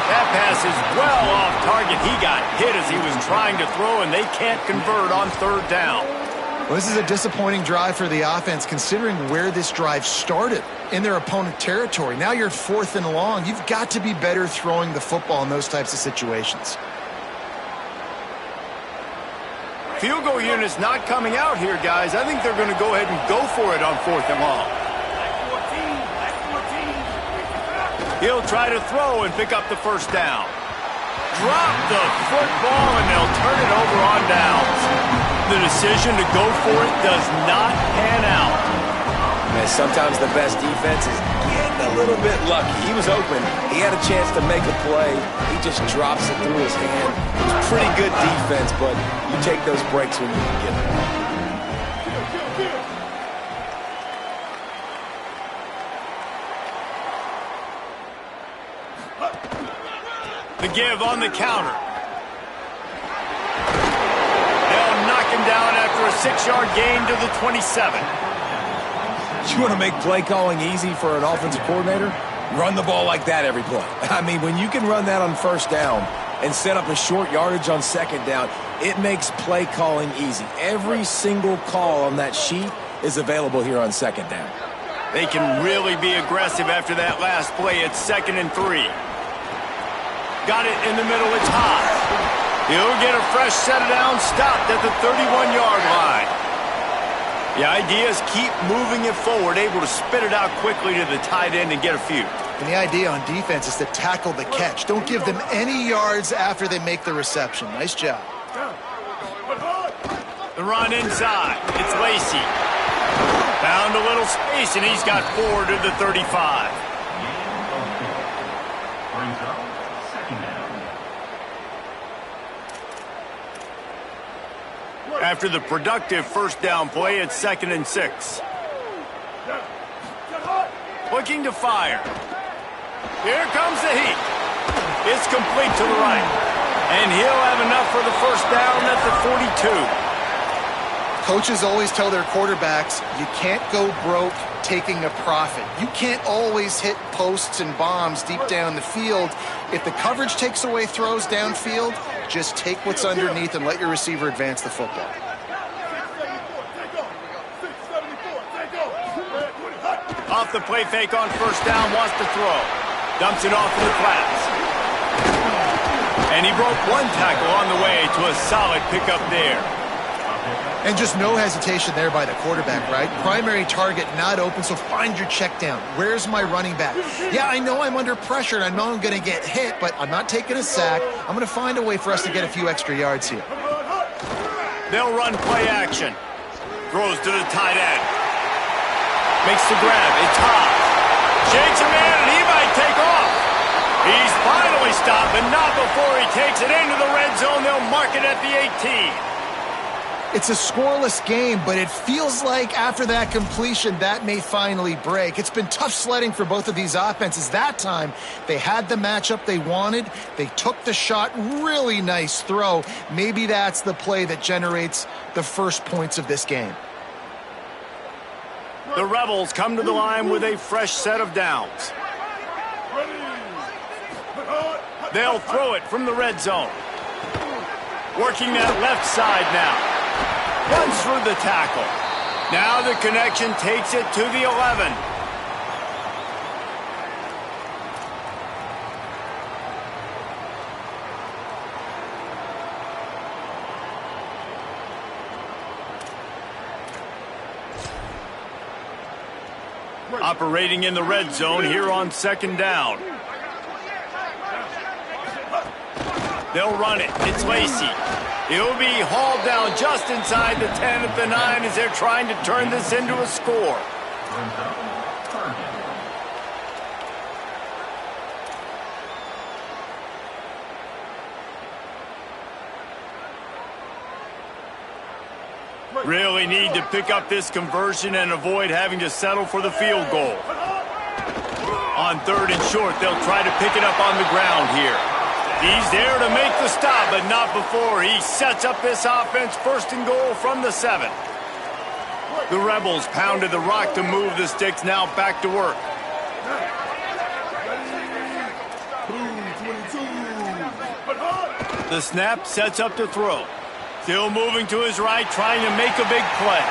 [SPEAKER 2] That pass is well off target. He got hit as he was trying to throw, and they can't convert on third down.
[SPEAKER 5] Well, this is a disappointing drive for the offense, considering where this drive started, in their opponent territory. Now you're 4th and long. You've got to be better throwing the football in those types of situations.
[SPEAKER 2] Field goal unit's not coming out here, guys. I think they're going to go ahead and go for it on 4th and long. He'll try to throw and pick up the first down. Drop the football, and they'll turn it over on downs. The decision to go for it does not pan out.
[SPEAKER 4] Man, sometimes the best defense is getting a little bit lucky. He was open. He had a chance to make a play. He just drops it through his hand. It was pretty good defense, but you take those breaks when you can get them.
[SPEAKER 2] The give on the counter. They'll knock him down after a 6-yard gain to the 27.
[SPEAKER 4] You want to make play calling easy for an offensive coordinator? Run the ball like that every play. I mean, when you can run that on first down and set up a short yardage on second down, it makes play calling easy. Every single call on that sheet is available here on second down.
[SPEAKER 2] They can really be aggressive after that last play. It's 2nd and 3. Got it in the middle. It's hot. He'll get a fresh set of downs, stopped at the 31-yard line. The idea is keep moving it forward, able to spit it out quickly to the tight end and get a few.
[SPEAKER 5] And the idea on defense is to tackle the catch. Don't give them any yards after they make the reception. Nice job.
[SPEAKER 2] The run inside. It's Lacey. Found a little space, and he's got 4 to the 35.
[SPEAKER 6] Brings up 2nd down.
[SPEAKER 2] After the productive first down play, it's 2nd and 6. Looking to fire. Here comes the heat. It's complete to the right. And he'll have enough for the first down at the 42.
[SPEAKER 5] Coaches always tell their quarterbacks, you can't go broke taking a profit. You can't always hit posts and bombs deep down the field. If the coverage takes away throws downfield, just take what's underneath and let your receiver advance the football.
[SPEAKER 2] Off the play fake on first down, wants to throw. Dumps it off in the flats. And he broke one tackle on the way to a solid pickup there.
[SPEAKER 5] And just no hesitation there by the quarterback, right? Primary target not open, so find your check down. Where's my running back? Yeah, I know I'm under pressure and I know I'm going to get hit, but I'm not taking a sack. I'm going to find a way for us to get a few extra yards here.
[SPEAKER 2] They'll run play action. Throws to the tight end. Makes the grab. It's hot. Shakes a man and he might take off. He's finally stopped, but not before he takes it into the red zone. They'll mark it at the 18.
[SPEAKER 5] It's a scoreless game, but it feels like after that completion, that may finally break. It's been tough sledding for both of these offenses. That time, they had the matchup they wanted. They took the shot. Really nice throw. Maybe that's the play that generates the first points of this game.
[SPEAKER 2] The Rebels come to the line with a fresh set of downs. They'll throw it from the red zone. Working that left side now. Runs through the tackle. Now the connection takes it to the 11. Operating in the red zone here on second down. They'll run it. It's Lacey. He'll be hauled down just inside the 10 at the 9 as they're trying to turn this into a score. Really need to pick up this conversion and avoid having to settle for the field goal. On 3rd and short, they'll try to pick it up on the ground here. He's there to make the stop, but not before. He sets up this offense 1st and goal from the 7. The Rebels pounded the rock to move the sticks, now back to work. The snap sets up to throw. Still moving to his right, trying to make a big play.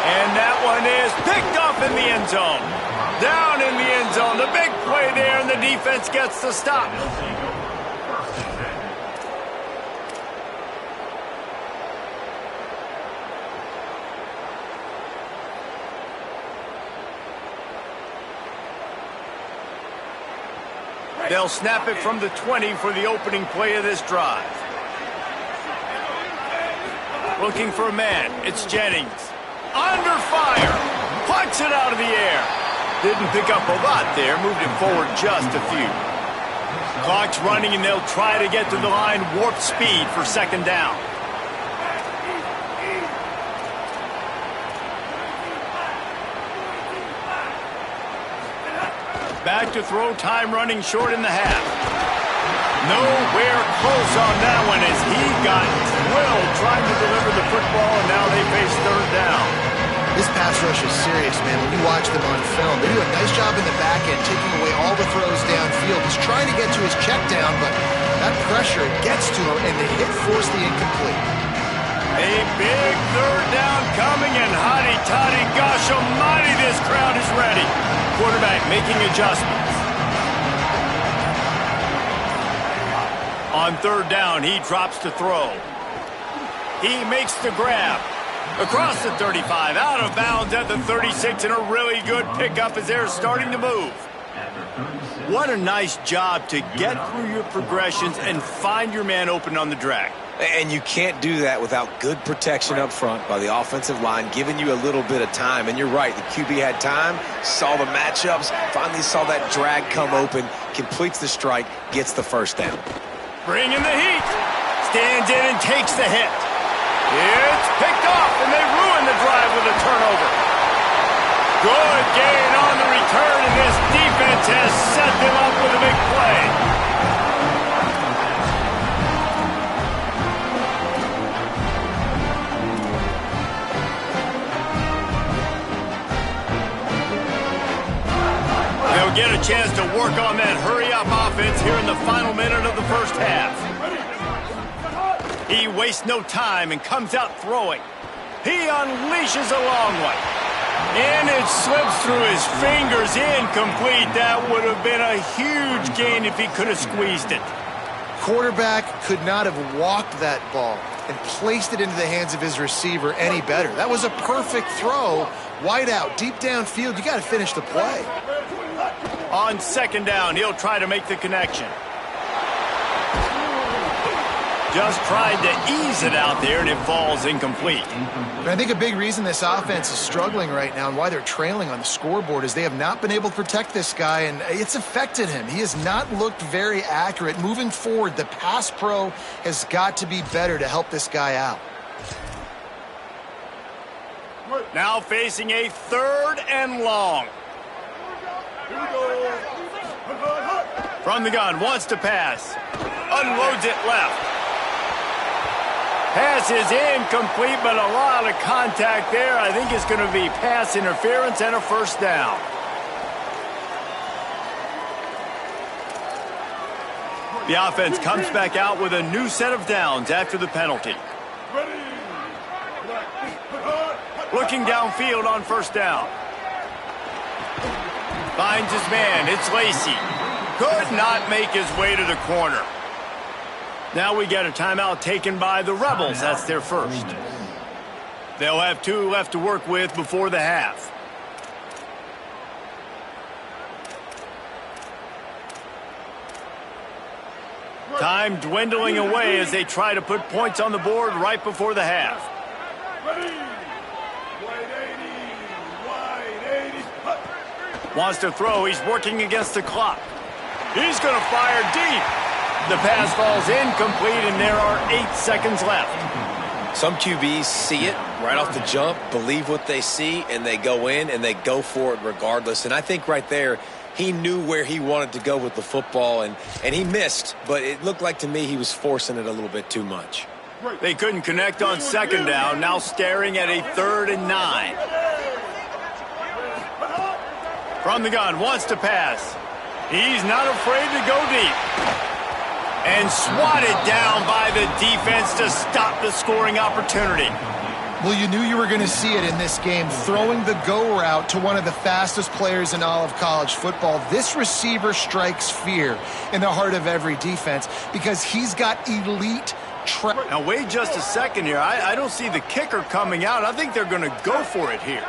[SPEAKER 2] And that one is picked up in the end zone. Down in the end zone. The big play there, and the defense gets the stop. They'll snap it from the 20 for the opening play of this drive. Looking for a man. It's Jennings. Under fire. Punts it out of the air. Didn't pick up a lot there. Moved it forward just a few. Clock's running, and they'll try to get to the line warp speed for 2nd down. Back to throw, time running short in the half. Nowhere close on that one as he got drilled trying to deliver the football, and now they face 3rd down.
[SPEAKER 5] This pass rush is serious, man. When you watch them on film, they do a nice job in the back end, taking away all the throws downfield. He's trying to get to his check down, but that pressure gets to him, and the hit forced the incomplete.
[SPEAKER 2] A big 3rd down coming, and hotty toddy, gosh almighty, this crowd is ready. Quarterback making adjustments. On 3rd down, he drops to throw. He makes the grab. Across the 35, out of bounds at the 36, and a really good pickup as they're starting to move. What a nice job to get through your progressions and find your man open on the drag.
[SPEAKER 4] And you can't do that without good protection up front by the offensive line, giving you a little bit of time. And you're right, the QB had time, saw the matchups, finally saw that drag come open, completes the strike, gets the 1st down.
[SPEAKER 2] Bringing the heat. Stands in and takes the hit. It's picked off, and they ruin the drive with a turnover. Good gain on the return, and this defense has set them up with a big play. They'll get a chance to work on that hurry-up offense here in the final minute of the 1st half. He wastes no time and comes out throwing. He unleashes a long one. And it slips through his fingers, incomplete. That would have been a huge gain if he could have squeezed it.
[SPEAKER 5] Quarterback could not have walked that ball and placed it into the hands of his receiver any better. That was a perfect throw. Wide out, deep downfield. You got to finish the play.
[SPEAKER 2] On 2nd down, he'll try to make the connection. Just tried to ease it out there, and it falls incomplete.
[SPEAKER 5] But I think a big reason this offense is struggling right now and why they're trailing on the scoreboard is they have not been able to protect this guy, and it's affected him. He has not looked very accurate. Moving forward, the pass pro has got to be better to help this guy out.
[SPEAKER 2] Now facing a 3rd and long. From the gun, wants to pass. Unloads it left. Pass is incomplete, but a lot of contact there. I think it's going to be pass interference and a 1st down. The offense comes back out with a new set of downs after the penalty. Looking downfield on 1st down. Finds his man. It's Lacey. Could not make his way to the corner. Now we get a timeout taken by the Rebels. That's their 1st. They'll have 2 left to work with before the half. Time dwindling away as they try to put points on the board right before the half. Wants to throw. He's working against the clock. He's going to fire deep. The pass falls incomplete, and there are 8 seconds left.
[SPEAKER 4] Some QBs see it right off the jump, believe what they see, and they go in and they go for it regardless. And I think right there, He knew where he wanted to go with the football, and he missed, but it looked like to me he was forcing it a little bit too much.
[SPEAKER 2] They couldn't connect on second down, now staring at a 3rd and 9. From the gun, wants to pass. He's not afraid to go deep. And swatted down by the defense to stop the scoring opportunity.
[SPEAKER 5] Well, you knew you were going to see it in this game, throwing the go route to one of the fastest players in all of college football. This receiver strikes fear in the heart of every defense because he's got elite
[SPEAKER 2] Now, wait just a second here. I don't see the kicker coming out. I think they're going to go for it here.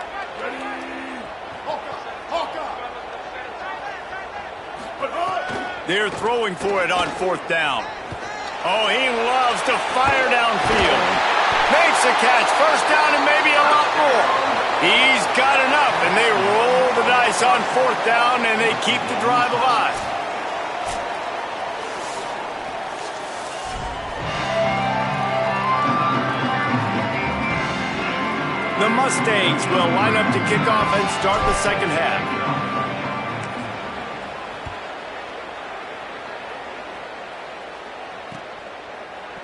[SPEAKER 2] They're throwing for it on 4th down. Oh, he loves to fire downfield. Makes a catch, 1st down and maybe a lot more. He's got enough, and they roll the dice on 4th down, and they keep the drive alive. The Mustangs will line up to kick off and start the second half.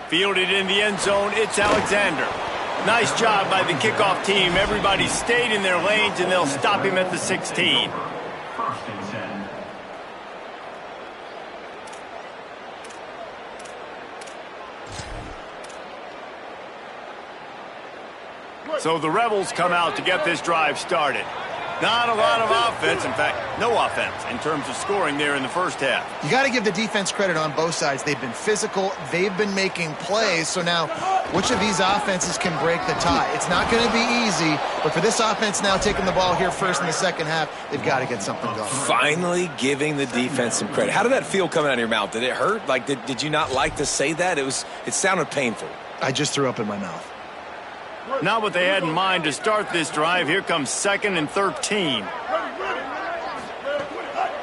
[SPEAKER 2] Fielded in the end zone, it's Alexander. Nice job by the kickoff team. Everybody stayed in their lanes, and they'll stop him at the 16.
[SPEAKER 6] 1st and 10.
[SPEAKER 2] So the Rebels come out to get this drive started. Not a lot of offense, in fact, no offense in terms of scoring there in the first half.
[SPEAKER 5] You got to give the defense credit on both sides. They've been physical. They've been making plays. So now, which of these offenses can break the tie? It's not going to be easy, but for this offense now taking the ball here first in the second half, they've got to get something going.
[SPEAKER 4] Finally giving the defense some credit. How did that feel coming out of your mouth? Did it hurt? Like, did you not like to say that? It sounded painful.
[SPEAKER 5] I just threw up in my mouth.
[SPEAKER 2] Not what they had in mind to start this drive. Here comes 2nd and 13.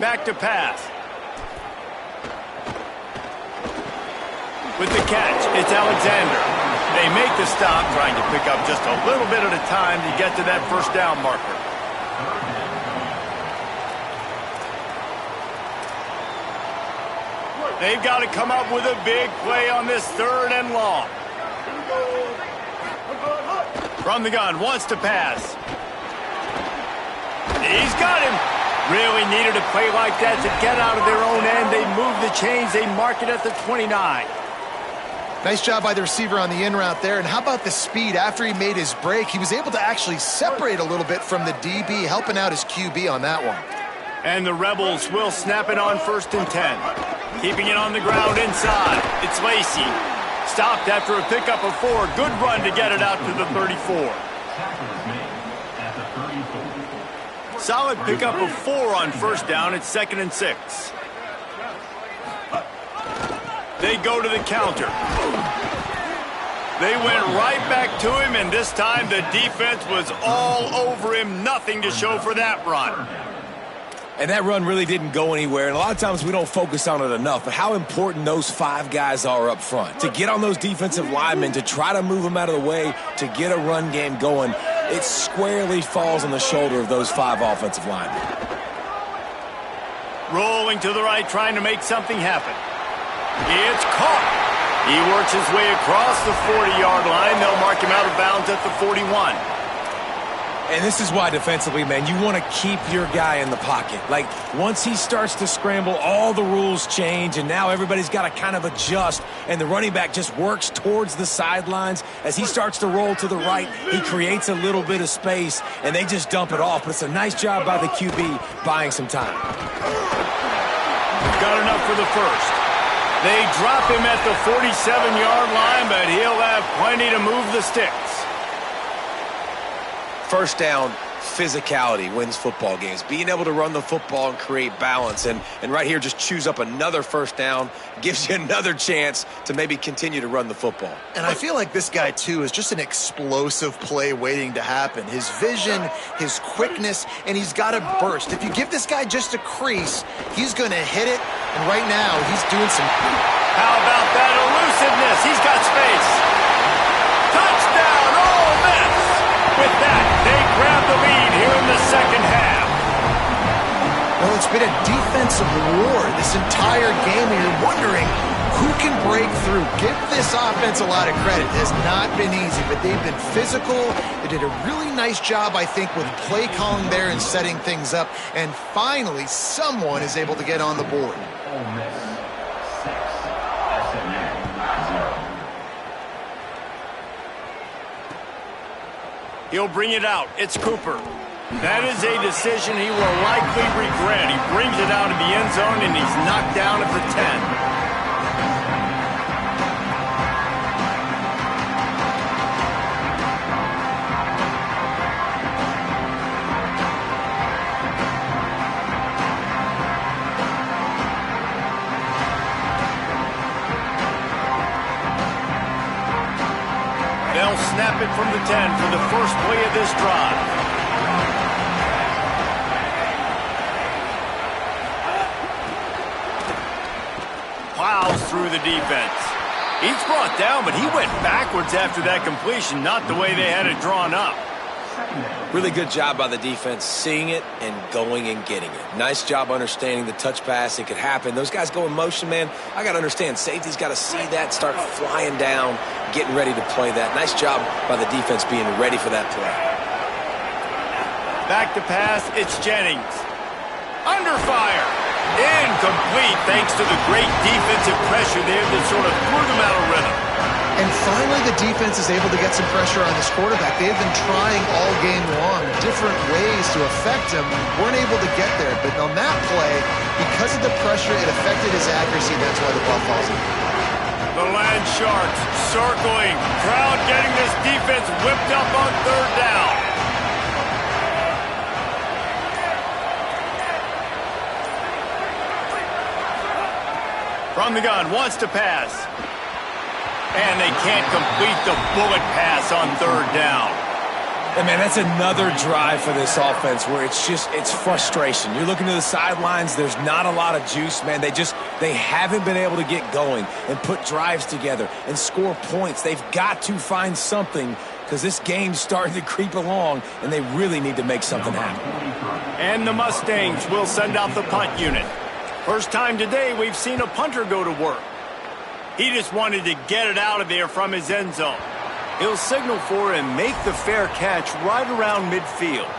[SPEAKER 2] Back to pass. With the catch, it's Alexander. They make the stop, trying to pick up just a little bit at a time to get to that 1st down marker. They've got to come up with a big play on this 3rd and long. From the gun, wants to pass. He's got him. Really needed a play like that to get out of their own end. They move the chains. They mark it at the 29.
[SPEAKER 5] Nice job by the receiver on the in route there. And how about the speed? After he made his break, he was able to actually separate a little bit from the DB, helping out his QB on that one.
[SPEAKER 2] And the Rebels will snap it on 1st and 10. Keeping it on the ground inside. It's Lacey. Stopped after a pickup of 4. Good run to get it out to the 34. Solid pickup of 4 on 1st down. It's 2nd and 6. They go to the counter. They went right back to him, and this time the defense was all over him. Nothing to show for that run.
[SPEAKER 4] And that run really didn't go anywhere, and a lot of times we don't focus on it enough, but how important those 5 guys are up front. To get on those defensive linemen, to try to move them out of the way, to get a run game going, it squarely falls on the shoulder of those 5 offensive linemen.
[SPEAKER 2] Rolling to the right, trying to make something happen. It's caught. He works his way across the 40-yard line. They'll mark him out of bounds at the 41.
[SPEAKER 4] And this is why defensively, man, you want to keep your guy in the pocket. Like, once he starts to scramble, all the rules change, and now everybody's got to kind of adjust, and the running back just works towards the sidelines. As he starts to roll to the right, he creates a little bit of space, and they just dump it off. But it's a nice job by the QB buying some time.
[SPEAKER 2] Got enough for the first. They drop him at the 47-yard line, but he'll have plenty to move the sticks.
[SPEAKER 4] 1st down, physicality wins football games. Being able to run the football and create balance. And right here, just choose up another 1st down, gives you another chance to maybe continue to run the football.
[SPEAKER 5] And I feel like this guy, too, is just an explosive play waiting to happen. His vision, his quickness, and he's got a burst. If you give this guy just a crease, he's going to hit it. And right now, he's doing some...
[SPEAKER 2] How about that elusiveness? He's got space. Touchdown, Ole Miss! With that, they grab the lead here in the second half.
[SPEAKER 5] Well, it's been a defensive war this entire game, and you're wondering who can break through. Give this offense a lot of credit. It has not been easy, but they've been physical. They did a really nice job, I think, with play calling there and setting things up. And finally, someone is able to get on the board.
[SPEAKER 6] Ole Miss 6, SMU 0.
[SPEAKER 2] He'll bring it out. It's Cooper. That is a decision he will likely regret. He brings it out of the end zone, and he's knocked down at the 10. They'll snap it from the 10 for the first play of this drive. Plows through the defense. He's brought down, but he went backwards after that completion, not the way they had it drawn up.
[SPEAKER 4] Really good job by the defense, seeing it and going and getting it. Nice job understanding the touch pass. It could happen. Those guys go in motion, man. I got to understand, safety's got to see that, start flying down, getting ready to play that. Nice job by the defense being ready for that play.
[SPEAKER 2] Back to pass, it's Jennings. Under fire. Incomplete thanks to the great defensive pressure there that sort of threw them out of rhythm.
[SPEAKER 5] And finally, the defense is able to get some pressure on this quarterback. They've been trying all game long different ways to affect him. Weren't able to get there. But on that play, because of the pressure, it affected his accuracy. That's why the ball falls in.
[SPEAKER 2] The Land Sharks circling. Crowd getting this defense whipped up on third down. From the gun, wants to pass. And they can't complete the bullet pass on third down.
[SPEAKER 4] And man, that's another drive for this offense where it's frustration. You're looking to the sidelines, there's not a lot of juice, man. They haven't been able to get going and put drives together and score points. They've got to find something because this game's starting to creep along and they really need to make something happen.
[SPEAKER 2] And the Mustangs will send out the punt unit. First time today we've seen a punter go to work. He just wanted to get it out of there from his end zone. He'll signal for and make the fair catch right around midfield.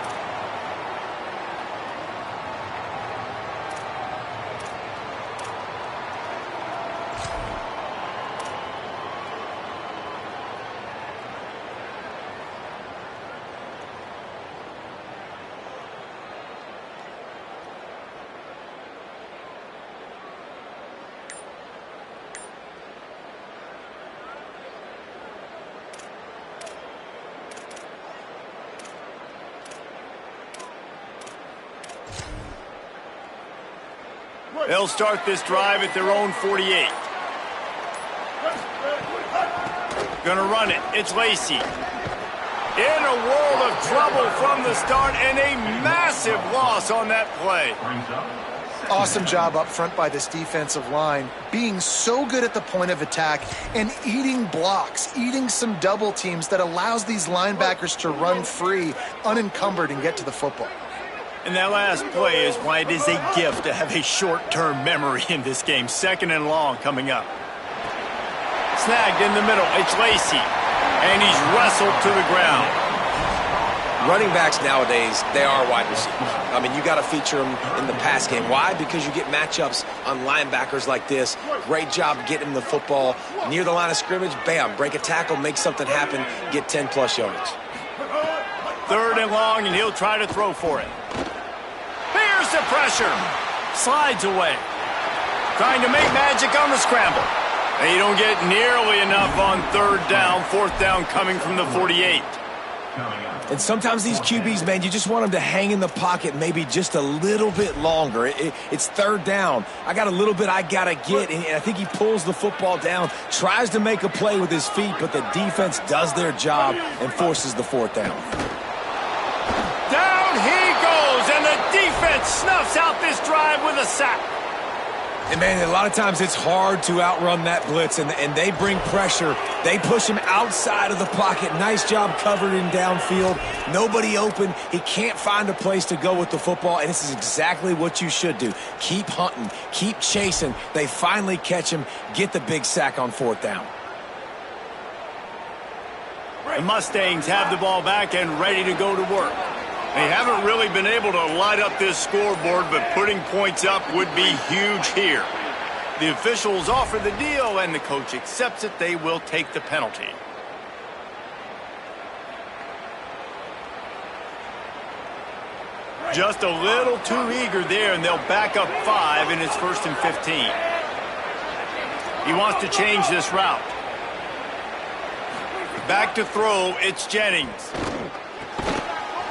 [SPEAKER 2] They'll start this drive at their own 48. Gonna run it. It's Lacey. In a world of trouble from the start and a massive loss on that play.
[SPEAKER 5] Awesome job up front by this defensive line, being so good at the point of attack and eating blocks, eating some double teams that allows these linebackers to run free, unencumbered, and get to the football.
[SPEAKER 2] And that last play is why it is a gift to have a short-term memory in this game. Second and long coming up. Snagged in the middle. It's Lacey. And he's wrestled to the ground.
[SPEAKER 4] Running backs nowadays, they are wide receivers. I mean, you got to feature them in the pass game. Why? Because you get matchups on linebackers like this. Great job getting the football near the line of scrimmage. Bam, break a tackle, make something happen, get 10-plus yards.
[SPEAKER 2] Third and long, and he'll try to throw for it. Here's the pressure. Slides away. Trying to make magic on the scramble. They don't get nearly enough on third down. Fourth down coming from the 48.
[SPEAKER 4] And sometimes these QBs, man, you just want them to hang in the pocket maybe just a little bit longer. It's third down. I got a little bit I got to get, and I think he pulls the football down, tries to make a play with his feet, but the defense does their job and forces the fourth down.
[SPEAKER 2] Down he goes, and the defense snuffs out this drive with a sack.
[SPEAKER 4] And, man, a lot of times it's hard to outrun that blitz, and they bring pressure. They push him outside of the pocket. Nice job covered in downfield. Nobody open. He can't find a place to go with the football, and this is exactly what you should do. Keep hunting. Keep chasing. They finally catch him, get the big sack on 4th down.
[SPEAKER 2] The Mustangs have the ball back and ready to go to work. They haven't really been able to light up this scoreboard, but putting points up would be huge here. The officials offer the deal, and the coach accepts it. They will take the penalty. Just a little too eager there, and they'll back up 5, and it's 1st and 15. He wants to change this route. Back to throw, it's Jennings.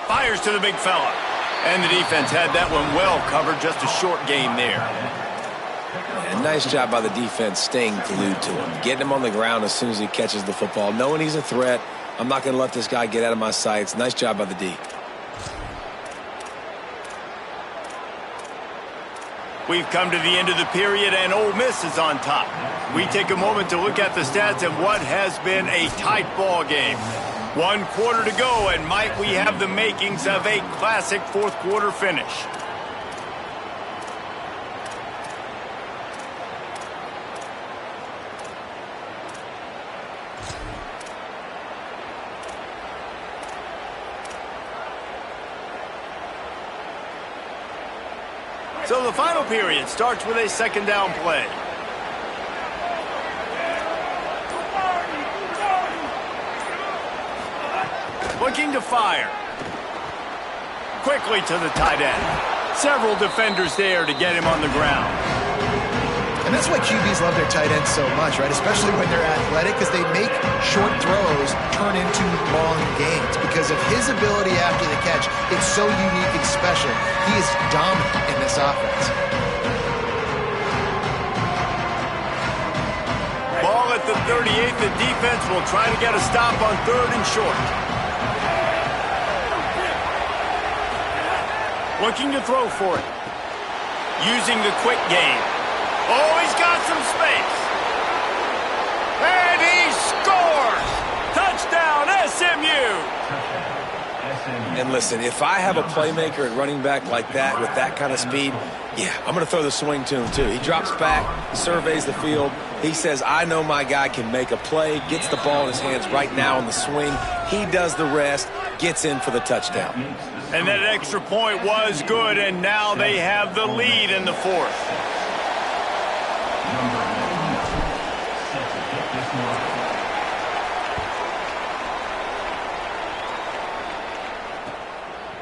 [SPEAKER 2] Fires to the big fella. And the defense had that one well covered, just a short gain there.
[SPEAKER 4] And nice job by the defense staying glued to him. Getting him on the ground as soon as he catches the football. Knowing he's a threat, I'm not going to let this guy get out of my sights. Nice job by the D.
[SPEAKER 2] We've come to the end of the period, and Ole Miss is on top. We take a moment to look at the stats of what has been a tight ball game. 1 quarter to go, and might we have the makings of a classic 4th quarter finish. So the final period starts with a 2nd down play. Looking to fire. Quickly to the tight end. Several defenders there to get him on the ground.
[SPEAKER 5] And that's why QBs love their tight ends so much, right? Especially when they're athletic, because they make short throws turn into long gains. Because of his ability after the catch, it's so unique and special. He is dominant in this offense.
[SPEAKER 2] Ball at the 38. The defense will try to get a stop on 3rd and short. Looking to throw for it. Using the quick game. Oh, he's got some space. And he scores! Touchdown, SMU!
[SPEAKER 4] And listen, if I have a playmaker at running back like that with that kind of speed, yeah, I'm going to throw the swing to him too. He drops back, surveys the field. He says, I know my guy can make a play, gets the ball in his hands right now on the swing. He does the rest, gets in for the touchdown.
[SPEAKER 2] And that extra point was good, and now they have the lead in the 4th.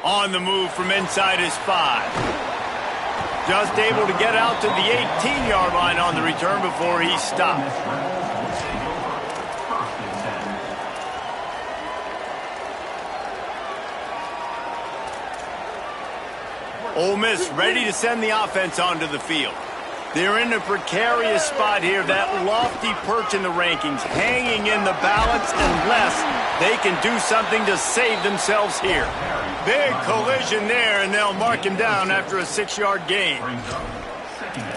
[SPEAKER 2] On the move from inside his 5. Just able to get out to the 18-yard line on the return before he stopped. Ole Miss ready to send the offense onto the field. They're in a precarious spot here, that lofty perch in the rankings, hanging in the balance unless they can do something to save themselves here. Big collision there, and they'll mark him down after a 6-yard gain.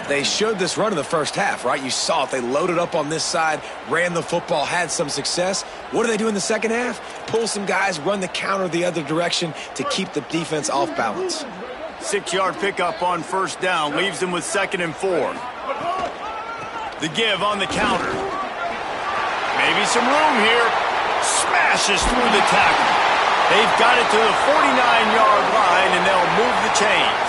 [SPEAKER 4] They showed this run in the first half, right? You saw it. They loaded up on this side, ran the football, had some success. What do they do in the second half? Pull some guys, run the counter the other direction to keep the defense off balance.
[SPEAKER 2] 6-yard pickup on 1st down, leaves them with 2nd and 4. The give on the counter. Maybe some room here. Smashes through the tackle. They've got it to the 49-yard line, and they'll move the chains.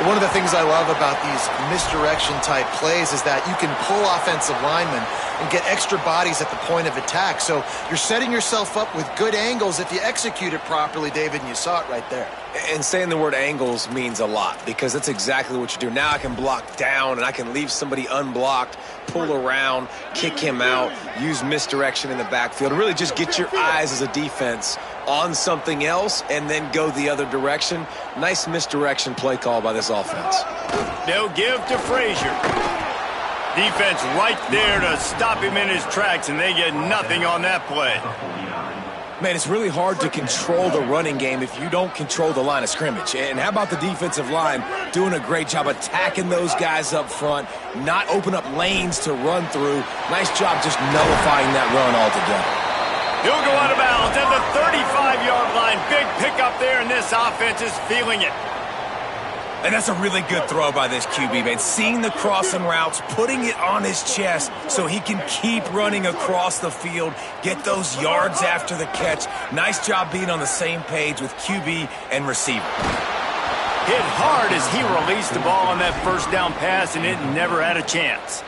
[SPEAKER 5] One of the things I love about these misdirection-type plays is that you can pull offensive linemen and get extra bodies at the point of attack. So you're setting yourself up with good angles if you execute it properly, David, and you saw it right there.
[SPEAKER 4] And saying the word angles means a lot because that's exactly what you do. Now I can block down and I can leave somebody unblocked, pull around, kick him out, use misdirection in the backfield, and really just get your eyes as a defense on something else and then go the other direction. Nice misdirection play call by this offense.
[SPEAKER 2] They'll give to Frazier. Defense right there to stop him in his tracks, and they get nothing on that play.
[SPEAKER 4] Man, it's really hard to control the running game if you don't control the line of scrimmage. And how about the defensive line doing a great job attacking those guys up front, not open up lanes to run through. Nice job just nullifying that run altogether.
[SPEAKER 2] He'll go out of bounds at the 35-yard line. Big pickup there, and this offense is feeling it.
[SPEAKER 4] And that's a really good throw by this QB, man. Seeing the crossing routes, putting it on his chest so he can keep running across the field, get those yards after the catch. Nice job being on the same page with QB and receiver.
[SPEAKER 2] Hit hard as he released the ball on that first down pass, and it never had a chance.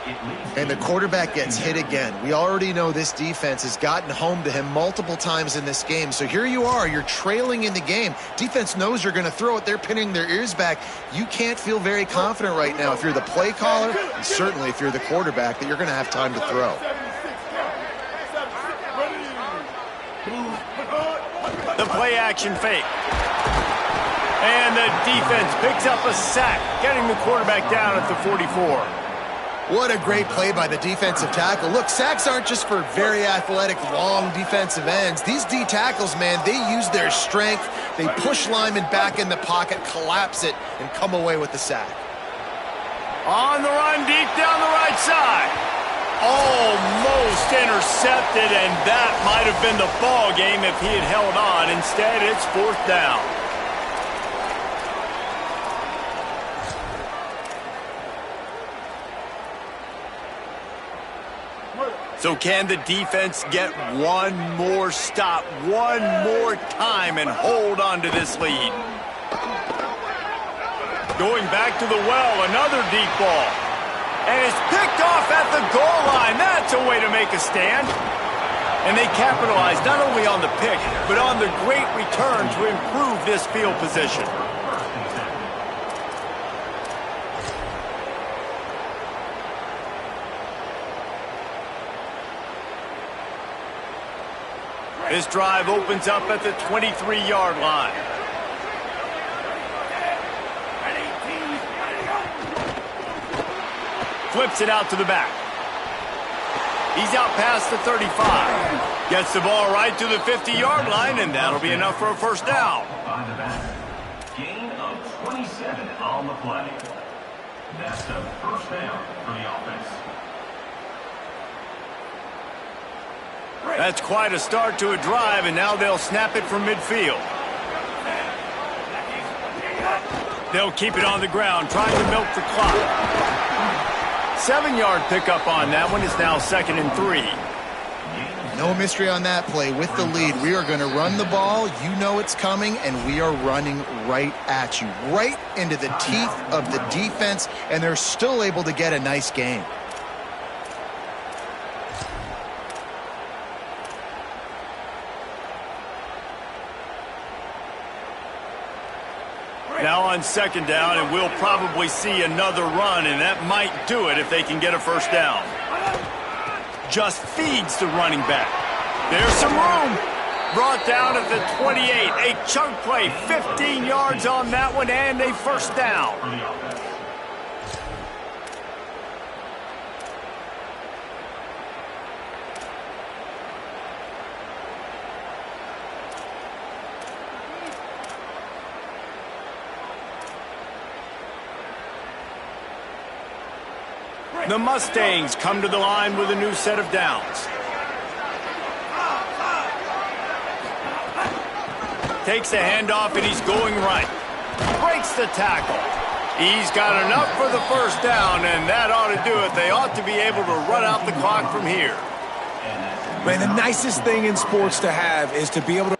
[SPEAKER 5] And the quarterback gets hit again. We already know this defense has gotten home to him multiple times in this game. So here you are, you're trailing in the game. Defense knows you're going to throw it. They're pinning their ears back. You can't feel very confident right now if you're the play caller, and certainly if you're the quarterback, that you're going to have time to throw.
[SPEAKER 2] The play action fake. And the defense picks up a sack, getting the quarterback down at the 44.
[SPEAKER 5] What a great play by the defensive tackle. Look, sacks aren't just for very athletic, long defensive ends. These D tackles, man, they use their strength. They push linemen back in the pocket, collapse it, and come away with the sack.
[SPEAKER 2] On the run, deep down the right side. Almost intercepted, and that might have been the ball game if he had held on. Instead, it's fourth down. So can the defense get one more stop, one more time, and hold on to this lead? Going back to the well, another deep ball. And it's picked off at the goal line. That's a way to make a stand. And they capitalize not only on the pick, but on the great return to improve this field position. This drive opens up at the 23-yard line. Flips it out to the back. He's out past the 35. Gets the ball right to the 50-yard line, and that'll be enough for a first down.
[SPEAKER 6] Gain of 27 on the play. That's the first down for the offense.
[SPEAKER 2] That's quite a start to a drive, and now they'll snap it from midfield. They'll keep it on the ground, trying to milk the clock. 7-yard pickup on that one. Is now 2nd and 3.
[SPEAKER 5] No mystery on that play. With the lead, we are going to run the ball. You know it's coming, and we are running right at you, right into the teeth of the defense, and they're still able to get a nice game.
[SPEAKER 2] Now on 2nd down, and we'll probably see another run, and that might do it if they can get a first down. Just feeds the running back. There's some room. Brought down at the 28. A chunk play, 15 yards on that one, and a first down. The Mustangs come to the line with a new set of downs. Takes the handoff, and he's going right. Breaks the tackle. He's got enough for the first down, and that ought to do it. They ought to be able to run out the clock from here.
[SPEAKER 4] Man, the nicest thing in sports to have is to be able to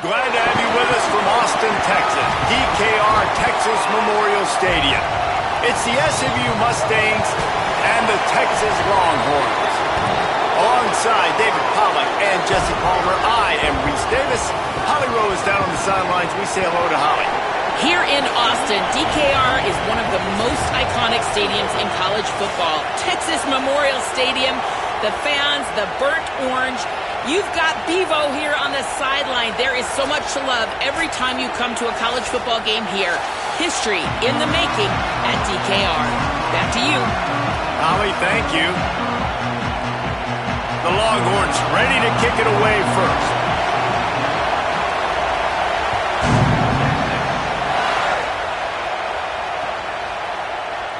[SPEAKER 2] Glad to have you with us from Austin, Texas, DKR Texas Memorial Stadium. It's the SMU Mustangs and the Texas Longhorns. Alongside David Pollack and Jesse Palmer, I am Reese Davis. Holly Rowe is down on the sidelines. We say hello to Holly.
[SPEAKER 3] Here in Austin, DKR is one of the most iconic stadiums in college football. Texas Memorial Stadium, the fans, the burnt orange. You've got Bevo here on the sideline. There is so much to love every time you come to a college football game here. History in the making at DKR. Back to you.
[SPEAKER 2] Holly, thank you. The Longhorns ready to kick it away first.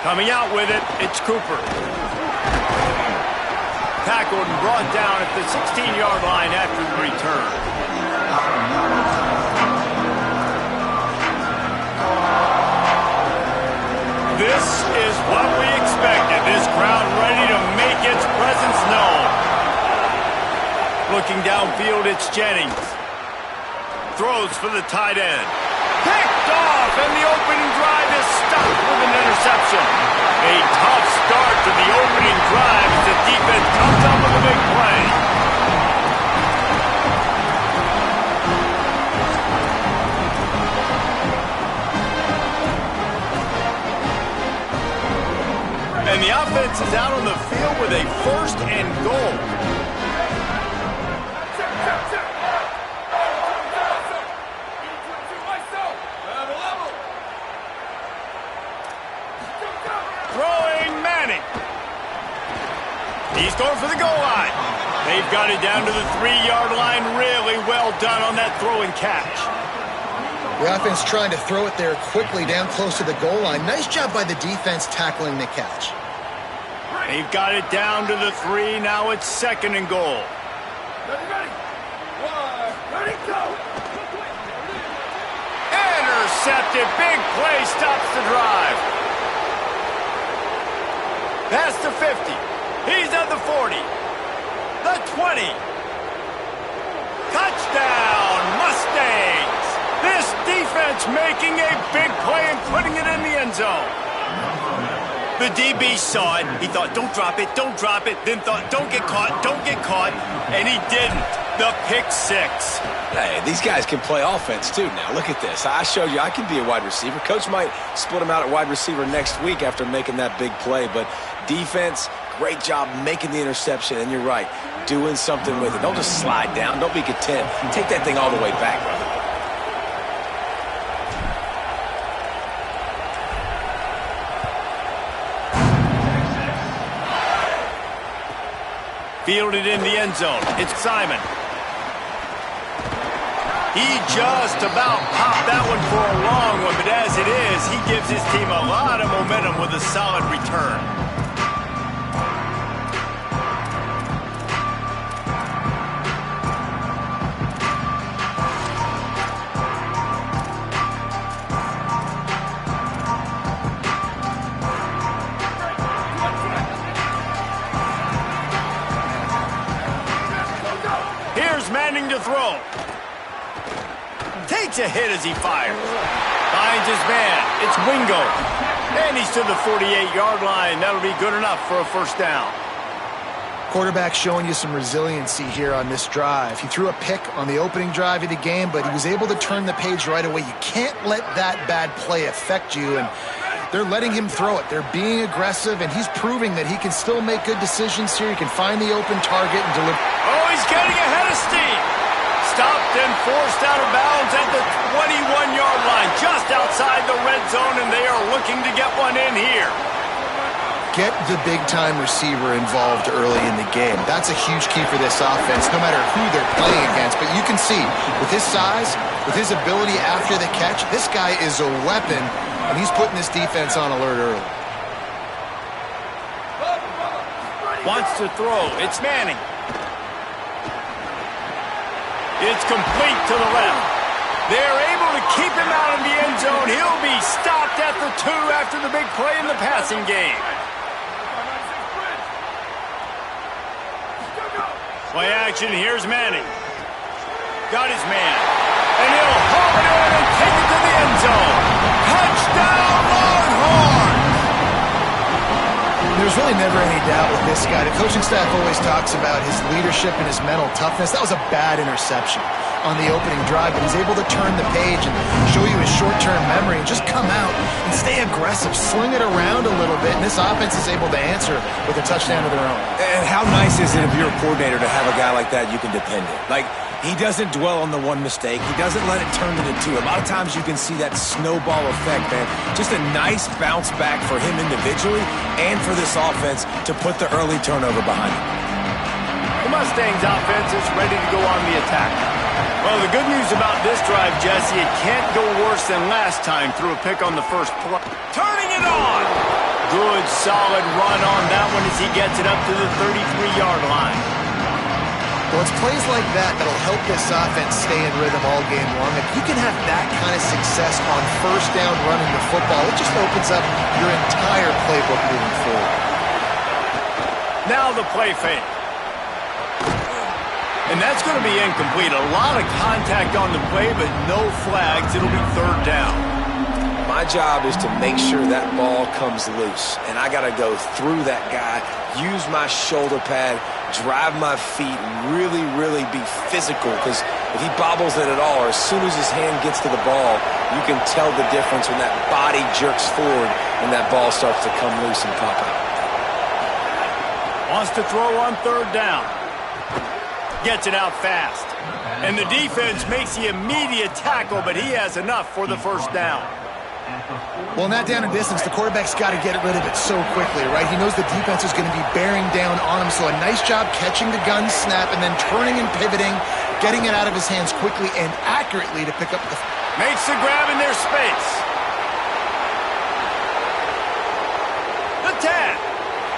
[SPEAKER 2] Coming out with it, it's Cooper. Tackled and brought down at the 16-yard line after the return. This is what we expected. This crowd ready to make its presence known. Looking downfield, it's Jennings. Throws for the tight end. Picked off, and the opening drive is stopped with an interception. A tough start to the opening drive as the defense comes up with a big play. And the offense is out on the field with a 1st and goal. He's going for the goal line. They've got it down to the 3-yard line. Really well done on that throw and catch.
[SPEAKER 5] The offense trying to throw it there quickly down close to the goal line. Nice job by the defense tackling the catch.
[SPEAKER 2] They've got it down to the 3. Now it's 2nd and goal.
[SPEAKER 1] Ready. 1, ready, go.
[SPEAKER 2] Intercepted. Big play stops the drive. Past the 50. He's at the 40, the 20. Touchdown, Mustangs! This defense making a big play and putting it in the end zone. The DB saw it. He thought, don't drop it, then thought, don't get caught, and he didn't. The pick 6.
[SPEAKER 4] Hey, these guys can play offense too now. Look at this. I showed you I can be a wide receiver. Coach might split him out at wide receiver next week after making that big play, but defense, great job making the interception, and you're right, doing something with it. Don't just slide down. Don't be content. Take that thing all the way back, brother.
[SPEAKER 2] Fielded in the end zone. It's Simon. He just about popped that one for a long one, but as it is, he gives his team a lot of momentum with a solid return. Manning to throw. Takes a hit as he fires. Finds his man. It's Wingo. And he's to the 48-yard line. That'll be good enough for a 1st down.
[SPEAKER 5] Quarterback showing you some resiliency here on this drive. He threw a pick on the opening drive of the game, but he was able to turn the page right away. You can't let that bad play affect you, and they're letting him throw it. They're being aggressive, and he's proving that he can still make good decisions here. He can find the open target and deliver.
[SPEAKER 2] Oh, he's getting ahead of steam. Stopped and forced out of bounds at the 21-yard line, just outside the red zone, and they are looking to get one in here.
[SPEAKER 5] Get the big-time receiver involved early in the game. That's a huge key for this offense, no matter who they're playing against. But you can see, with his size, with his ability after the catch, this guy is a weapon, and he's putting this defense on alert early.
[SPEAKER 2] Wants to throw. It's Manning. It's complete to the left. They're able to keep him out in the end zone. He'll be stopped at the 2 after the big play in the passing game. Play action. Here's Manning. Got his man. and he'll haul it in and take it to the end zone. Touchdown, Longhorns!
[SPEAKER 5] There's really never any doubt with this guy. The coaching staff always talks about his leadership and his mental toughness. That was a bad interception on the opening drive, but he's able to turn the page and show you his short-term memory and just come out and stay aggressive, sling it around a little bit, and this offense is able to answer with a touchdown of their own.
[SPEAKER 4] And how nice is it if you're a coordinator to have a guy like that you can depend on? Like, he doesn't dwell on the one mistake. He doesn't let it turn into two. A lot of times you can see that snowball effect, man. Just a nice bounce back for him individually and for this offense to put the early turnover behind him.
[SPEAKER 2] The Mustangs offense is ready to go on the attack. Well, the good news about this drive, Jesse, it can't go worse than last time through a pick on the first play. Turning it on! Good, solid run on that one as he gets it up to the 33-yard line.
[SPEAKER 5] Well, it's plays like that that'll help this offense stay in rhythm all game long. If you can have that kind of success on first down running the football, it just opens up your entire playbook moving forward.
[SPEAKER 2] Now the play fake. And that's going to be incomplete. A lot of contact on the play, but no flags. It'll be third down.
[SPEAKER 4] My job is to make sure that ball comes loose, and I got to go through that guy, use my shoulder pad, drive my feet, really, really be physical, because if he bobbles it at all, or as soon as his hand gets to the ball, you can tell the difference when that body jerks forward and that ball starts to come loose and pop out.
[SPEAKER 2] Wants to throw on third down. Gets it out fast. And the defense makes the immediate tackle, but he has enough for the first down.
[SPEAKER 5] Well, in that down and distance, the quarterback's got to get rid of it so quickly, right? He knows the defense is going to be bearing down on him, so a nice job catching the gun snap and then turning and pivoting, getting it out of his hands quickly and accurately to pick up the...
[SPEAKER 2] Makes the grab in their space. The tap.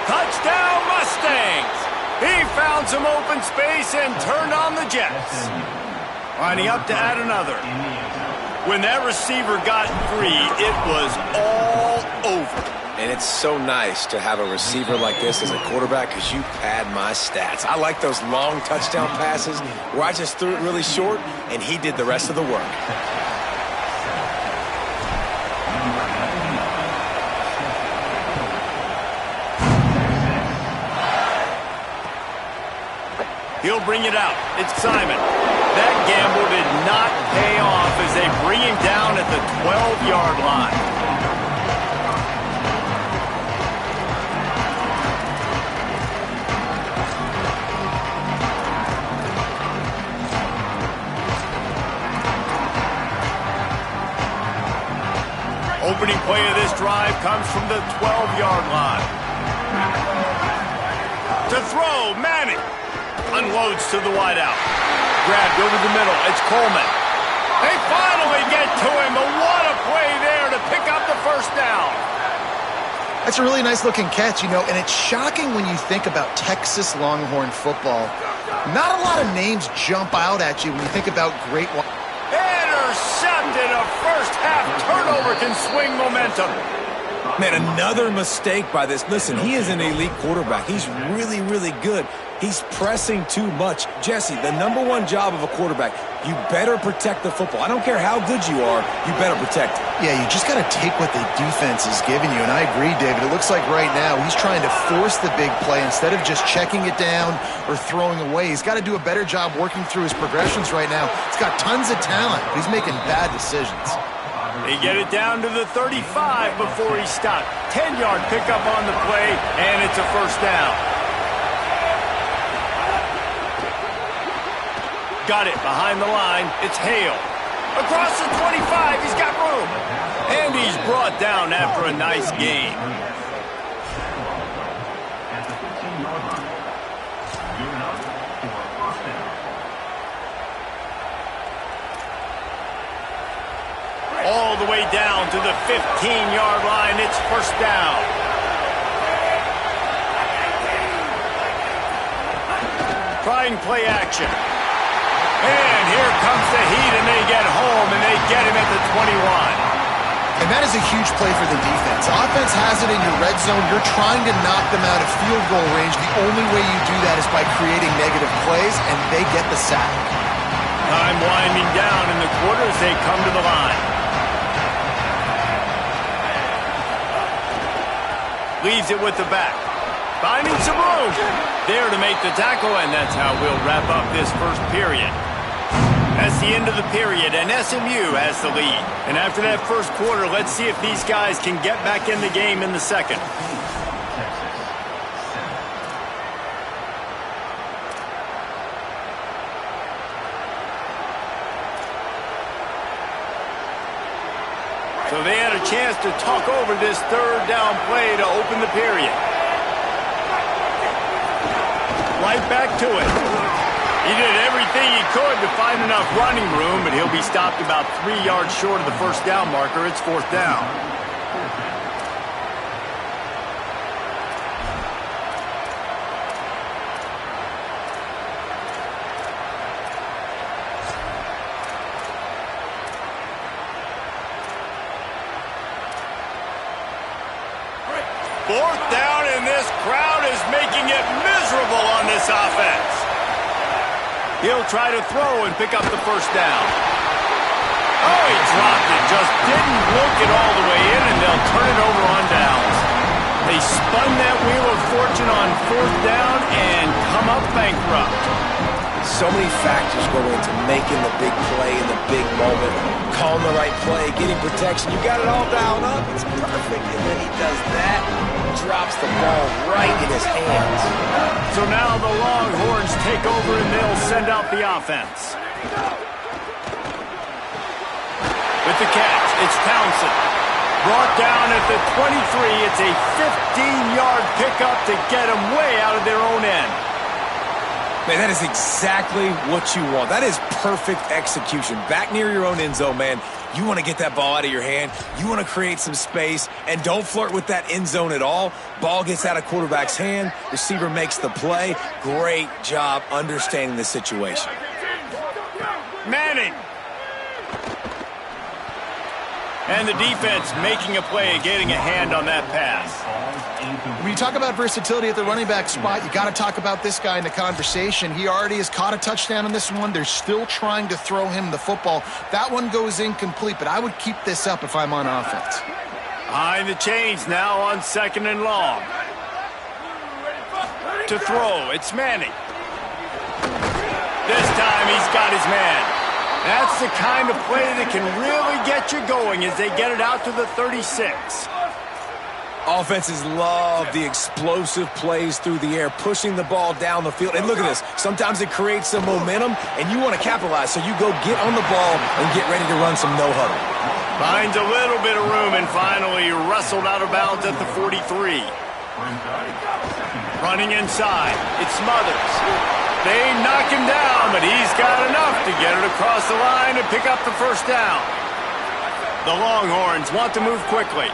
[SPEAKER 2] Touchdown, Mustangs. He found some open space and turned on the Jets. Lining up to add another. When that receiver got free, it was all over.
[SPEAKER 4] And it's so nice to have a receiver like this as a quarterback because you pad my stats. I like those long touchdown passes where I just threw it really short and he did the rest of the work.
[SPEAKER 2] He'll bring it out. It's Simon. That gamble did not pay off as they bring him down at the 12-yard line. Opening play of this drive comes from the 12-yard line. To throw, Manning. Unloads to the wideout. Grabbed over the middle. It's Coleman. They finally get to him, but what a play there to pick up the first down.
[SPEAKER 5] That's a really nice-looking catch, you know, and it's shocking when you think about Texas Longhorn football. Not a lot of names jump out at you when you think about great...
[SPEAKER 2] Intercepted. A first-half turnover can swing momentum.
[SPEAKER 4] Man, another mistake by this. Listen, he is an elite quarterback. He's really, really good. He's pressing too much. Jesse, the number one job of a quarterback, you better protect the football. I don't care how good you are, you better protect it.
[SPEAKER 5] Yeah, you just got to take what the defense is giving you, and I agree, David. It looks like right now he's trying to force the big play instead of just checking it down or throwing away. He's got to do a better job working through his progressions right now. He's got tons of talent, but he's making bad decisions.
[SPEAKER 2] They get it down to the 35 before he stopped. 10-yard pickup on the play, and it's a first down. Got it behind the line. It's Hale. Across the 25, he's got room. And he's brought down after a nice gain.
[SPEAKER 6] At the 15-yard line. You're up for a first down.
[SPEAKER 2] All the way down to the 15-yard line. It's first down. Trying play action. And here comes the heat, and they get home, and they get him at the 21.
[SPEAKER 5] And that is a huge play for the defense. Offense has it in your red zone. You're trying to knock them out of field goal range. The only way you do that is by creating negative plays, and they get the sack.
[SPEAKER 2] Time winding down in the quarter as they come to the line. Leaves it with the back. Finding some room. There to make the tackle, and that's how we'll wrap up this first period. That's the end of the period, and SMU has the lead. And after that first quarter, let's see if these guys can get back in the game in the second. So they had a chance to talk over this third down play to open the period. Right back to it. He did everything he could to find enough running room, but he'll be stopped about 3 yards short of the first down marker. It's fourth down. Fourth down, and this crowd is making it miserable on this offense. He'll try to throw and pick up the first down. Oh, he dropped it. Just didn't look it all the way in, and they'll turn it over on downs. They spun that wheel of fortune on fourth down and come up bankrupt.
[SPEAKER 4] So many factors go into making the big play in the big moment. Calling the right play, getting protection. You got it all dialed up. It's perfect. And then he does that. Drops the ball right in his hands.
[SPEAKER 2] So now the Longhorns take over and they'll send out the offense. With the catch, it's Townsend. Brought down at the 23. It's a 15-yard pickup to get them way out of their own end.
[SPEAKER 4] Man, that is exactly what you want. That is perfect execution. Back near your own end zone, man. You want to get that ball out of your hand. You want to create some space. And don't flirt with that end zone at all. Ball gets out of quarterback's hand. Receiver makes the play. Great job understanding the situation.
[SPEAKER 2] Manning. And the defense making a play, getting a hand on that pass.
[SPEAKER 5] When you talk about versatility at the running back spot, you got to talk about this guy in the conversation. He already has caught a touchdown on this one. They're still trying to throw him the football. That one goes incomplete, but I would keep this up if I'm on offense.
[SPEAKER 2] Behind the chains now on second and long. To throw, it's Manning. This time he's got his man. That's the kind of play that can really get you going as they get it out to the 36.
[SPEAKER 4] Offenses love the explosive plays through the air, pushing the ball down the field. And look at this. Sometimes it creates some momentum, and you want to capitalize. So you go get on the ball and get ready to run some no-huddle.
[SPEAKER 2] Finds a little bit of room and finally wrestled out of bounds at the 43. Running inside. It's Smothers. They knock him down, but he's got enough to get it across the line and pick up the first down. The Longhorns want to move quickly.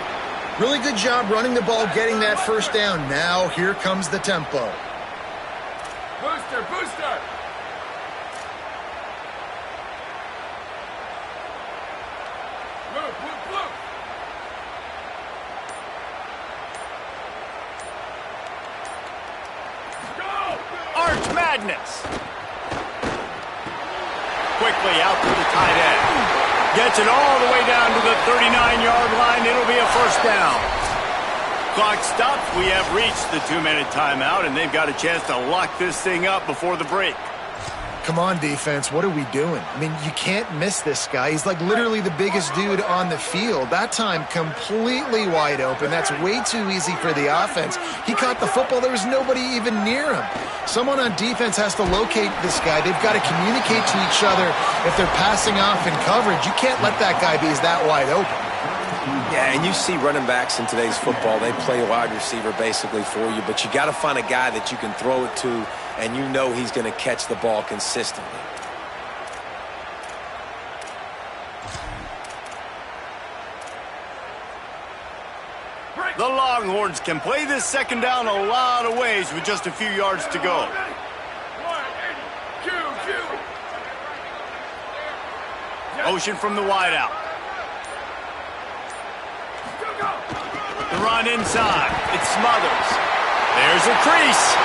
[SPEAKER 5] Really good job running the ball, getting that first down. Now here comes the tempo.
[SPEAKER 1] Booster, booster! Move, move, move! Go!
[SPEAKER 2] Arch Madness. Quickly out to the tight end. Gets it all the way down to the 39-yard line. It'll be a first down. Clock stops. We have reached the 2-minute timeout, and they've got a chance to lock this thing up before the break.
[SPEAKER 5] Come on, defense. What are we doing? I mean, you can't miss this guy. He's like literally the biggest dude on the field. That time, completely wide open. That's way too easy for the offense. He caught the football. There was nobody even near him. Someone on defense has to locate this guy. They've got to communicate to each other if they're passing off in coverage. You can't let that guy be that wide open.
[SPEAKER 4] Yeah, and you see running backs in today's football, they play a wide receiver basically for you, but you got to find a guy that you can throw it to, and you know he's going to catch the ball consistently.
[SPEAKER 2] The Longhorns can play this second down a lot of ways with just a few yards to go. Motion from the wideout. The run inside. It's Smothers. There's a crease.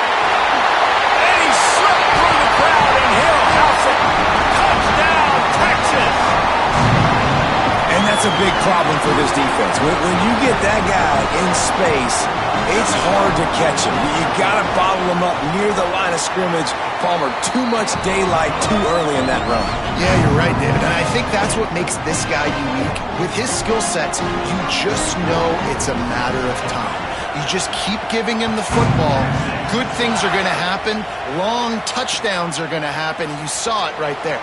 [SPEAKER 2] And he slipped through the crowd, and he'll house it. Touchdown!
[SPEAKER 4] that's a big problem for this defense. When you get that guy in space, it's hard to catch him. You got to bottle him up near the line of scrimmage. Palmer, too much daylight too early in that run.
[SPEAKER 5] Yeah, you're right, David. And I think that's what makes this guy unique. With his skill sets, you just know it's a matter of time. You just keep giving him the football. Good things are going to happen. Long touchdowns are going to happen. You saw it right there.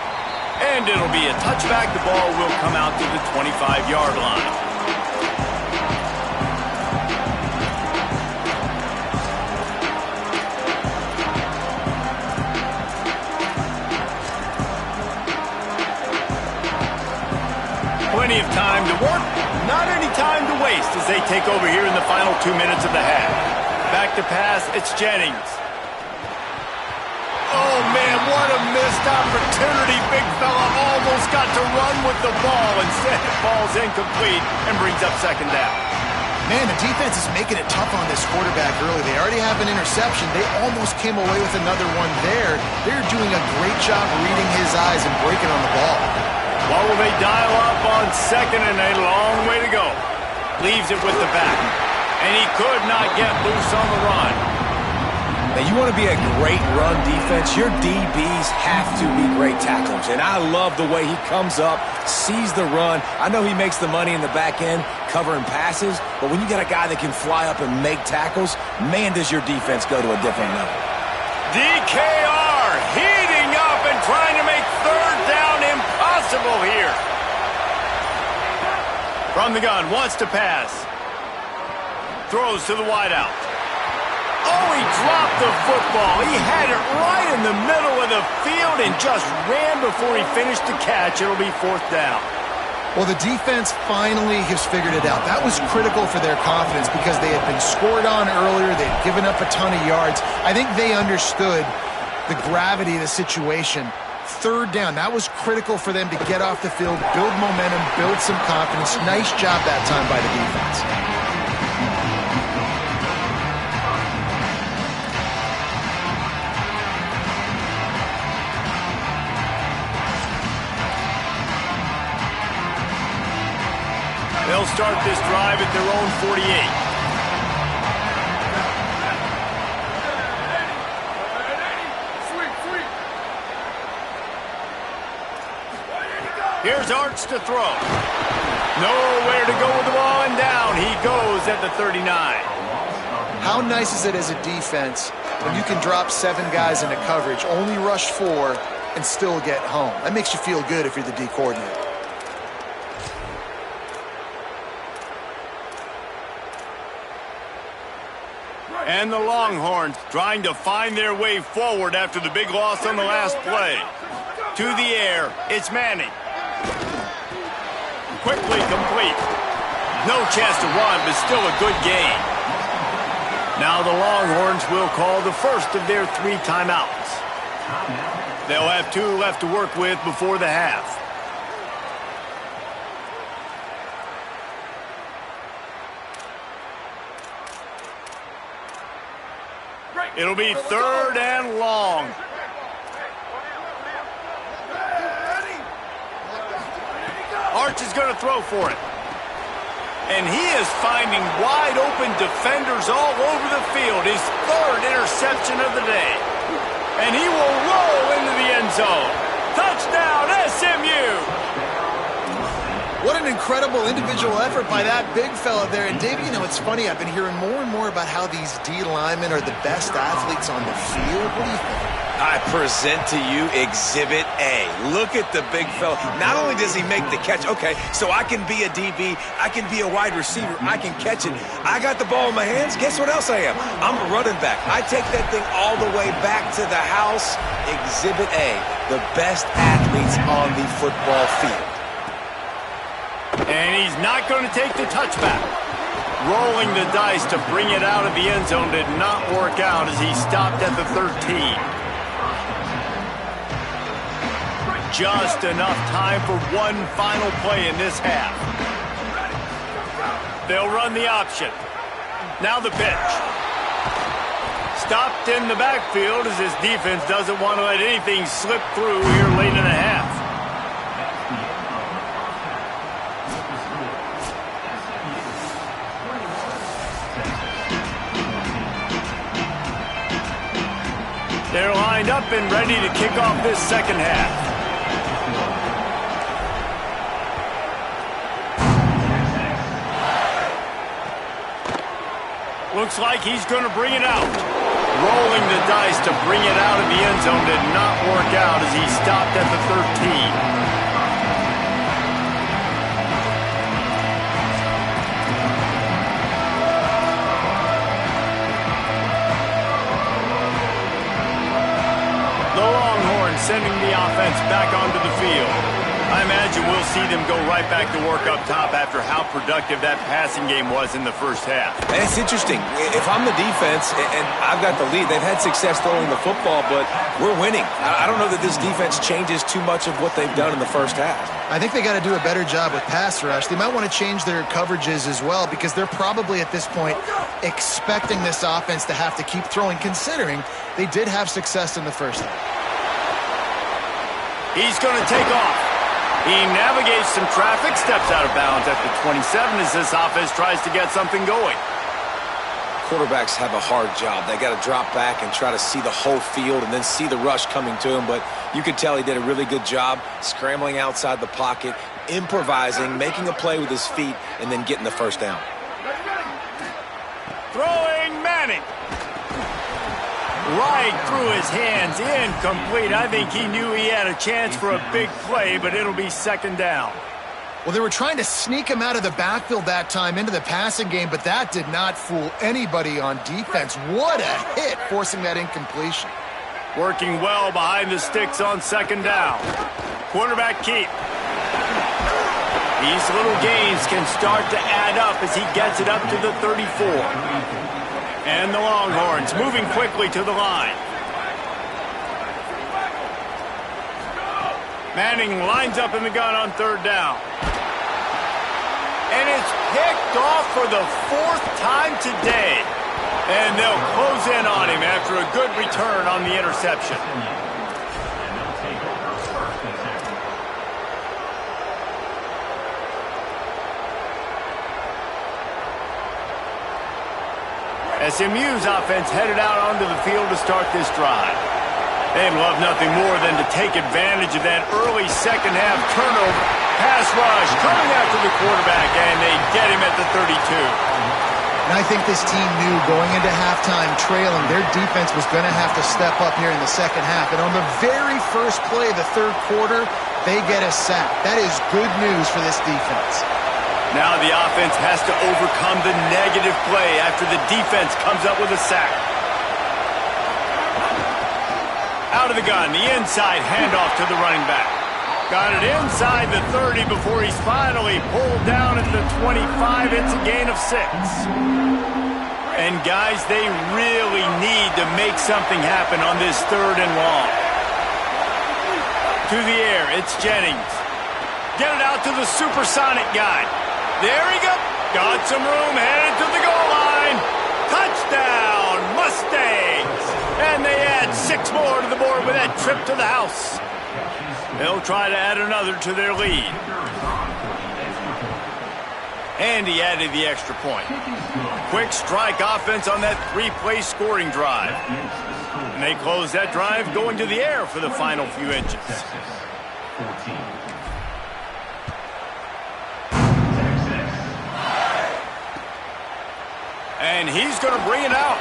[SPEAKER 2] And it'll be a touchback. The ball will come out to the 25-yard line. Plenty of time to work, not any time to waste as they take over here in the final 2 minutes of the half. Back to pass, it's Jennings. Oh, man, what a missed opportunity. Big fella almost got to run with the ball. Instead, it falls incomplete and brings up second down.
[SPEAKER 5] Man, the defense is making it tough on this quarterback early. They already have an interception. They almost came away with another one there. They're doing a great job reading his eyes and breaking on the ball.
[SPEAKER 2] What will they dial up on second and a long way to go? Leaves it with the back. And he could not get loose on the run.
[SPEAKER 4] Now, you want to be a great run defense, your DBs have to be great tacklers. And I love the way he comes up, sees the run. I know he makes the money in the back end covering passes, but when you got a guy that can fly up and make tackles, man, does your defense go to a different level.
[SPEAKER 2] DKR heating up and trying to make third down impossible here. From the gun, wants to pass. Throws to the wideout. Oh, he dropped the football. He had it right in the middle of the field and just ran before he finished the catch. It'll be fourth down.
[SPEAKER 5] Well, the defense finally has figured it out. That was critical for their confidence because they had been scored on earlier. They had given up a ton of yards. I think they understood the gravity of the situation. Third down, that was critical for them to get off the field, build momentum, build some confidence. Nice job that time by the defense.
[SPEAKER 2] They'll start this drive at their own 48. Here's Arch to throw. Nowhere to go with the ball, and down he goes at the 39.
[SPEAKER 5] How nice is it as a defense when you can drop 7 guys into coverage, only rush 4, and still get home? That makes you feel good if you're the D coordinator.
[SPEAKER 2] And the Longhorns trying to find their way forward after the big loss on the last play. To the air, it's Manning. Quickly complete. No chance to run, but still a good gain. Now the Longhorns will call the first of their 3 timeouts. They'll have 2 left to work with before the half. It'll be third and long. Arch is going to throw for it. And he is finding wide open defenders all over the field. His 3rd interception of the day. And he will roll into the end zone. Touchdown, SMU!
[SPEAKER 5] What an incredible individual effort by that big fella there. And, David, you know, it's funny. I've been hearing more and more about how these D linemen are the best athletes on the field. What do you think?
[SPEAKER 4] I present to you Exhibit A. Look at the big fella. Not only does he make the catch, okay, so I can be a DB, I can be a wide receiver, I can catch it. I got the ball in my hands. Guess what else I am? I'm a running back. I take that thing all the way back to the house. Exhibit A, the best athletes on the football field.
[SPEAKER 2] And he's not going to take the touchback. Rolling the dice to bring it out of the end zone did not work out as he stopped at the 13. Just enough time for one final play in this half. They'll run the option. Now the pitch. Stopped in the backfield as his defense doesn't want to let anything slip through here late in the half. lined up and ready to kick off this second half. Looks like he's going to bring it out. Rolling the dice to bring it out of the end zone did not work out as he stopped at the 13. Sending the offense back onto the field. I imagine we'll see them go right back to work up top after how productive that passing game was in the first half.
[SPEAKER 4] And it's interesting. If I'm the defense and I've got the lead, they've had success throwing the football, but we're winning. I don't know that this defense changes too much of what they've done in the first half.
[SPEAKER 5] I think they got to do a better job with pass rush. They might want to change their coverages as well because they're probably at this point expecting this offense to have to keep throwing, considering they did have success in the first half.
[SPEAKER 2] He's going to take off. He navigates some traffic, steps out of bounds at the 27 as this offense tries to get something going.
[SPEAKER 4] Quarterbacks have a hard job. They got to drop back and try to see the whole field and then see the rush coming to him. But you could tell he did a really good job scrambling outside the pocket, improvising, making a play with his feet, and then getting the first down.
[SPEAKER 2] Throwing Manning. Right through his hands, incomplete. I think he knew he had a chance for a big play, but it'll be second down.
[SPEAKER 5] Well, they were trying to sneak him out of the backfield that time into the passing game, but that did not fool anybody on defense. What a hit, forcing that incompletion.
[SPEAKER 2] Working well behind the sticks on second down. Quarterback keep. These little gains can start to add up as he gets it up to the 34. And the Longhorns moving quickly to the line. Manning lines up in the gun on third down. And it's picked off for the fourth time today. And they'll close in on him after a good return on the interception. SMU's offense headed out onto the field to start this drive. They'd love nothing more than to take advantage of that early second half turnover. Pass rush coming after the quarterback, and they get him at the 32.
[SPEAKER 5] And I think this team knew going into halftime trailing, their defense was going to have to step up here in the second half. And on the very first play of the third quarter, they get a sack. That is good news for this defense.
[SPEAKER 2] Now the offense has to overcome the negative play after the defense comes up with a sack. Out of the gun, the inside handoff to the running back. Got it inside the 30 before he's finally pulled down at the 25. It's a gain of 6. And guys, they really need to make something happen on this third and long. To the air, it's Jennings. Get it out to the supersonic guy. There he goes. Got some room, headed to the goal line. Touchdown, Mustangs. And they add 6 more to the board with that trip to the house. They'll try to add another to their lead. And he added the extra point. Quick strike offense on that 3-play scoring drive. And they close that drive going to the air for the final few inches. And he's going to bring it out.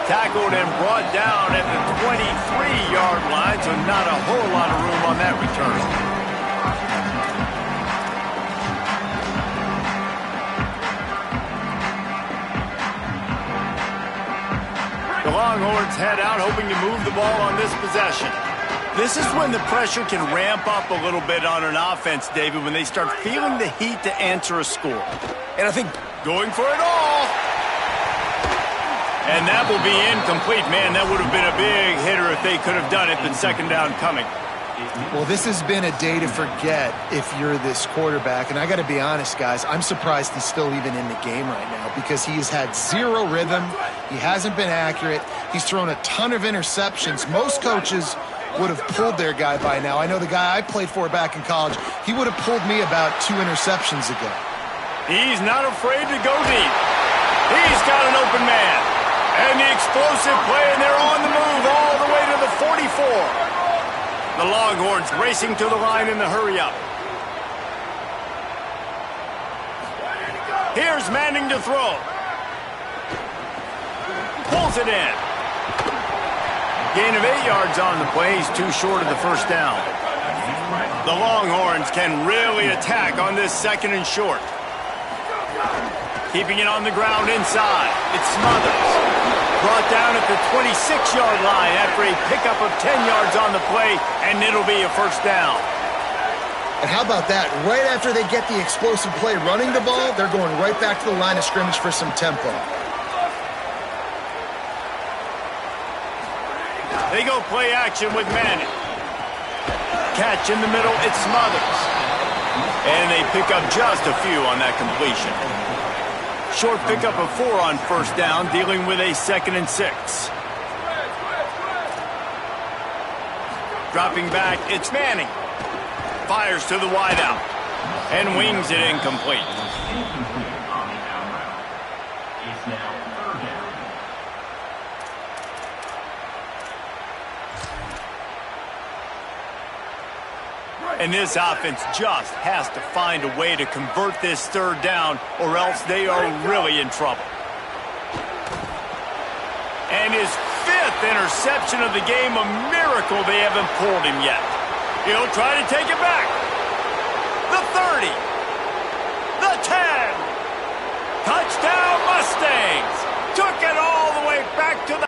[SPEAKER 2] Tackled and brought down at the 23-yard line, so not a whole lot of room on that return. The Longhorns head out, hoping to move the ball on this possession. This is when the pressure can ramp up a little bit on an offense, David, when they start feeling the heat to answer a score.
[SPEAKER 4] And I think
[SPEAKER 2] going for it all. And that will be incomplete. Man, that would have been a big hitter if they could have done it, but second down coming.
[SPEAKER 5] Well, this has been a day to forget if you're this quarterback. And I got to be honest, guys, I'm surprised he's still even in the game right now because he has had zero rhythm. He hasn't been accurate. He's thrown a ton of interceptions. Most coaches would have pulled their guy by now. I know the guy I played for back in college, he would have pulled me about 2 interceptions ago.
[SPEAKER 2] He's not afraid to go deep. He's got an open man. And the explosive play, and they're on the move all the way to the 44. The Longhorns racing to the line in the hurry-up. Here's Manning to throw. Pulls it in. Gain of 8 yards on the play. He's too short of the first down. The Longhorns can really attack on this 2nd and short. Keeping it on the ground inside. It's Smothers. Brought down at the 26-yard line after a pickup of 10 yards on the play, and it'll be a first down.
[SPEAKER 5] And how about that? Right after they get the explosive play running the ball, they're going right back to the line of scrimmage for some tempo.
[SPEAKER 2] They go play action with Manning. Catch in the middle, it's Smothers. And they pick up just a few on that completion. Short pickup of 4 on first down, dealing with a 2nd and 6. Dropping back, it's Manning. Fires to the wideout. And wings it incomplete.
[SPEAKER 6] Incomplete on the out route. It's now 3rd down.
[SPEAKER 2] And this offense just has to find a way to convert this 3rd down, or else they are really in trouble. And his 5th interception of the game, a miracle they haven't pulled him yet. He'll try to take it back. The 30. The 10. Touchdown Mustangs. Took it all the way back to the...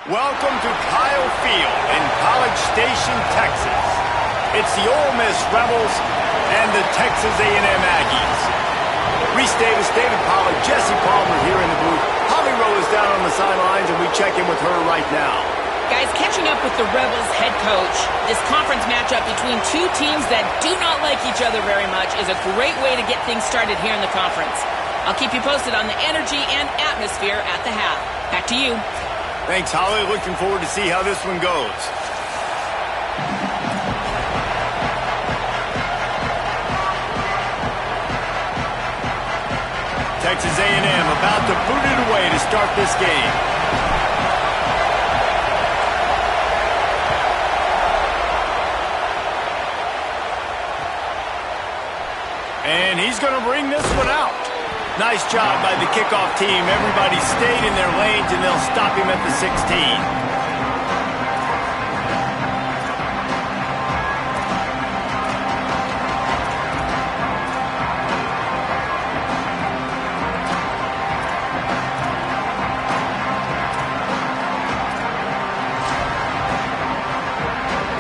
[SPEAKER 2] Welcome to Kyle Field in College Station, Texas. It's the Ole Miss Rebels and the Texas A&M Aggies. Reese Davis, David Pollack, Jesse Palmer here in the booth. Holly Rowe is down on the sidelines, and we check in with her right now.
[SPEAKER 3] Guys, catching up with the Rebels head coach, this conference matchup between two teams that do not like each other very much is a great way to get things started here in the conference. I'll keep you posted on the energy and atmosphere at the half. Back to you.
[SPEAKER 2] Thanks, Holly. Looking forward to see how this one goes. Texas A&M about to boot it away to start this game. And he's going to bring this one out. Nice job by the kickoff team. Everybody stayed in their lanes, and they'll stop him at the 16.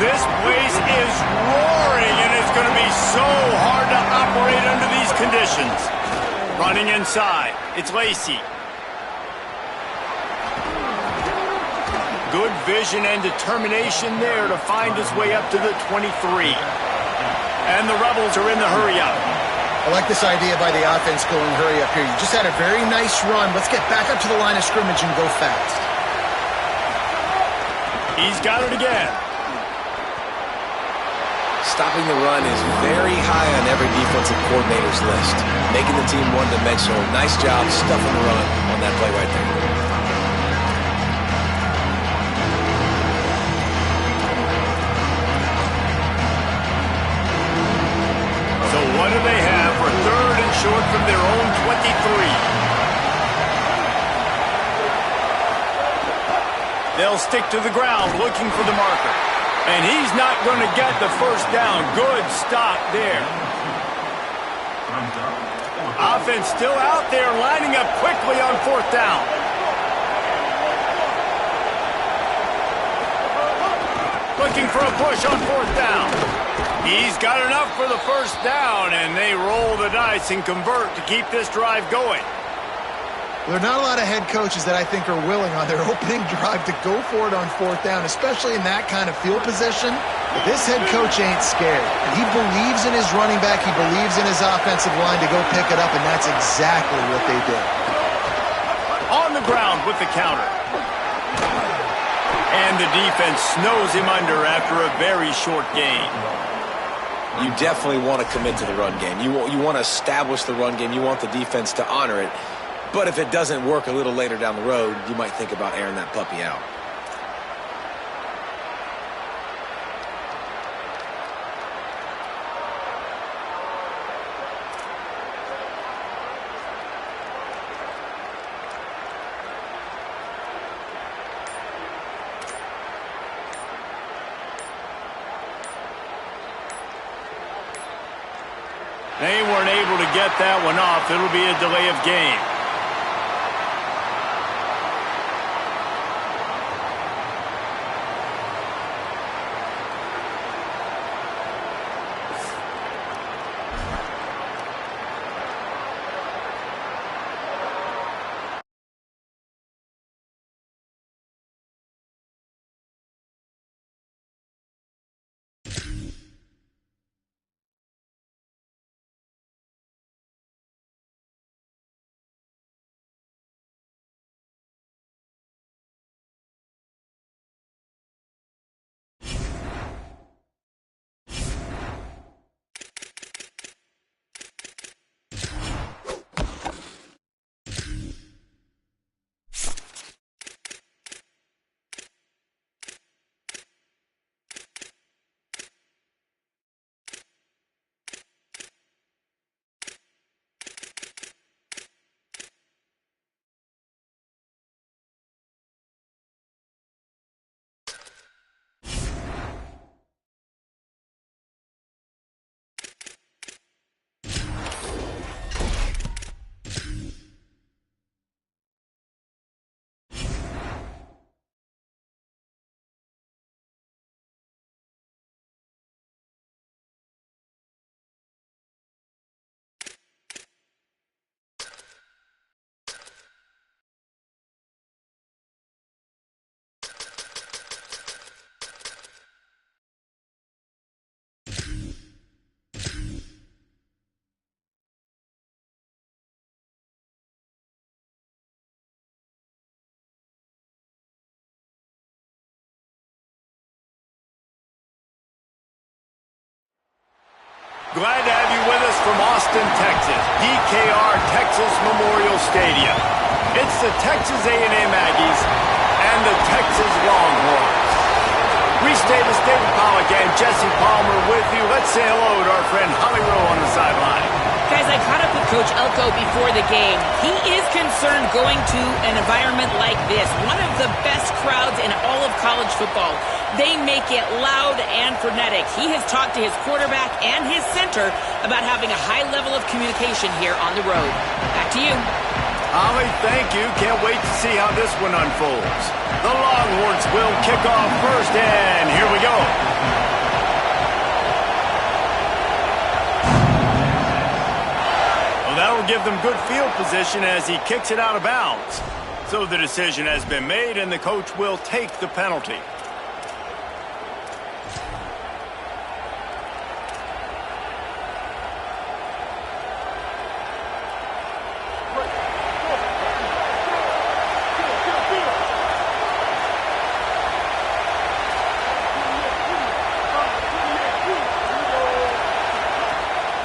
[SPEAKER 2] This place is roaring and is going to be so hard to operate under these conditions. Running inside, it's Lacey. Good vision and determination there to find his way up to the 23. And the Rebels are in the hurry-up.
[SPEAKER 5] I like this idea by the offense going hurry up here. You just had a very nice run. Let's get back up to the line of scrimmage and go fast.
[SPEAKER 2] He's got it again.
[SPEAKER 4] Stopping the run is very high on every defensive coordinator's list. Making the team one-dimensional. Nice job stuffing the run on that play right there.
[SPEAKER 2] So what do they have for 3rd and short from their own 23? They'll stick to the ground looking for the marker. And he's not going to get the first down. Good stop there. Offense still out there, lining up quickly on 4th down. Looking for a push on 4th down. He's got enough for the first down, and they roll the dice and convert to keep this drive going.
[SPEAKER 5] There are not a lot of head coaches that I think are willing on their opening drive to go for it on 4th down, especially in that kind of field position. But this head coach ain't scared. He believes in his running back. He believes in his offensive line to go pick it up, and that's exactly what they did.
[SPEAKER 2] On the ground with the counter. And the defense snows him under after a very short gain.
[SPEAKER 4] You definitely want to commit to the run game. You want to establish the run game. You want the defense to honor it. But if it doesn't work a little later down the road, you might think about airing that puppy out.
[SPEAKER 2] They weren't able to get that one off. It'll be a delay of game. Glad to have you with us from Austin, Texas, DKR Texas Memorial Stadium. It's the Texas A&M Aggies and the Texas Longhorns. Reese Davis, David Pollack, and Jesse Palmer with you. Let's say hello to our friend Holly Rowe on the sideline.
[SPEAKER 3] Guys, I caught up with Coach Elko before the game. He is concerned going to an environment like this, one of the best crowds in all of college football. They make it loud and frenetic. He has talked to his quarterback and his center about having a high level of communication here on the road. Back to you.
[SPEAKER 2] Holly, thank you. Can't wait to see how this one unfolds. The Longhorns will kick off first, and here we go. that'll give them good field position as he kicks it out of bounds. So the decision has been made, and the coach will take the penalty.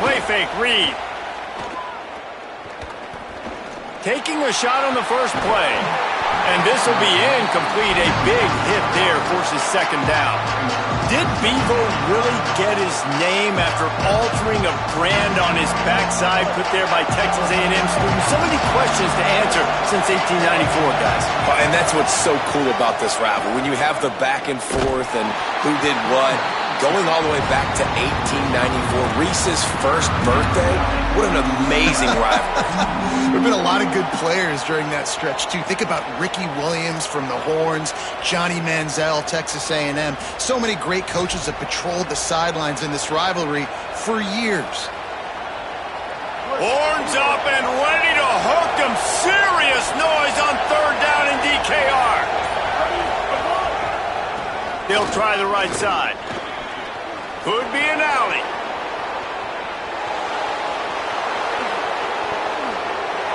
[SPEAKER 2] Play fake, read. Taking a shot on the first play. And this will be incomplete. A big hit there forces second down. Did Bevo really get his name after altering a brand on his backside put there by Texas A&M students? So many questions to answer since 1894, guys.
[SPEAKER 4] And that's what's so cool about this rivalry. When you have the back and forth and who did what, going all the way back to 1894, Reese's first birthday. What an amazing rivalry.
[SPEAKER 5] There have been a lot of good players during that stretch, too. Think about Ricky Williams from the Horns, Johnny Manziel, Texas A&M. So many great coaches have patrolled the sidelines in this rivalry for years.
[SPEAKER 2] Horns up and ready to hook them. Serious noise on third down in DKR. They'll try the right side. Could be an alley.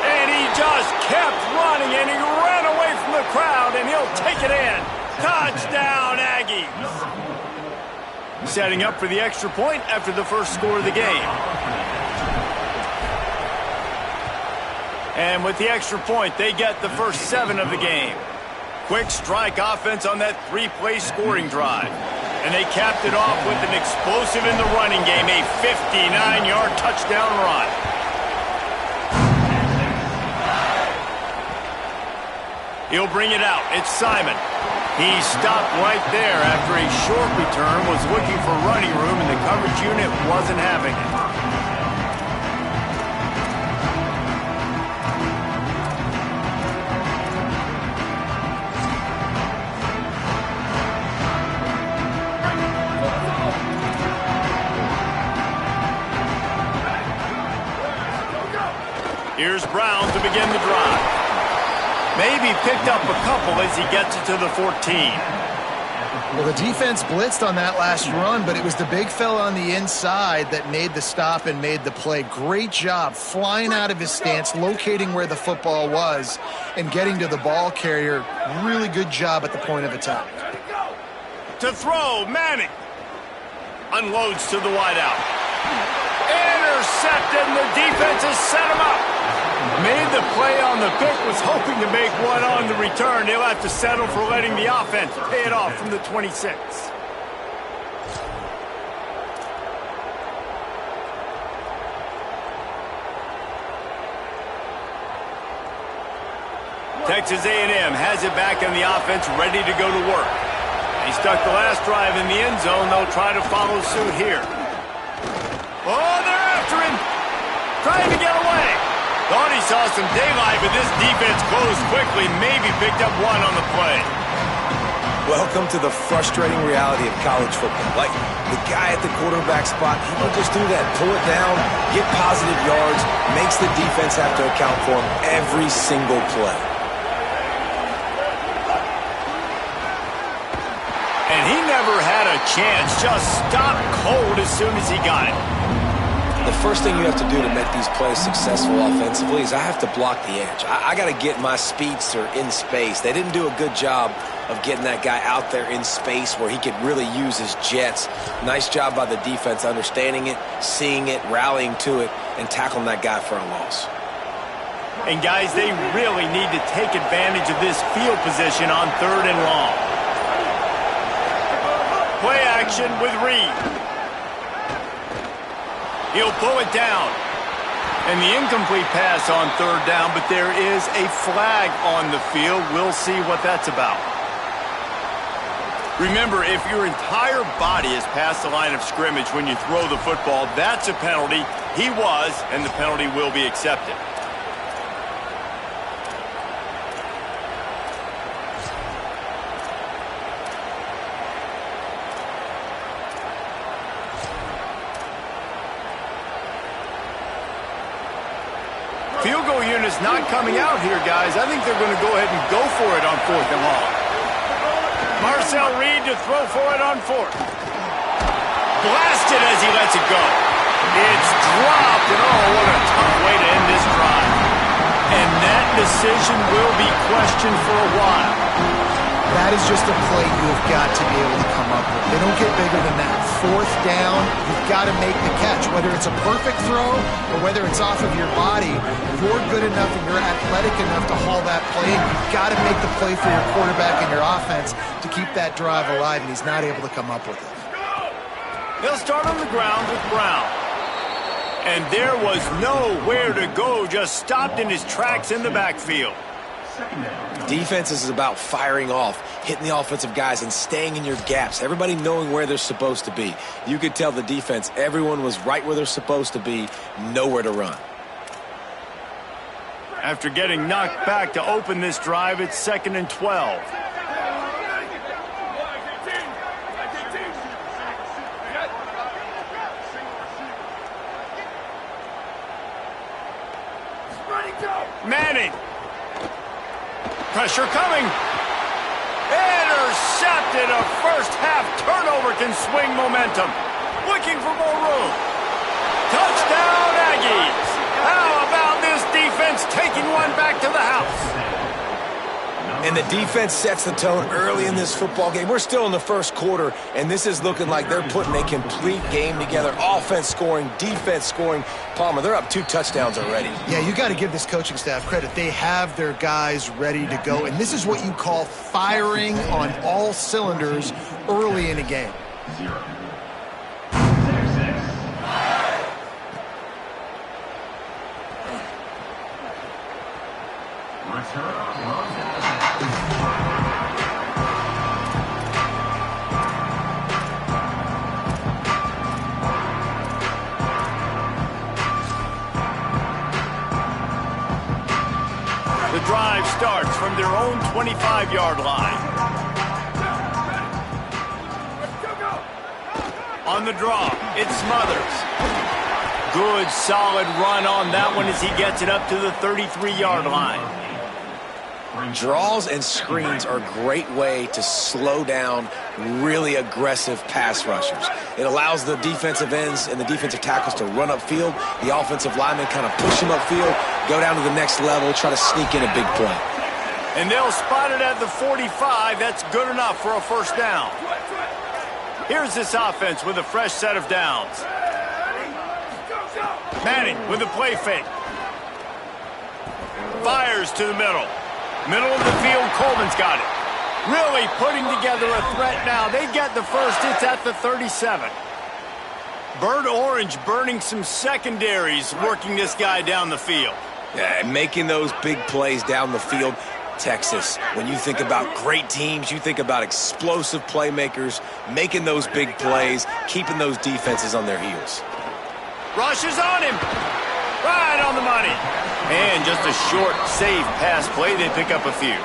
[SPEAKER 2] And he just kept running, and he ran away from the crowd, and he'll take it in. Touchdown, Aggies. Setting up for the extra point after the first score of the game. And with the extra point, they get the first 7 of the game. Quick strike offense on that 3-play scoring drive. And they capped it off with an explosive in the running game, a 59-yard touchdown run. He'll bring it out. It's Simon. He stopped right there after a short return, was looking for running room, and the coverage unit wasn't having it. Here's Brown to begin the drive. Maybe picked up a couple as he gets it to the 14.
[SPEAKER 5] Well, the defense blitzed on that last run, but it was the big fella on the inside that made the stop and made the play. Great job flying out of his stance, locating where the football was, and getting to the ball carrier. Really good job at the point of attack.
[SPEAKER 2] To throw, Manning. Unloads to the wideout. Intercepted, and the defense has set him up. Made the play on the pick, was hoping to make one on the return. They'll have to settle for letting the offense pay it off from the 26. Texas A&M has it back on the offense, ready to go to work. He stuck the last drive in the end zone. They'll try to follow suit here. Oh, they're after him. Trying to get away. Thought he saw some daylight, but this defense closed quickly. Maybe picked up one on the play.
[SPEAKER 4] Welcome to the frustrating reality of college football. Like, the guy at the quarterback spot, he will just do that. Pull it down, get positive yards, makes the defense have to account for him every single play.
[SPEAKER 2] And he never had a chance. Just stopped cold as soon as he got it.
[SPEAKER 4] The first thing you have to do to make these plays successful offensively is I have to block the edge. I got to get my speedster in space. They didn't do a good job of getting that guy out there in space where he could really use his jets. Nice job by the defense understanding it, seeing it, rallying to it, and tackling that guy for a loss.
[SPEAKER 2] And guys, they really need to take advantage of this field position on third and long. Play action with Reed. He'll pull it down. And the incomplete pass on third down, but there is a flag on the field. We'll see what that's about. Remember, if your entire body is past the line of scrimmage when you throw the football, that's a penalty. He was, and the penalty will be accepted. patrol unit's not coming out here, guys. I think they're going to go ahead and go for it on 4th and long. Marcel Reed to throw for it on 4th. Blasted as he lets it go. It's dropped, and oh, what a tough way to end this drive. And that decision will be questioned for a while.
[SPEAKER 5] That is just a play you have got to be able to come up with. They don't get bigger than that. 4th down, you've got to make the catch. Whether it's a perfect throw or whether it's off of your body, you're good enough and you're athletic enough to haul that play in. You've got to make the play for your quarterback and your offense to keep that drive alive, and he's not able to come up with it.
[SPEAKER 2] They'll start on the ground with Brown. And there was nowhere to go, just stopped in his tracks in the backfield.
[SPEAKER 4] Defense is about firing off, hitting the offensive guys, and staying in your gaps. Everybody knowing where they're supposed to be. You could tell the defense, everyone was right where they're supposed to be, nowhere to run.
[SPEAKER 2] After getting knocked back to open this drive, it's 2nd and 12. Manning. Pressure coming. Intercepted. A first-half turnover can swing momentum. Looking for more room. Touchdown, Aggies. How about this defense taking one back to the house?
[SPEAKER 4] And the defense sets the tone early in this football game. We're still in the first quarter, and this is looking like they're putting a complete game together. Offense scoring, defense scoring. Palmer, they're up 2 touchdowns already.
[SPEAKER 5] Yeah, you got to give this coaching staff credit. They have their guys ready to go, and this is what you call firing on all cylinders early in a game.
[SPEAKER 6] 0.
[SPEAKER 2] The drive starts from their own 25-yard line. On the draw, it's Smothers. Good, solid run on that one as he gets it up to the 33-yard line.
[SPEAKER 4] Draws and screens are a great way to slow down really aggressive pass rushers. It allows the defensive ends and the defensive tackles to run upfield. The offensive linemen kind of push them upfield, go down to the next level, try to sneak in a big play.
[SPEAKER 2] And they'll spot it at the 45. That's good enough for a first down. Here's this offense with a fresh set of downs. Manning with a play fake. Fires to the middle. Middle of the field, Coleman's got it. Really putting together a threat now. They get the first. It's at the 37. Bird Orange burning some secondaries, working this guy down the field.
[SPEAKER 4] Yeah, and making those big plays down the field. Texas, when you think about great teams, you think about explosive playmakers, making those big plays, keeping those defenses on their heels.
[SPEAKER 2] Rush is on him. Right on the money. And just a short, safe pass play. They pick up a few.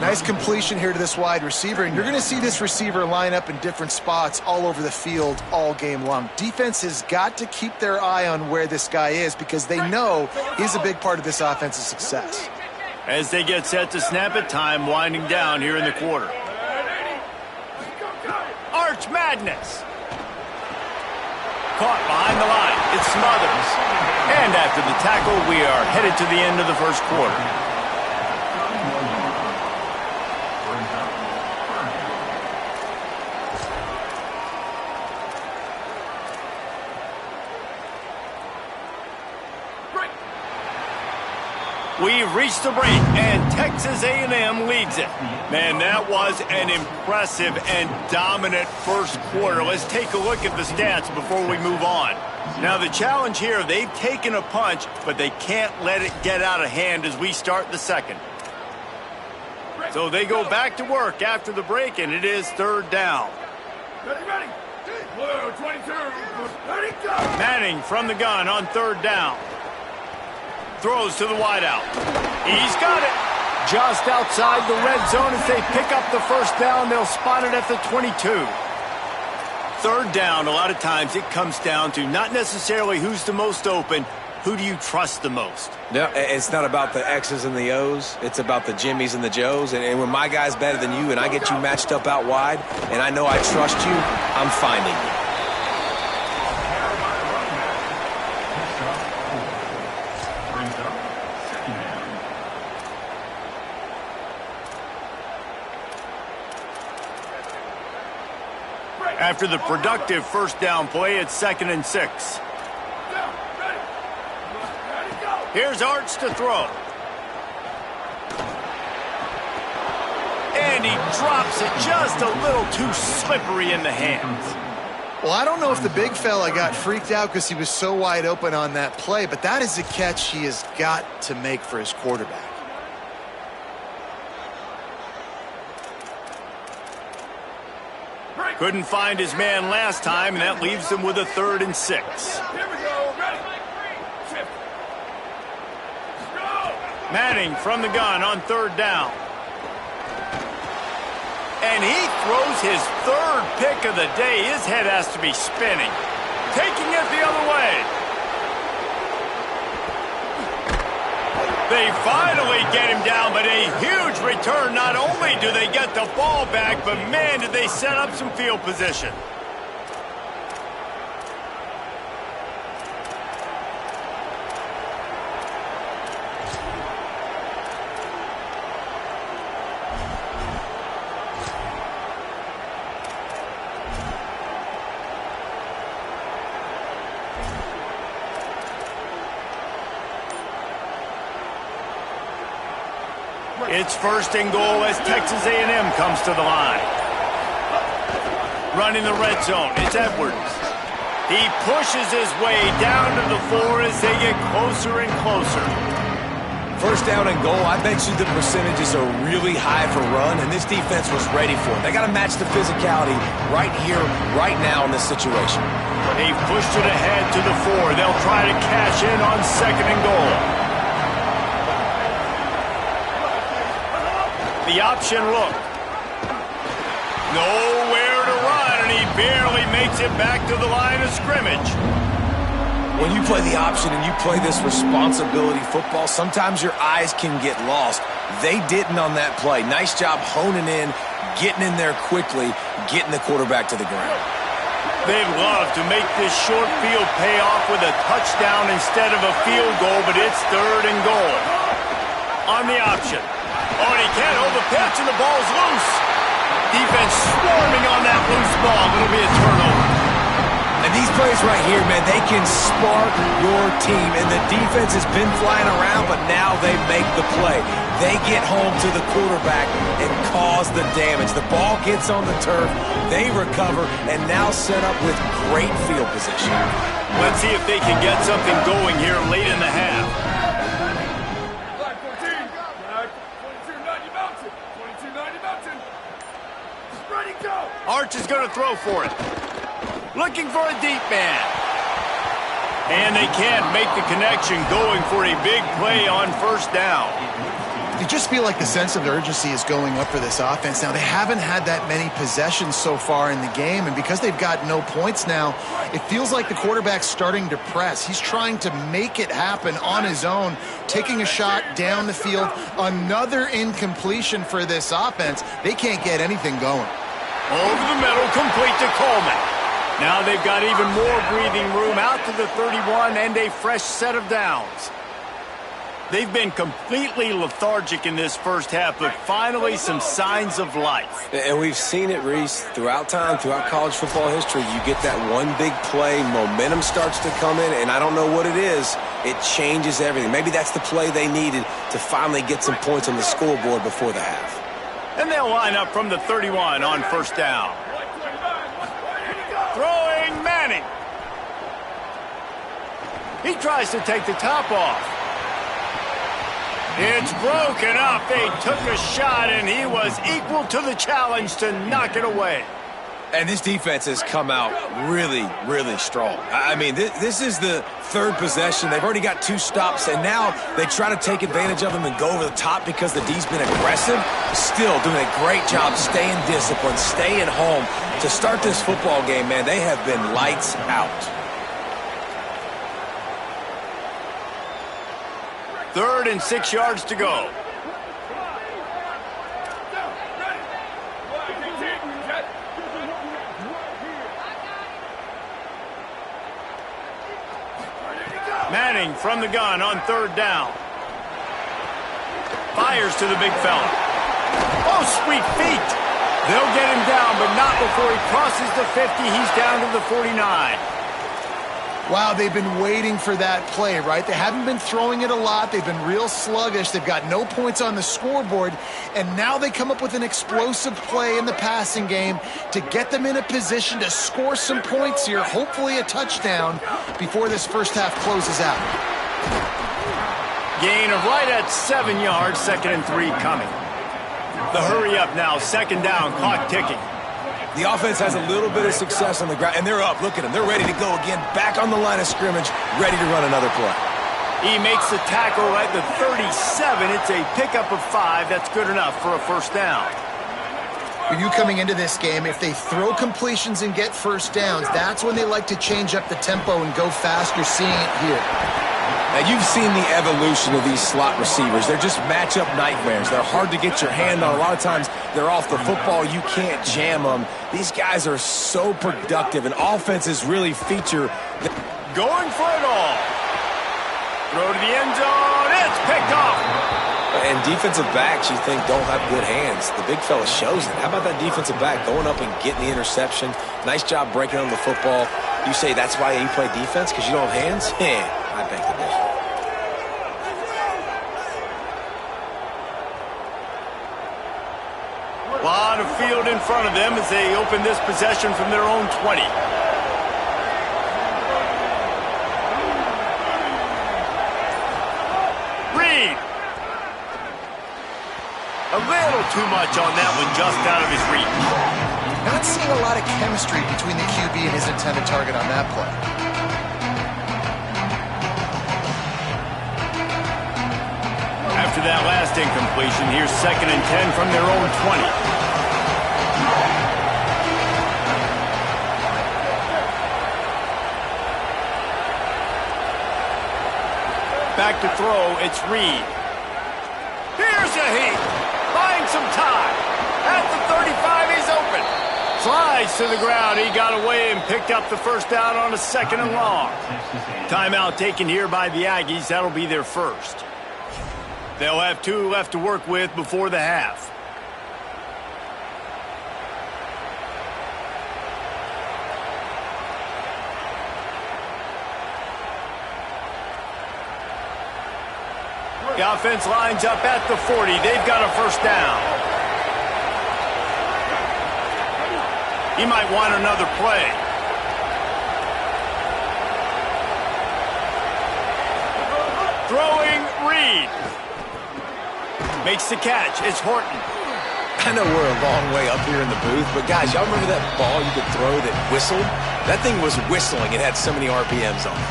[SPEAKER 5] Nice completion here to this wide receiver, and you're going to see this receiver line up in different spots all over the field all game long. Defense has got to keep their eye on where this guy is because they know he's a big part of this offense's success.
[SPEAKER 2] As they get set to snap it, time winding down here in the quarter. Arch Madness. Caught behind the line. It's Smothers. And after the tackle, we are headed to the end of the first quarter. We've reached the break, and Texas A&M leads it. Man, that was an impressive and dominant first quarter. Let's take a look at the stats before we move on. Now, the challenge here, they've taken a punch, but they can't let it get out of hand as we start the second. So they go back to work after the break, and it is third down.
[SPEAKER 1] Ready. Blue, 22. Ready, go.
[SPEAKER 2] Manning from the gun on third down. Throws to the wideout. He's got it. Just outside the red zone as they pick up the first down. They'll spot it at the 22. Third down, a lot of times it comes down to not necessarily who's the most open, who do you trust the most?
[SPEAKER 4] No, it's not about the X's and the O's. It's about the Jimmies and the Joes. And when my guy's better than you and I get you matched up out wide and I know I trust you, I'm finding you.
[SPEAKER 2] After the productive first down play, it's 2nd and 6. Here's Arch to throw. And he drops it just a little too slippery in the hands.
[SPEAKER 5] Well, I don't know if the big fella got freaked out because he was so wide open on that play, but that is a catch he has got to make for his quarterback.
[SPEAKER 2] Couldn't find his man last time, and that leaves him with a 3rd and 6.
[SPEAKER 1] Here we go. Ready. Shift. Go.
[SPEAKER 2] Manning from the gun on 3rd down. And he throws his 3rd pick of the day. His head has to be spinning. Taking it the other way. They finally get him down, but a huge return. Not only do they get the ball back, but man, did they set up some field position. It's 1st and goal as Texas A&M comes to the line. Running the red zone, it's Edwards. He pushes his way down to the floor as they get closer and closer.
[SPEAKER 4] 1st down and goal, I bet you the percentages are really high for run, and this defense was ready for it. They got to match the physicality right here, right now in this situation.
[SPEAKER 2] They've pushed it ahead to the 4. They'll try to cash in on 2nd and goal. The option look. Nowhere to run, and he barely makes it back to the line of scrimmage.
[SPEAKER 4] When you play the option and you play this responsibility football, sometimes your eyes can get lost. They didn't on that play. Nice job honing in, getting in there quickly, getting the quarterback to the ground.
[SPEAKER 2] They'd love to make this short field pay off with a touchdown instead of a field goal, but it's 3rd and goal. On the option. Oh, and he can't hold the pitch, and the ball's loose. Defense swarming on that loose ball. It'll be a turnover.
[SPEAKER 4] And these plays right here, man, they can spark your team. And the defense has been flying around, but now they make the play. They get home to the quarterback and cause the damage. The ball gets on the turf, they recover, and now set up with great field position.
[SPEAKER 2] Let's see if they can get something going here late in the half.
[SPEAKER 1] Black 14. Black 22, 90 mountain. 22, 90 mountain. Ready, go.
[SPEAKER 2] Arch is going to throw for it. Looking for a deep man. And they can't make the connection, going for a big play on 1st down.
[SPEAKER 5] You just feel like the sense of urgency is going up for this offense. Now, they haven't had that many possessions so far in the game, and because they've got no points now, it feels like the quarterback's starting to press. He's trying to make it happen on his own, taking a shot down the field. Another incompletion for this offense. They can't get anything going.
[SPEAKER 2] Over the middle, complete to Coleman. Now they've got even more breathing room out to the 31 and a fresh set of downs. They've been completely lethargic in this first half, but finally some signs of life.
[SPEAKER 4] And we've seen it, Reese, throughout time, throughout college football history. You get that one big play, momentum starts to come in, and I don't know what it is. It changes everything. Maybe that's the play they needed to finally get some points on the scoreboard before the half.
[SPEAKER 2] And they'll line up from the 31 on 1st down. Throwing Manning. He tries to take the top off. It's broken up. They took a shot, and he was equal to the challenge to knock it away.
[SPEAKER 4] And this defense has come out really, really strong. I mean, this is the 3rd possession. They've already got 2 stops, and now they try to take advantage of them and go over the top because the D's been aggressive. Still doing a great job staying disciplined, staying home. To start this football game, man, they have been lights out.
[SPEAKER 2] 3rd and 6 yards to go. Manning from the gun on 3rd down. Fires to the big fella. Oh, sweet feet. They'll get him down, but not before he crosses the 50. He's down to the 49.
[SPEAKER 5] Wow, they've been waiting for that play, right? They haven't been throwing it a lot. They've been real sluggish. They've got no points on the scoreboard. And now they come up with an explosive play in the passing game to get them in a position to score some points here, hopefully a touchdown, before this first half closes out.
[SPEAKER 2] Gain of right at 7 yards, 2nd and 3 coming. The hurry up now, 2nd down, clock ticking.
[SPEAKER 4] The offense has a little bit of success on the ground, and they're up. Look at them. They're ready to go again, back on the line of scrimmage, ready to run another play.
[SPEAKER 2] He makes the tackle at the 37. It's a pickup of 5. That's good enough for a first down.
[SPEAKER 5] For you coming into this game, if they throw completions and get first downs, that's when they like to change up the tempo and go fast. You're seeing it here.
[SPEAKER 4] Now, you've seen the evolution of these slot receivers. They're just matchup nightmares. They're hard to get your hand on. A lot of times, they're off the football. You can't jam them. These guys are so productive, and offenses really feature.
[SPEAKER 2] Going for it all. Throw to the end zone. It's picked off.
[SPEAKER 4] And defensive backs, you think, don't have good hands. The big fella shows it. How about that defensive back going up and getting the interception? Nice job breaking on the football. You say that's why you play defense, because you don't have hands? I beg to differ.
[SPEAKER 2] A lot of field in front of them as they open this possession from their own 20. Reed. A little too much on that one, just out of his reach.
[SPEAKER 5] Not seeing a lot of chemistry between the QB and his intended target on that play.
[SPEAKER 2] After that last incompletion, here's 2nd and 10 from their own 20. Back to throw, it's Reed. Here's a heat. Buying some time. At the 35, he's open. Slides to the ground. He got away and picked up the first down on a 2nd and long. Timeout taken here by the Aggies. That'll be their first. They'll have 2 left to work with before the half. The offense lines up at the 40. They've got a first down. He might want another play. Throwing Reed. Makes the catch. It's Horton.
[SPEAKER 4] I know we're a long way up here in the booth, but guys, y'all remember that ball you could throw that whistled? That thing was whistling. It had so many RPMs on it.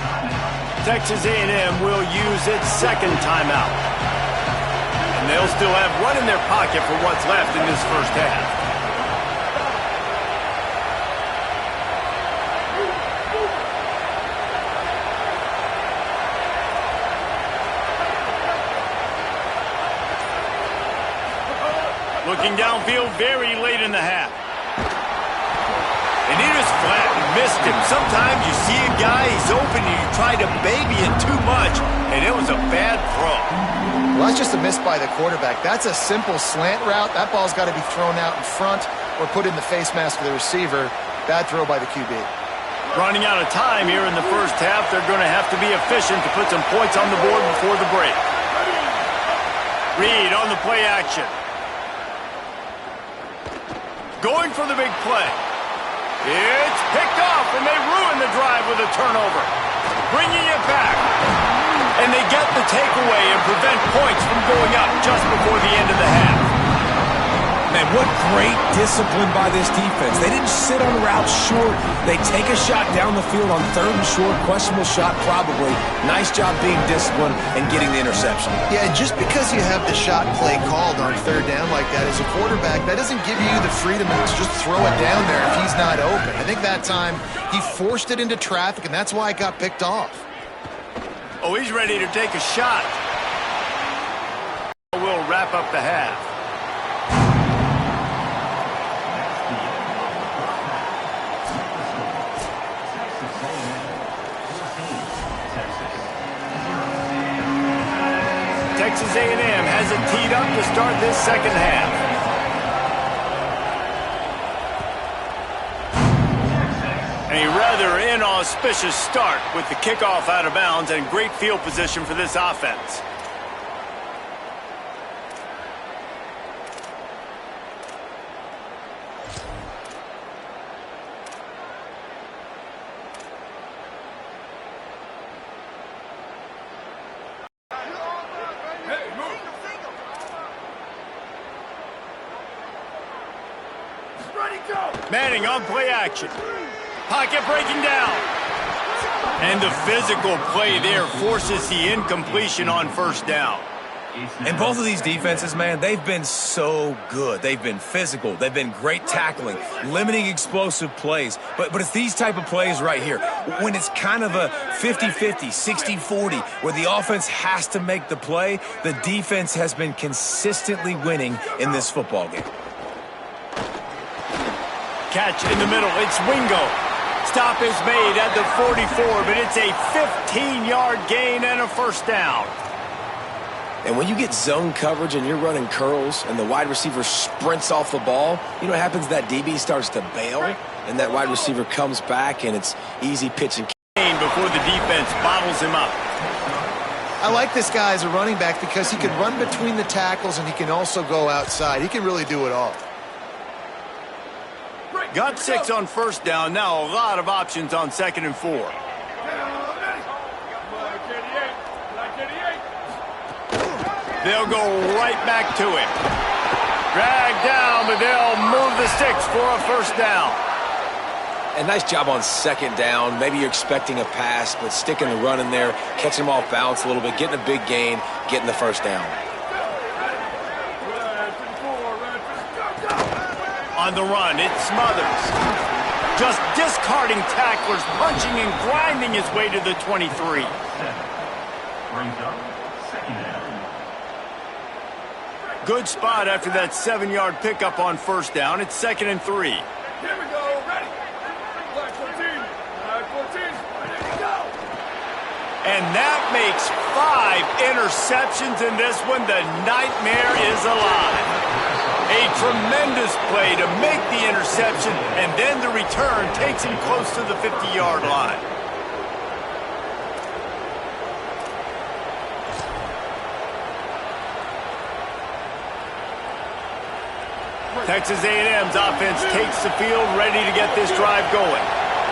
[SPEAKER 2] Texas A&M will use its 2nd timeout. And they'll still have 1 in their pocket for what's left in this first half. Looking downfield very late in the half. And he just flat and missed him. Sometimes you see a guy, he's open, and you try to baby it too much, and it was a bad throw.
[SPEAKER 5] Well, that's just a miss by the quarterback. That's a simple slant route. That ball's got to be thrown out in front or put in the face mask of the receiver. Bad throw by the QB.
[SPEAKER 2] Running out of time here in the first half. They're going to have to be efficient to put some points on the board before the break. Reed on the play action. Going for the big play. It's picked off, and they ruin the drive with a turnover. Bringing it back. And they get the takeaway and prevent points from going up just before the end of the half.
[SPEAKER 4] Man, what great discipline by this defense. They didn't sit on routes short. They take a shot down the field on 3rd and short. Questionable shot, probably. Nice job being disciplined and getting the interception.
[SPEAKER 5] Yeah, just because you have the shot play called on 3rd down like that as a quarterback, that doesn't give you the freedom to just throw it down there if he's not open. I think that time he forced it into traffic, and that's why it got picked off.
[SPEAKER 2] Oh, he's ready to take a shot. wrap up the half. Texas A&M has it teed up to start this second half. A rather inauspicious start with the kickoff out of bounds and great field position for this offense. Manning on play action. Pocket breaking down. And the physical play there forces the incompletion on first down.
[SPEAKER 4] And both of these defenses, man, they've been so good. They've been physical. They've been great tackling, limiting explosive plays. But it's these type of plays right here. When it's kind of a 50-50, 60-40, where the offense has to make the play, the defense has been consistently winning in this football game.
[SPEAKER 2] Catch in the middle. It's Wingo. Stop is made at the 44, but it's a 15-yard gain and a first down.
[SPEAKER 4] And when you get zone coverage and you're running curls and the wide receiver sprints off the ball, you know what happens? That DB starts to bail, and that wide receiver comes back, and it's easy pitch and
[SPEAKER 2] before the defense bottles him up.
[SPEAKER 5] I like this guy as a running back because he can run between the tackles and he can also go outside. He can really do it all.
[SPEAKER 2] Got 6 on first down. Now a lot of options on 2nd and 4. They'll go right back to it. Dragged down, but they'll move the sticks for a first down.
[SPEAKER 4] And nice job on 2nd down. Maybe you're expecting a pass, but sticking the run in there, catching them off balance a little bit, getting a big gain, getting the first down.
[SPEAKER 2] On the run, it Smothers. Just discarding tacklers, punching and grinding his way to the 23.
[SPEAKER 6] Brings up 2nd down.
[SPEAKER 2] Good spot after that 7-yard pickup on first down. It's 2nd and 3.
[SPEAKER 1] Here we go, ready. Flag 14, flag 14, ready to go.
[SPEAKER 2] And that makes 5 interceptions in this one. The nightmare is alive. A tremendous play to make the interception, and then the return takes him close to the 50-yard line. Texas A&M's offense takes the field, ready to get this drive going.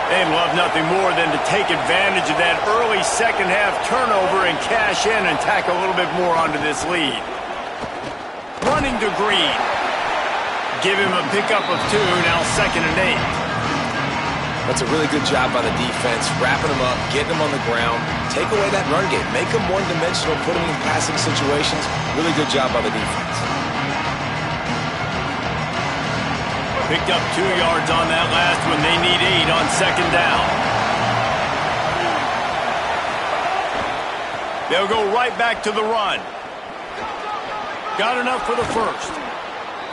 [SPEAKER 2] They'd love nothing more than to take advantage of that early second-half turnover and cash in and tack a little bit more onto this lead. Running to Green. Give him a pickup of 2, now 2nd and 8.
[SPEAKER 4] That's a really good job by the defense, wrapping them up, getting them on the ground, take away that run game, make them one-dimensional, put them in passing situations. Really good job by the defense.
[SPEAKER 2] Picked up 2 yards on that last one. They need 8 on 2nd down. They'll go right back to the run. Got enough for the first.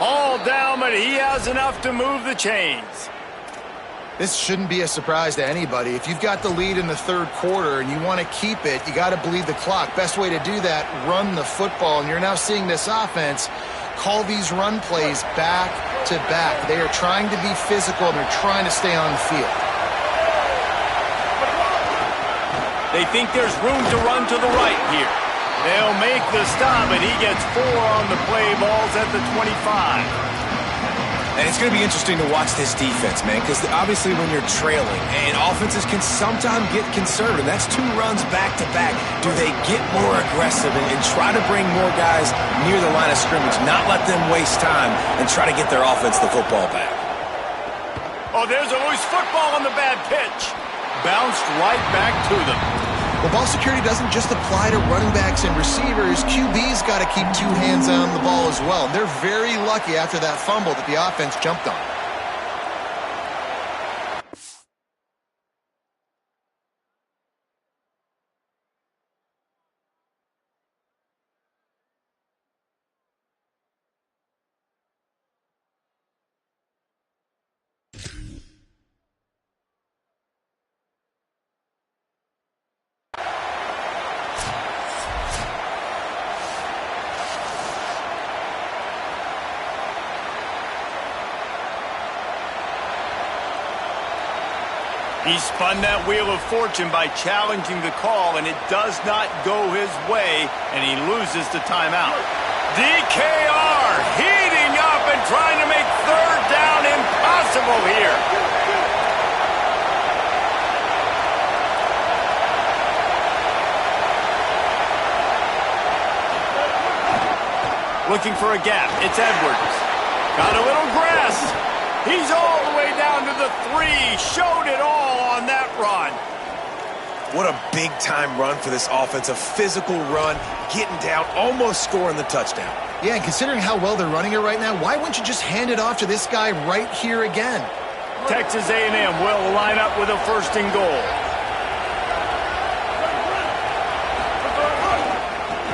[SPEAKER 2] All down, but he has enough to move the chains.
[SPEAKER 5] This shouldn't be a surprise to anybody. If you've got the lead in the 3rd quarter and you want to keep it, you got to bleed the clock. Best way to do that, run the football. And you're now seeing this offense call these run plays back to back. They are trying to be physical, and they're trying to stay on the field.
[SPEAKER 2] They think there's room to run to the right here. They'll make the stop, and he gets 4 on the play. Balls at the 25.
[SPEAKER 4] And it's going to be interesting to watch this defense, man, because obviously when you're trailing, and offenses can sometimes get conservative. That's 2 runs back-to-back. Do they get more aggressive and try to bring more guys near the line of scrimmage, not let them waste time, and try to get their offense the football back?
[SPEAKER 2] Oh, there's a loose football on the bad pitch. Bounced right back to them.
[SPEAKER 5] Well, ball security doesn't just apply to running backs and receivers. QB's got to keep 2 hands on the ball as well. And they're very lucky after that fumble that the offense jumped on.
[SPEAKER 2] He spun that wheel of fortune by challenging the call, and it does not go his way, and he loses the timeout. DKR heating up and trying to make third down impossible here. Looking for a gap. It's Edwards. Got a little grass. He's all the way down to the 3. Showed it all on that run.
[SPEAKER 4] What a big-time run for this offense. A physical run, getting down, almost scoring the touchdown.
[SPEAKER 5] Yeah, and considering how well they're running it right now, why wouldn't you just hand it off to this guy right here again?
[SPEAKER 2] Texas A&M will line up with a 1st and goal.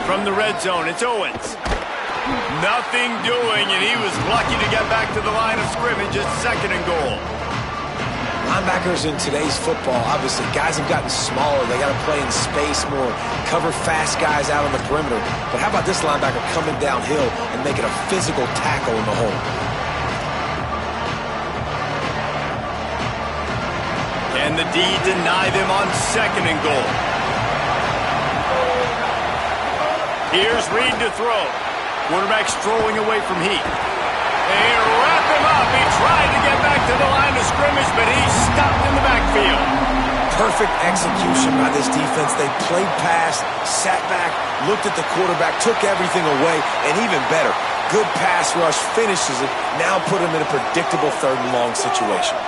[SPEAKER 2] From the red zone, it's Owens. Nothing doing, and he was lucky to get back to the line of scrimmage at 2nd and goal.
[SPEAKER 4] Linebackers in today's football, obviously, guys have gotten smaller. They got to play in space more, cover fast guys out on the perimeter. But how about this linebacker coming downhill and making a physical tackle in the hole?
[SPEAKER 2] Can the D deny them on 2nd and goal? Here's Reed to throw. Quarterback strolling away from heat. They wrap him up. He tried to get back to the line of scrimmage, but he's stopped in the backfield.
[SPEAKER 4] Perfect execution by this defense. They played past, sat back, looked at the quarterback, took everything away, and even better, good pass rush, finishes it, now put him in a predictable 3rd and long situation.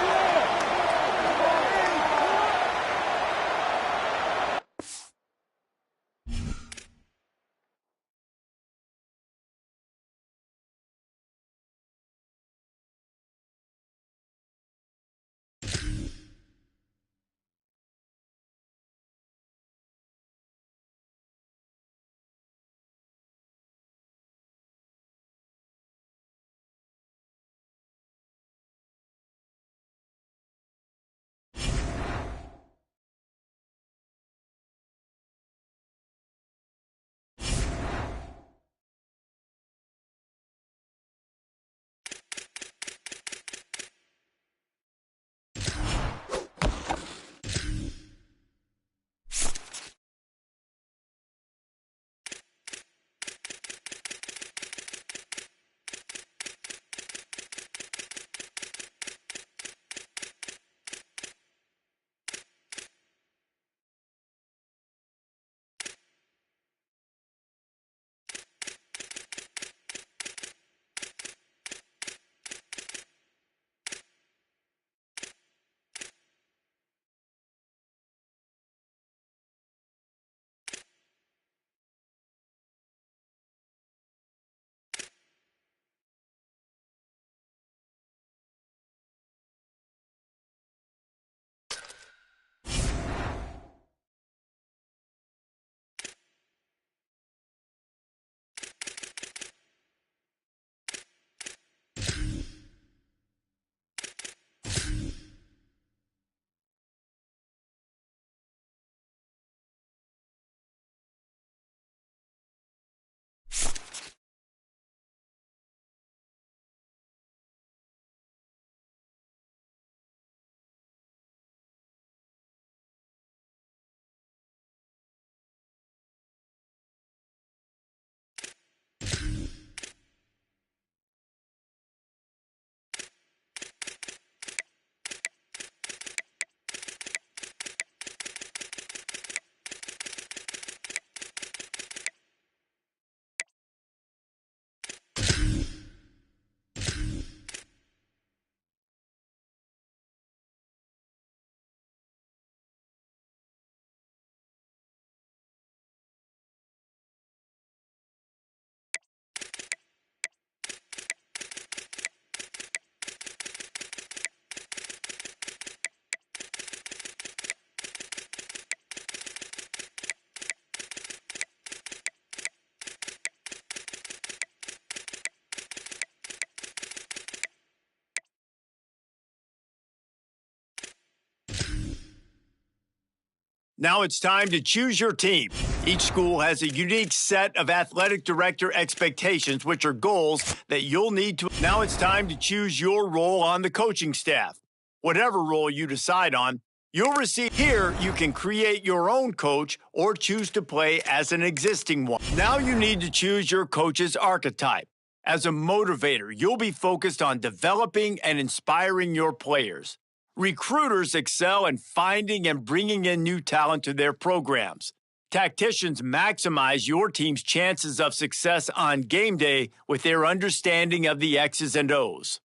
[SPEAKER 2] Now it's time to choose your team. Each school has a unique set of athletic director expectations, which are goals that you'll need to. Now it's time to choose your role on the coaching staff. Whatever role you decide on, You'll receive here, you can create your own coach or choose to play as an existing one. Now you need to choose your coach's archetype. As a motivator, you'll be focused on developing and inspiring your players. Recruiters excel in finding and bringing in new talent to their programs. Tacticians maximize your team's chances of success on game day with their understanding of the X's and O's.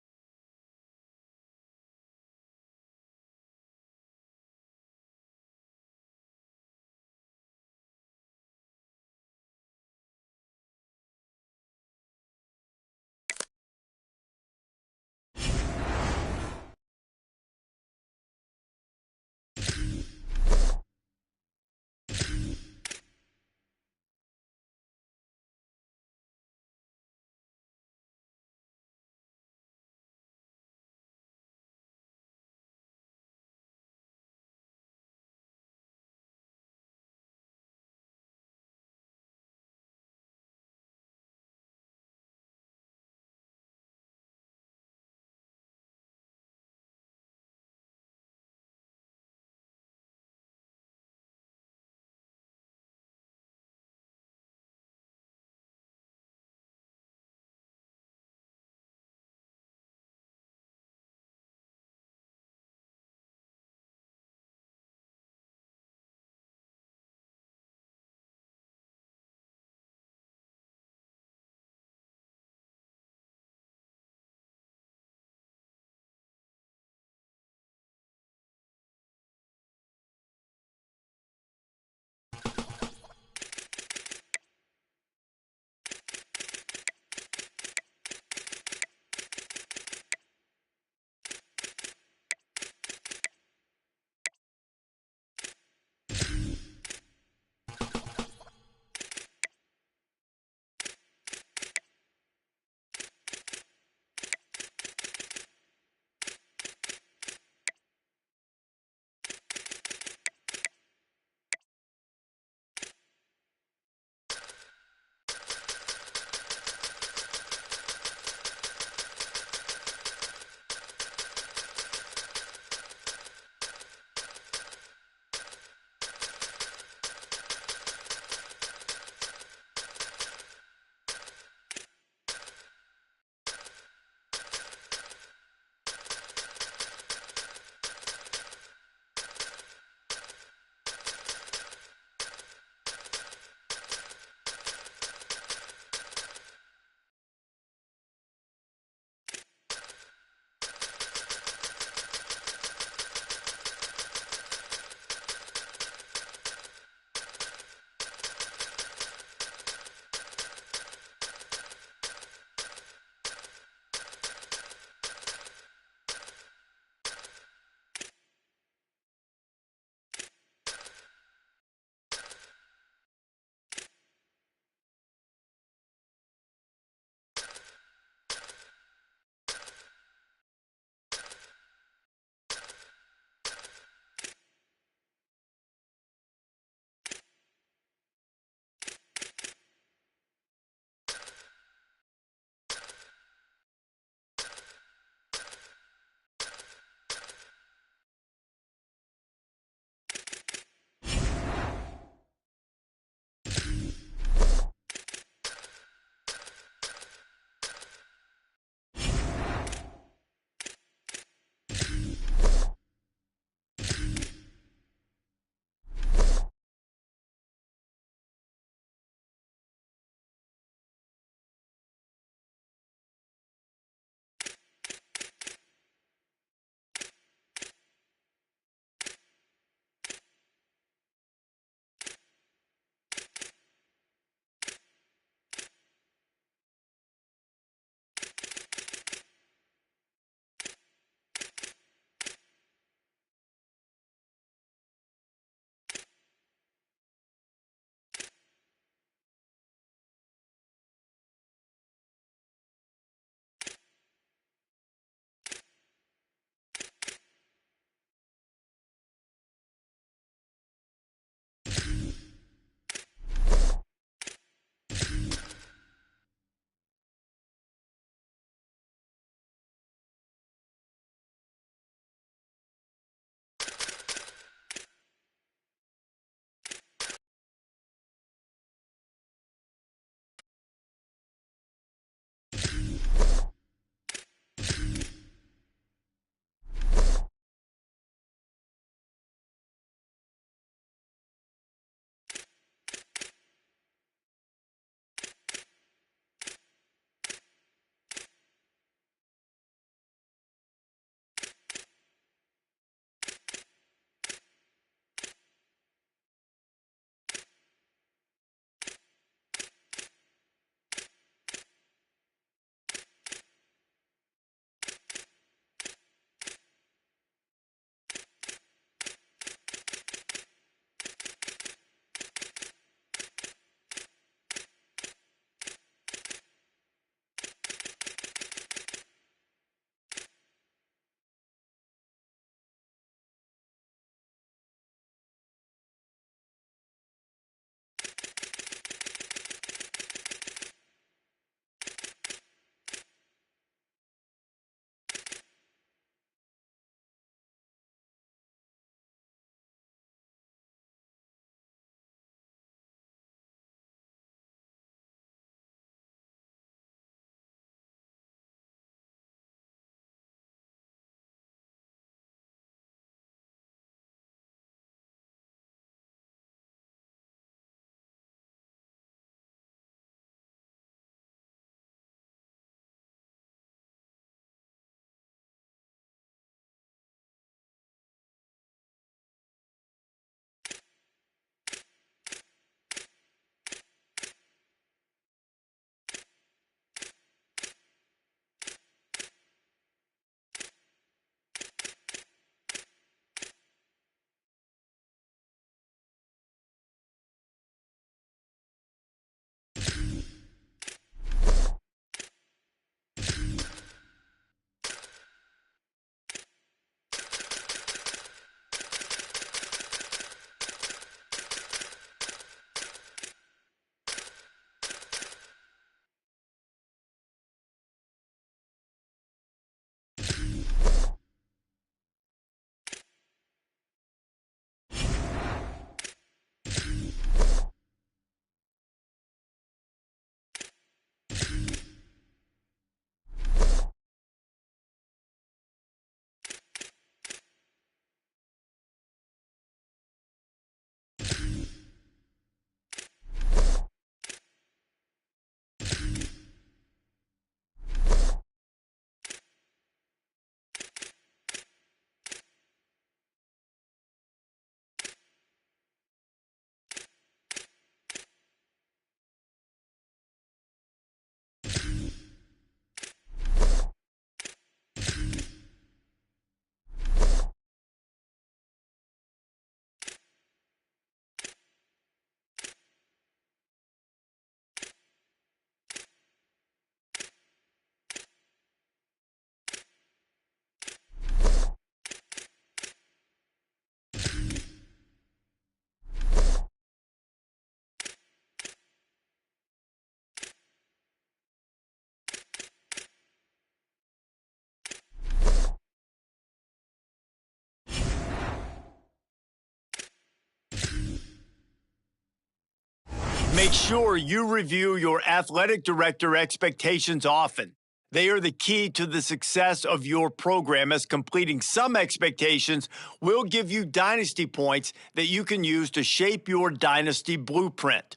[SPEAKER 2] Make sure you review your athletic director expectations often. They are the key to the success of your program, as completing some expectations will give you dynasty points that you can use to shape your dynasty blueprint.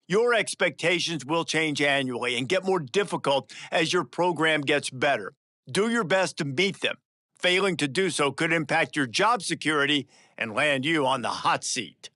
[SPEAKER 2] Your expectations will change annually and get more difficult as your program gets better. Do your best to meet them. Failing to do so could impact your job security and land you on the hot seat.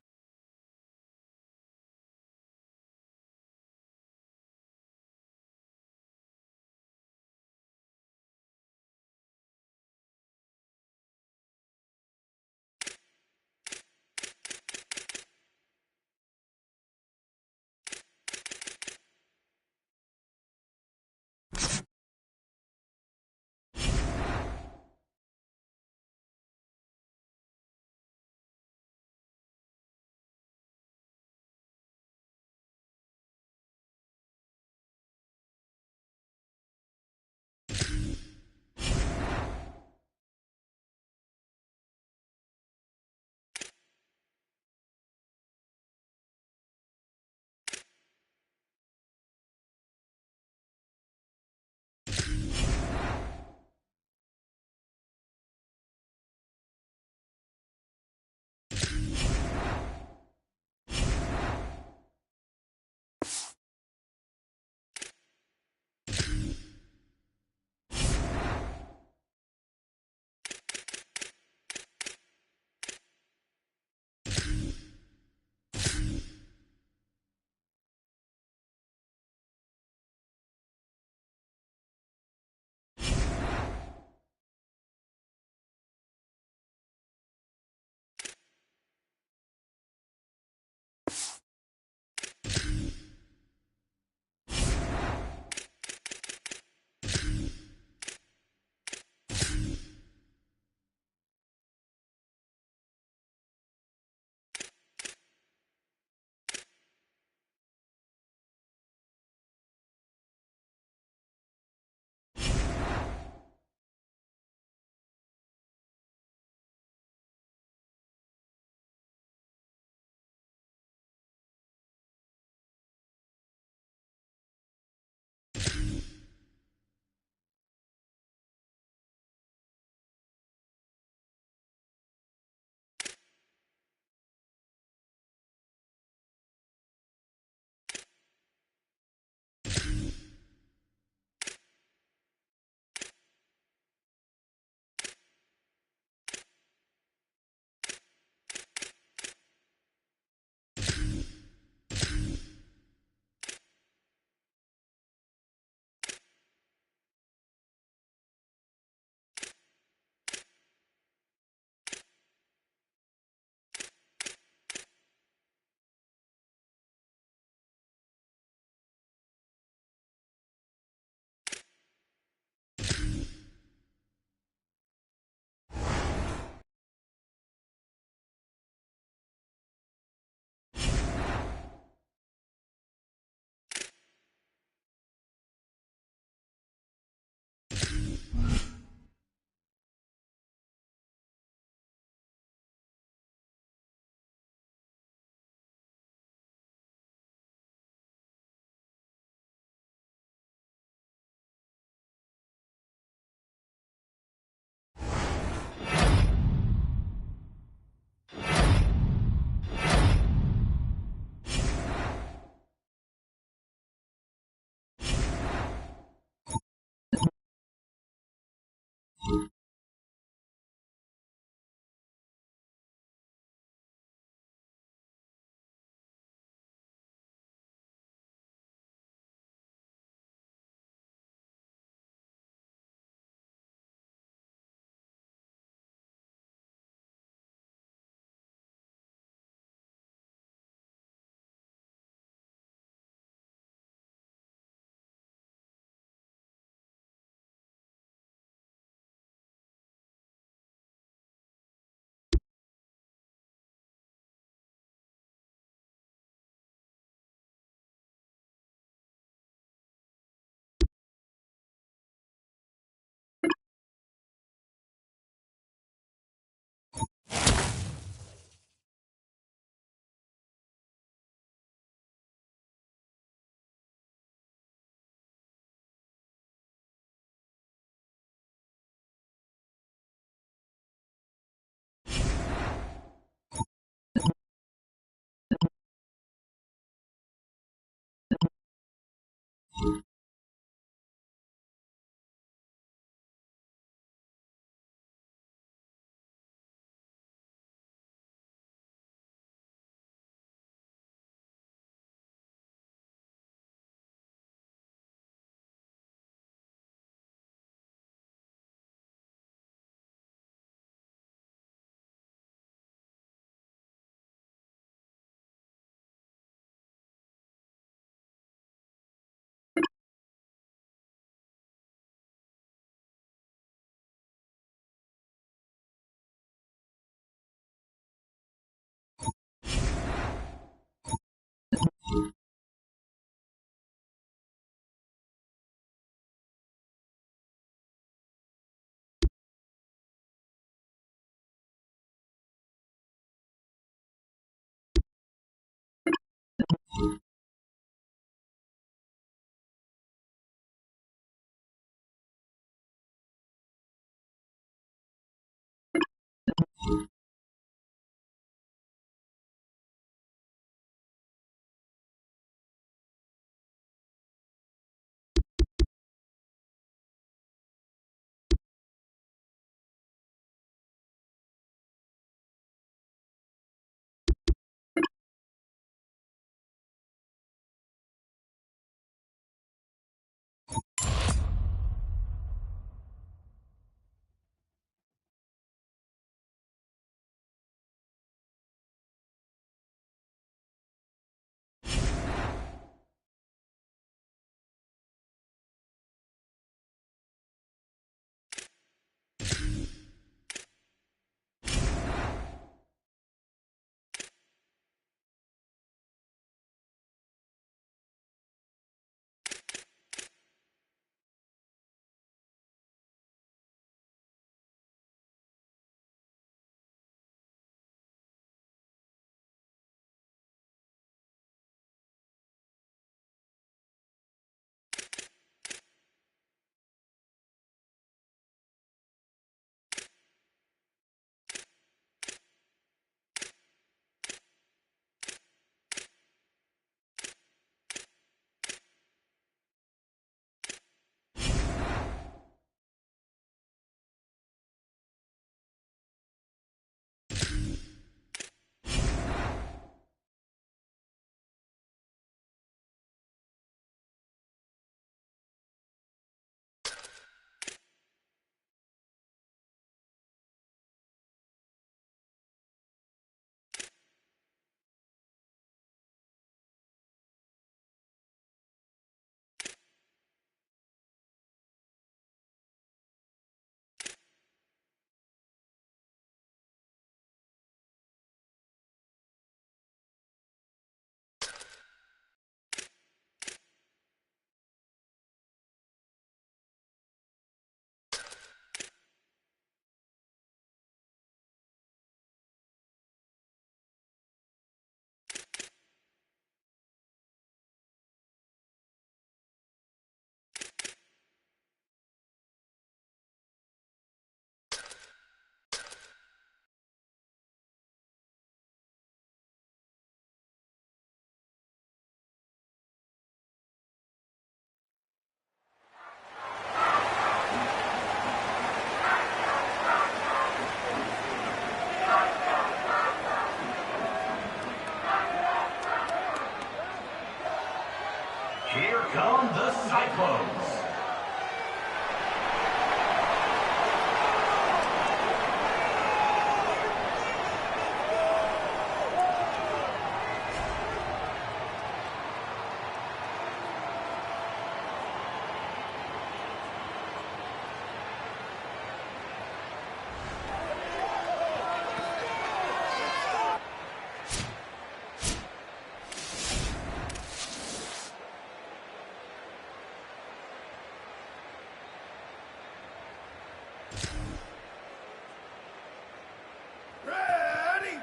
[SPEAKER 1] Ready!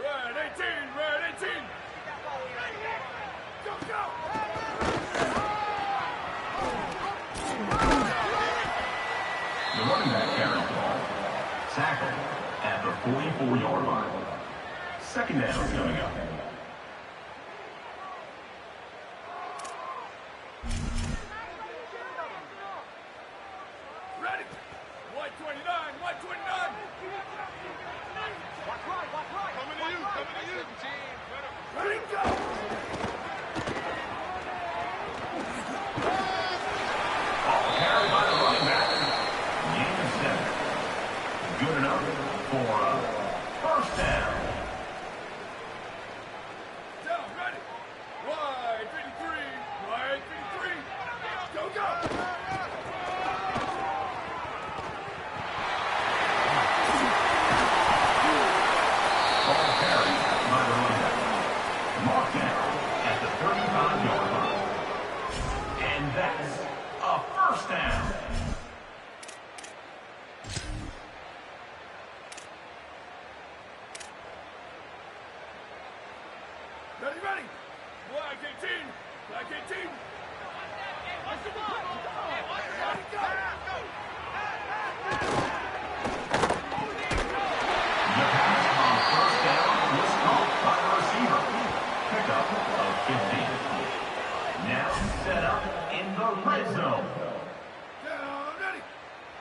[SPEAKER 1] Red 18! Red 18! Go, go!
[SPEAKER 6] The running back carries the ball. Tackled at the 44-yard line. Second down is coming up.
[SPEAKER 1] Ready! 129! 129! Coming to you, team! Ready, go!
[SPEAKER 6] Carried by the running back. Gain of 7. Good enough for a first down.
[SPEAKER 1] Down, ready! Wide 53! Wide 53! Go, go!
[SPEAKER 6] Ball carried by the running back. Marked down at the 35-yard line. And that's a first down.
[SPEAKER 1] Ready, ready! Black 18! Black 18! Ready, go!
[SPEAKER 6] The pass on first down was caught by the receiver. Pickup of 15. Now set up in the red zone.
[SPEAKER 1] Down, ready!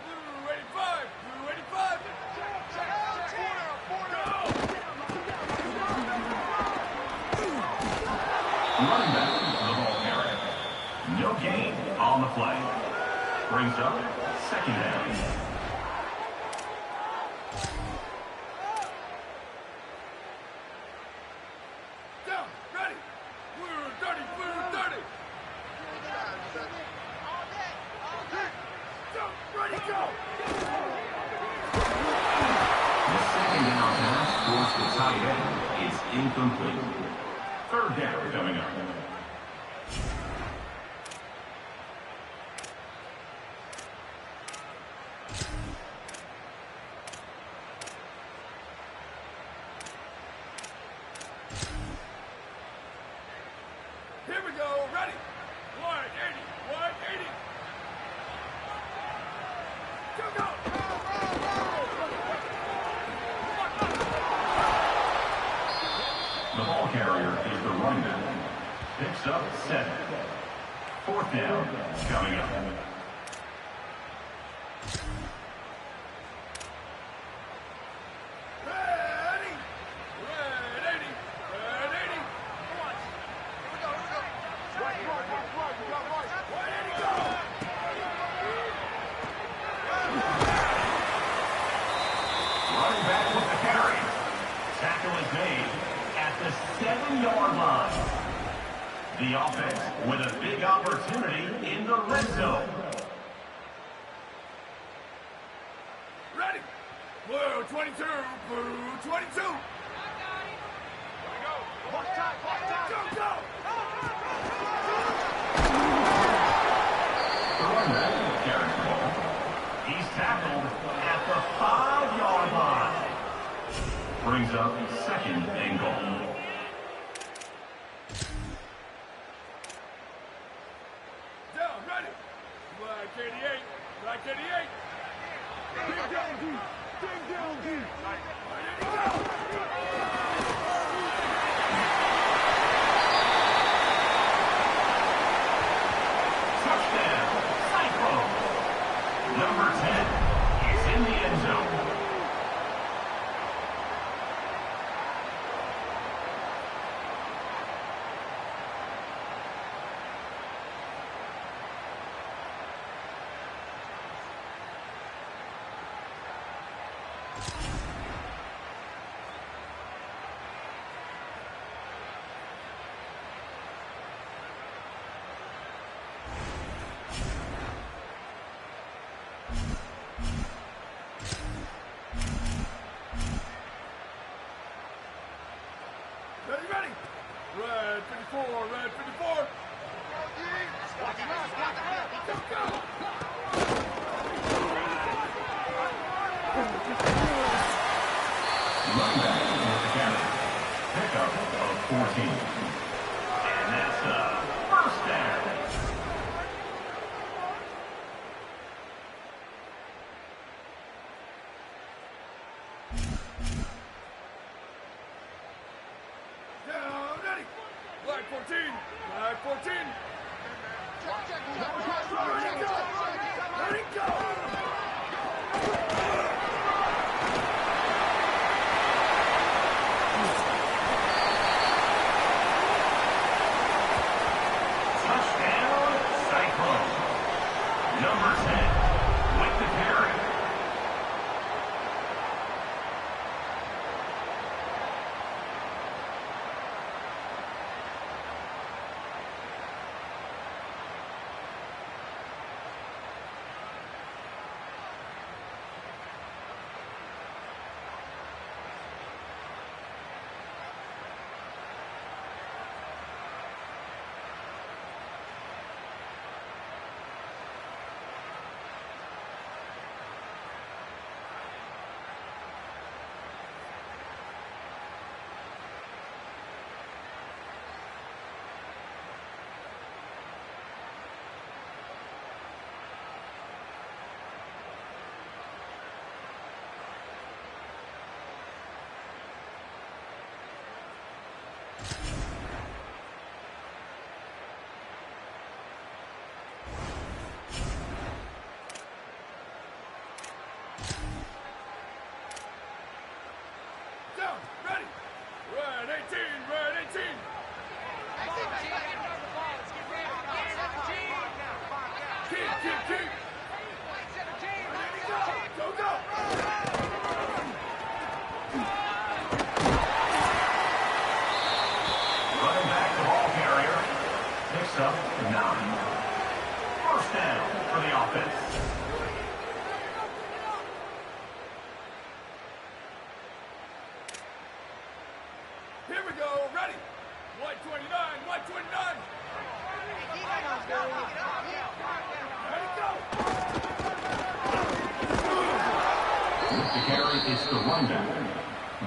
[SPEAKER 1] Blue 85! Blue 85!
[SPEAKER 6] Running back, the ball carrier. No gain on the play. Brings up second down.
[SPEAKER 1] Down, ready! Blue 30! Blue 30! Down, ready, go!
[SPEAKER 6] The second down pass towards the tight end is incomplete. Third down coming up.
[SPEAKER 1] Here we go, ready! Wide 80! Wide 80! Go, go!
[SPEAKER 6] The ball carrier is the running back. Picks up 7. Fourth down coming up.
[SPEAKER 1] Ready! Red 80! Red 80! Wide 80, go!
[SPEAKER 6] Running back with the carry. Tackle is made at the 7-yard line. The offense with a big opportunity in the red zone.
[SPEAKER 1] Ready! Blue 22! Blue 22! Go, go!
[SPEAKER 6] The running back carries the ball. He's tackled at the 5-yard line. Brings up second and goal.
[SPEAKER 1] Down, ready! Black 88! Black 88! Ding down, D! Ding down, D! Ready to go!
[SPEAKER 6] Touchdown, Cyclone. Number 10 is in the end zone.
[SPEAKER 1] Ready, ready! Red 54! Red 54! Go, go!
[SPEAKER 6] 14. And that's a first down.
[SPEAKER 1] Down, ready. Flag 14. Flag 14. Let it go.
[SPEAKER 6] Touchdown, Cyclone. Number 10, with the carry.
[SPEAKER 1] Down, ready. Red 18, red 18. Keep. Go.
[SPEAKER 6] Running back the ball carrier. Picks up 9. First down for the offense.
[SPEAKER 1] Here we go, ready. White 29, white 29. Let it go.
[SPEAKER 6] With the carry, it's the running back.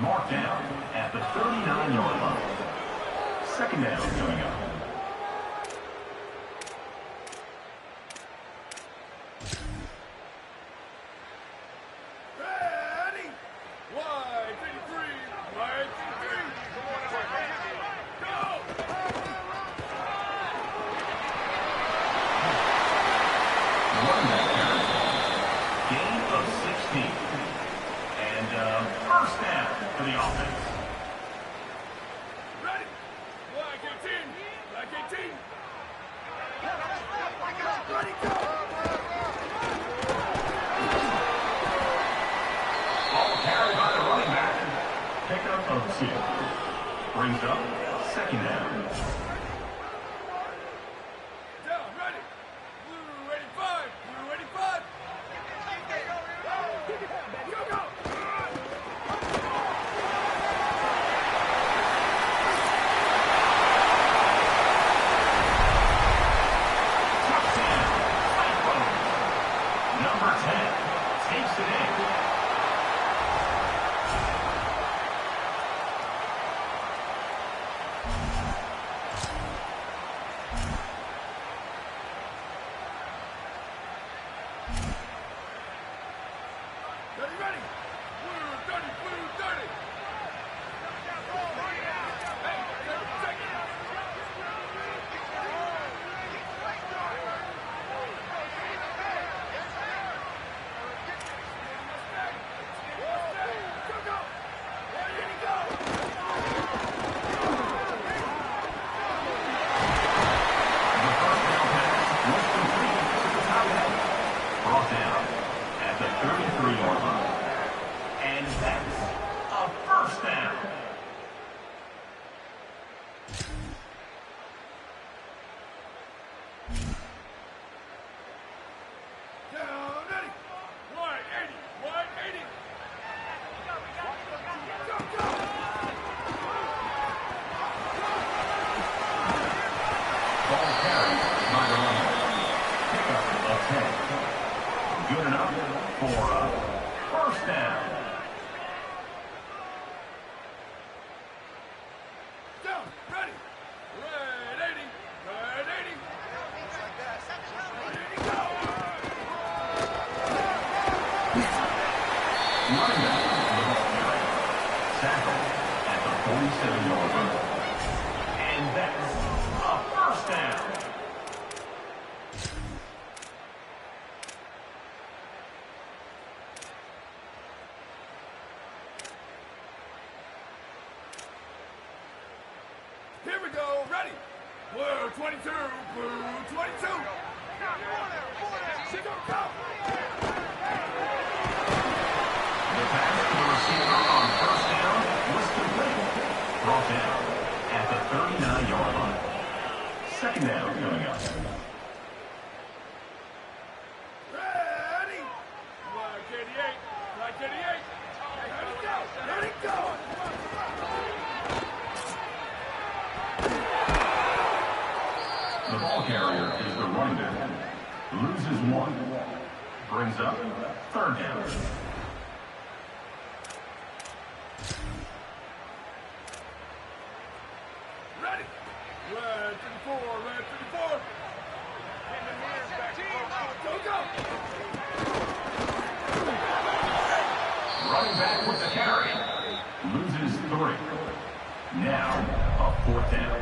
[SPEAKER 6] Marked down at the 39-yard line. Second down coming up.
[SPEAKER 1] Ready. White 83, white 83. Go.
[SPEAKER 6] Running back carry. Gain of 16. And first down for the offense.
[SPEAKER 1] Ready. Flag 18, flag 18. Ready, go.
[SPEAKER 6] Ball carried by the running back. Pickup of 2. Brings up second down.
[SPEAKER 1] Down, ready. Blue 85, blue 85. Go.
[SPEAKER 6] Touchdown, Cyclone. Number 10 takes it in.
[SPEAKER 1] Ready. Blue 30, blue 30. Hey, take it. Go. Ready to go.
[SPEAKER 6] The first down pass was complete to the tight end. Brought down at the 33-yard line. And that's a first down.
[SPEAKER 1] Down, ready. White 80, white 80. Go.
[SPEAKER 6] Ball carried by the running back. Pickup of 10. Good enough for a first down.
[SPEAKER 1] Down.
[SPEAKER 6] Running back with the ball carry. Tackled at the 47-yard line. And that's a first down.
[SPEAKER 1] Here we go, ready. Blue 22, blue 22. Go.
[SPEAKER 6] The pass to the receiver on first down was complete. Brought down at the 39-yard line. Second down coming up.
[SPEAKER 1] Ready. Flag 88, flag 88. Let it go, let it go.
[SPEAKER 6] The ball carrier is the running back. Loses one. Brings up third down.
[SPEAKER 1] Ready. Red 34, red 34. Go, go.
[SPEAKER 6] Running back with the carry. Loses three. Now a fourth down.